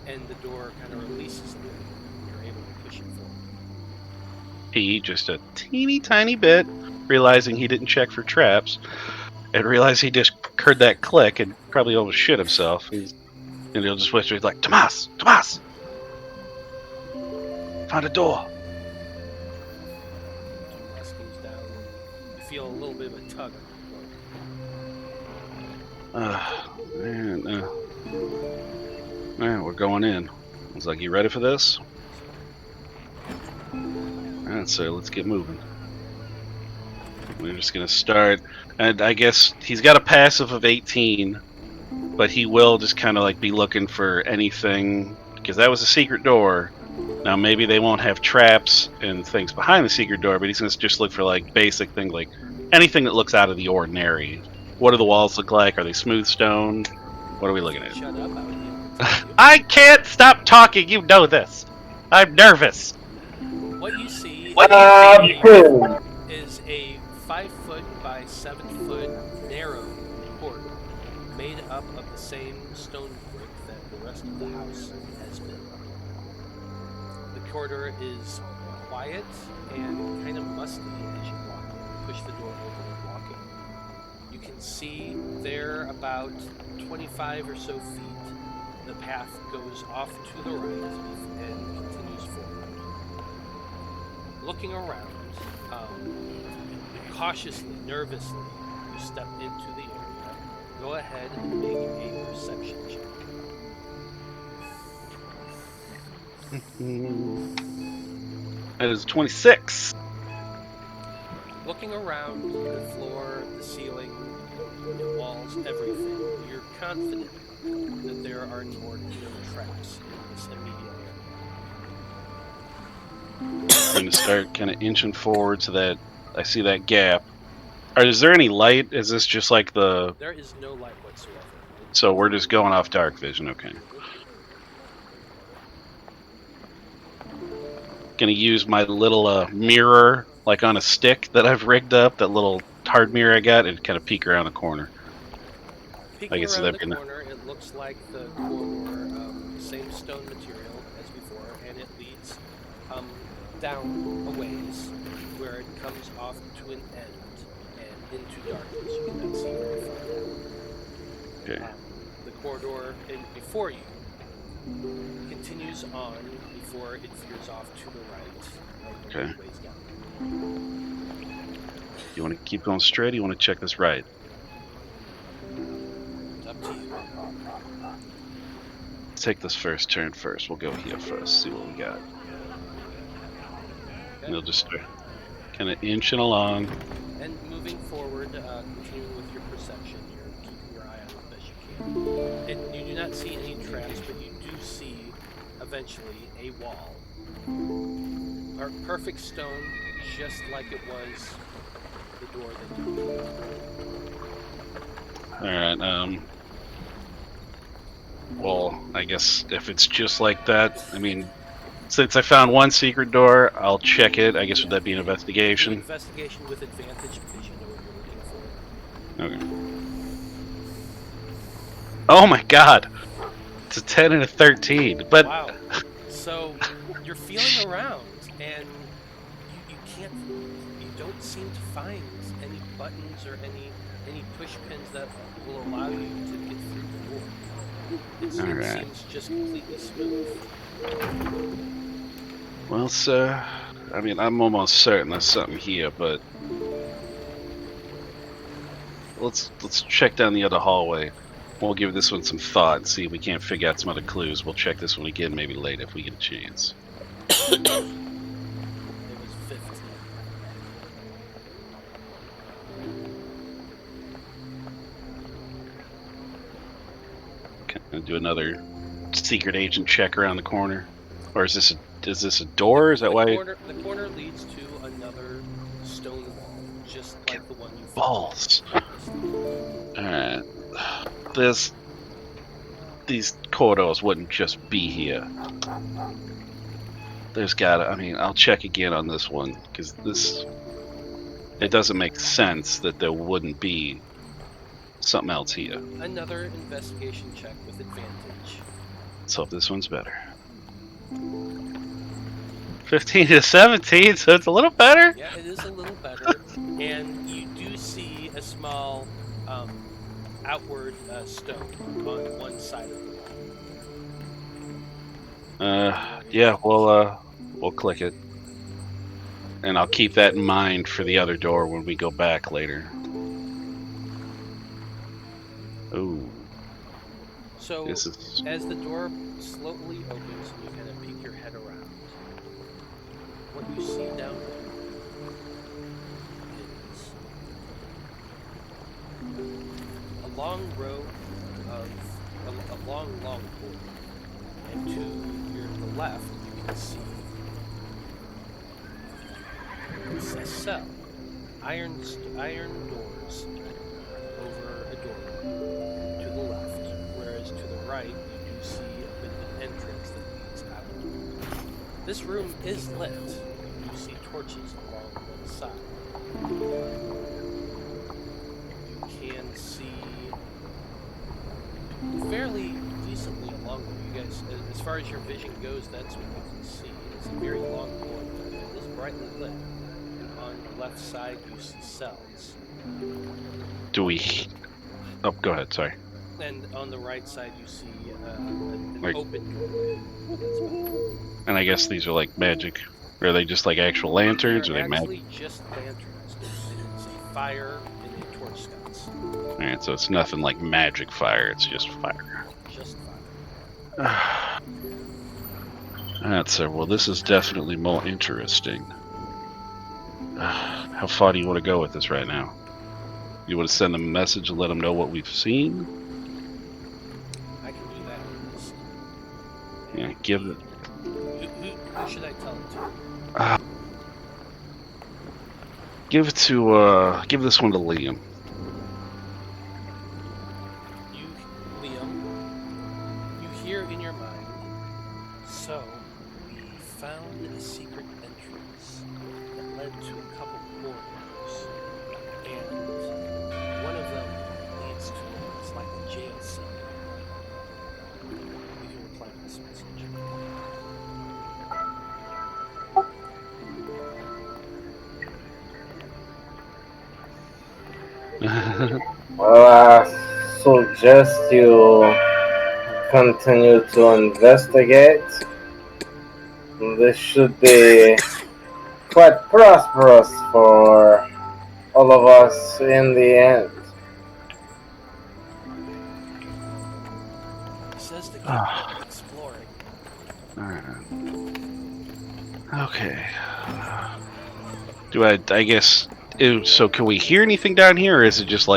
and the door kind of releases a little. You're able to push it forward. He just a teeny tiny bit, realizing he didn't check for traps, and realized he just heard that click and probably almost shit himself. And he'll just whisper, he's like, Tomas! Tomas! Found a door! Tomas goes down, and you feel a little bit of a tug on the door. Man, we're going in. I was like, you ready for this? Alright, so let's get moving. We're just gonna start, and I guess he's got a passive of 18, but he will just kind of like be looking for anything, because that was a secret door. Now maybe they won't have traps and things behind the secret door, but he's gonna just look for like basic things, like anything that looks out of the ordinary. What do the walls look like? Are they smooth stone? What are we looking at? Shut up, I would be able to tell you. I can't stop talking, you know this. I'm nervous. What you see Boom. is a 5-foot by 7-foot narrow corridor made up of the same stone brick that the rest of the house has been. The corridor is quiet and kind of musty as you walk. Push the door open and walk in. You can see there about 25 or so feet. The path goes off to the right and continues forward. Looking around, cautiously, nervously, you step into the area. Go ahead and make a perception check. That is 26. Looking around the floor, the ceiling, the walls, everything, you're confident that there are no traps in this immediate area. I'm going to start kind of inching forward so that I see that gap. Is there any light? Is this just like the... There is no light whatsoever. So we're just going off dark vision, okay. Gonna use my little mirror, like on a stick that I've rigged up, that little hard mirror I got, and kind of peek around the corner. Peeking guess around that the can- corner, it looks like the corridor, same stone material as before, and it leads down a ways where it comes off to an end and into darkness. You cannot see very far down. Okay. The corridor before you continues on before it veers off to the right. Okay. Ways down. You want to keep going straight, or you want to check this right? It's up to you. Take this first turn first. We'll go here first, see what we got. And we'll just start kind of inching along. And moving forward, continuing with your perception, you're keeping your eye on it as you can. And you do not see any traps, but you do see, eventually, a wall. Perfect stone, just like it was the door that you opened. Alright, well, I guess if it's just like that, I mean, since I found one secret door, I'll check it. I guess would that be an investigation? Investigation with advantage because you know what you're looking for. Okay. Oh my god! It's a 10 and a 13, but... Wow. So, You're feeling around, and you don't seem to find any buttons or any push pins that will allow you to get through the door. It seems just completely smooth. Well, sir, I mean, I'm almost certain there's something here, but let's check down the other hallway. We'll give this one some thought and see if we can't figure out some other clues. We'll check this one again maybe later if we get a chance. It was 15. Can I do another secret agent check around the corner? Or is this a door? Is that why? The corner leads to another stone wall, just like the one you found. Balls. Alright. These corridors wouldn't just be here. There's gotta, I mean, I'll check again on this one, because it doesn't make sense that there wouldn't be something else here. Another investigation check with advantage. Let's hope this one's better. 15 to 17, so it's a little better. Yeah, it is a little better. And you do see a small outward stone on one side of the wall. Yeah, we'll click it. And I'll keep that in mind for the other door when we go back later. Ooh. So, as the door slowly opens and you kind of peek your head around, what you see down there is a long row of a long corridor, and to the left you can see a cell, iron doors over a door to the left, whereas to the right you do see a bit of an entrance that leads out. This room is lit. You see torches along one side. You can see fairly decently along there. You guys, as far as your vision goes, that's what you can see. It's a very long corridor. It is brightly lit. On the left side, you see cells. Do we... Oh, go ahead, sorry. And on the right side, you see an open doorway. And I guess these are like magic. Or are they just like actual lanterns? They're or are they actually just lanterns. It's a fire and a torch sconce. Alright, so it's nothing like magic fire, it's just fire. Just fire. That's well, this is definitely more interesting. How far do you want to go with this right now? You want to send them a message and let them know what we've seen? I can do that. Yeah, give it. Who should I tell it to? Give this one to Liam. Liam, you hear in your mind, so we found a secret entrance that led to a couple corridors, and one of them leads to what's like a jail cell. You can reply to this message. Well, I suggest you continue to investigate. This should be quite prosperous for all of us in the end. He says to keep exploring. Alright. Okay. I guess... So can we hear anything down here, or is it just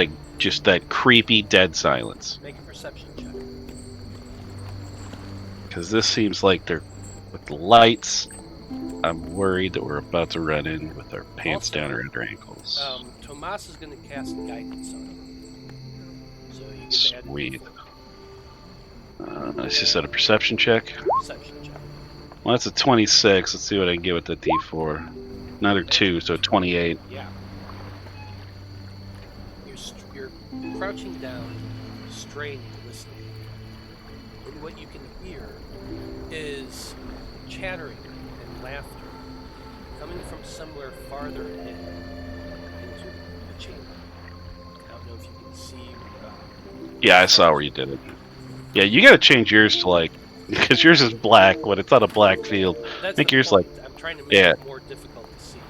that creepy dead silence? Make a perception check. Because this seems like they're with the lights. I'm worried that we're about to run in with our pants Also, down around our ankles. Tomas is going to cast guidance on him. So you get to add Sweet. It's just at a perception check. perception check. Well, that's a 26. Let's see what I can get with the D4. Another 2, so 28. Yeah. You're crouching down, straining, listening. And what you can hear is chattering and laughter coming from somewhere farther ahead into the chamber. I don't know if you can see. Yeah, I saw where you did it. Yeah, you gotta change yours to like, because yours is black when it's on a black field. That's Make the yours point. like, I'm trying to make yeah. it more difficult to see. If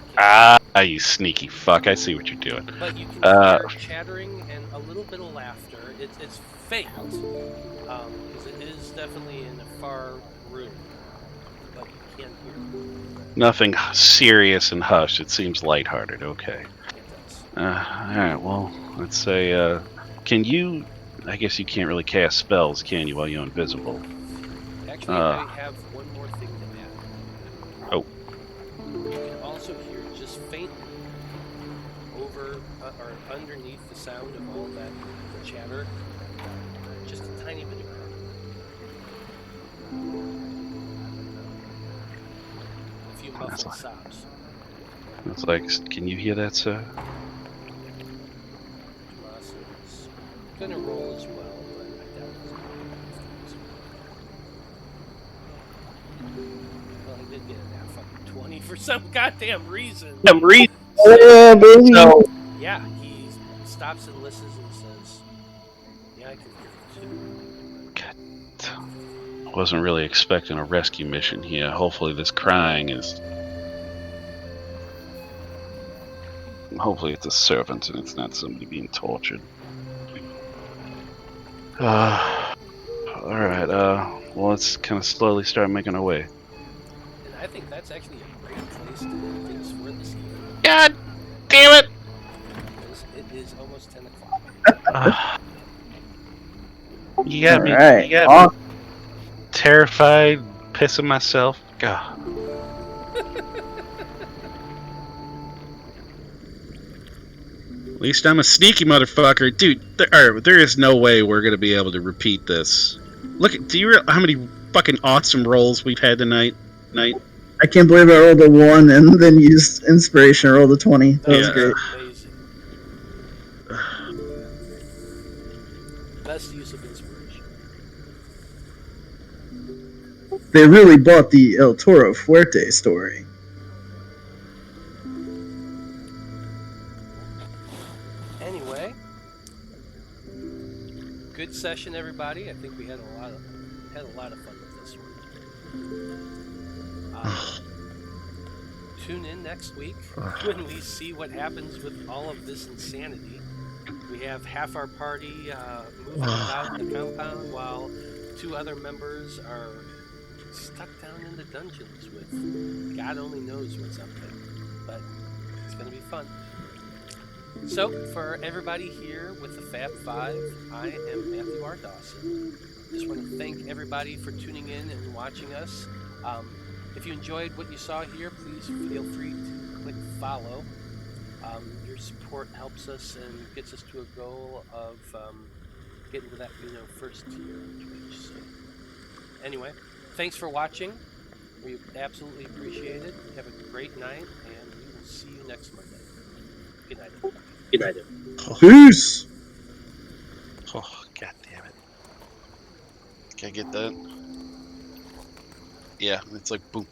you can. You sneaky fuck! I see what you're doing. But you can hear chattering and a little bit of laughter. It's faint, because it is definitely in a far room, but you can hear it. Nothing serious and hushed. It seems lighthearted. Okay. It does. Alright, well, let's say, can you... I guess you can't really cast spells, can you, while you're invisible? Actually, I have one more thing to add. Oh. You can also hear just faintly over or underneath the sound of all that chatter, just a tiny bit of a few muffled sobs. It's like, can you hear that, sir? Dawson's gonna roll as well, but I doubt he's gonna well, he did get a fucking 20 for some goddamn reason. Yeah, baby. So, Yeah, he stops and listens and says, "Yeah, I can hear it too." God, wasn't really expecting a rescue mission here. Hopefully this crying is... Hopefully it's a servant and it's not somebody being tortured. Alright, well, let's kind of slowly start making our way. And I think that's actually a great place to end things for this evening, God damn it! because it is almost 10 o'clock. You got me, Alright. you got me terrified, pissing myself. God. At least I'm a sneaky motherfucker. Dude, there is no way we're going to be able to repeat this. Look, do you realize how many fucking awesome rolls we've had tonight? I can't believe I rolled a 1 and then used inspiration and rolled a 20. That was Yeah. great. Amazing. Best use of inspiration. They really bought the El Toro Fuerte story. Anyway, good session, everybody. I think we had a lot of fun with this one. Tune in next week when we see what happens with all of this insanity. We have half our party moving about the compound while 2 other members are stuck down in the dungeons with God only knows what's up there. But it's going to be fun. So, for everybody here with the Faab Five, I am Matthew R. Dawson. Just want to thank everybody for tuning in and watching us. If you enjoyed what you saw here, please feel free to click follow. Your support helps us and gets us to a goal of getting to that first tier on Twitch. So, anyway, thanks for watching. We absolutely appreciate it. Have a great night, and we will see you next Monday. Good night. Good night. Peace! Oh, god damn it. Can I get that? Yeah, it's like boom.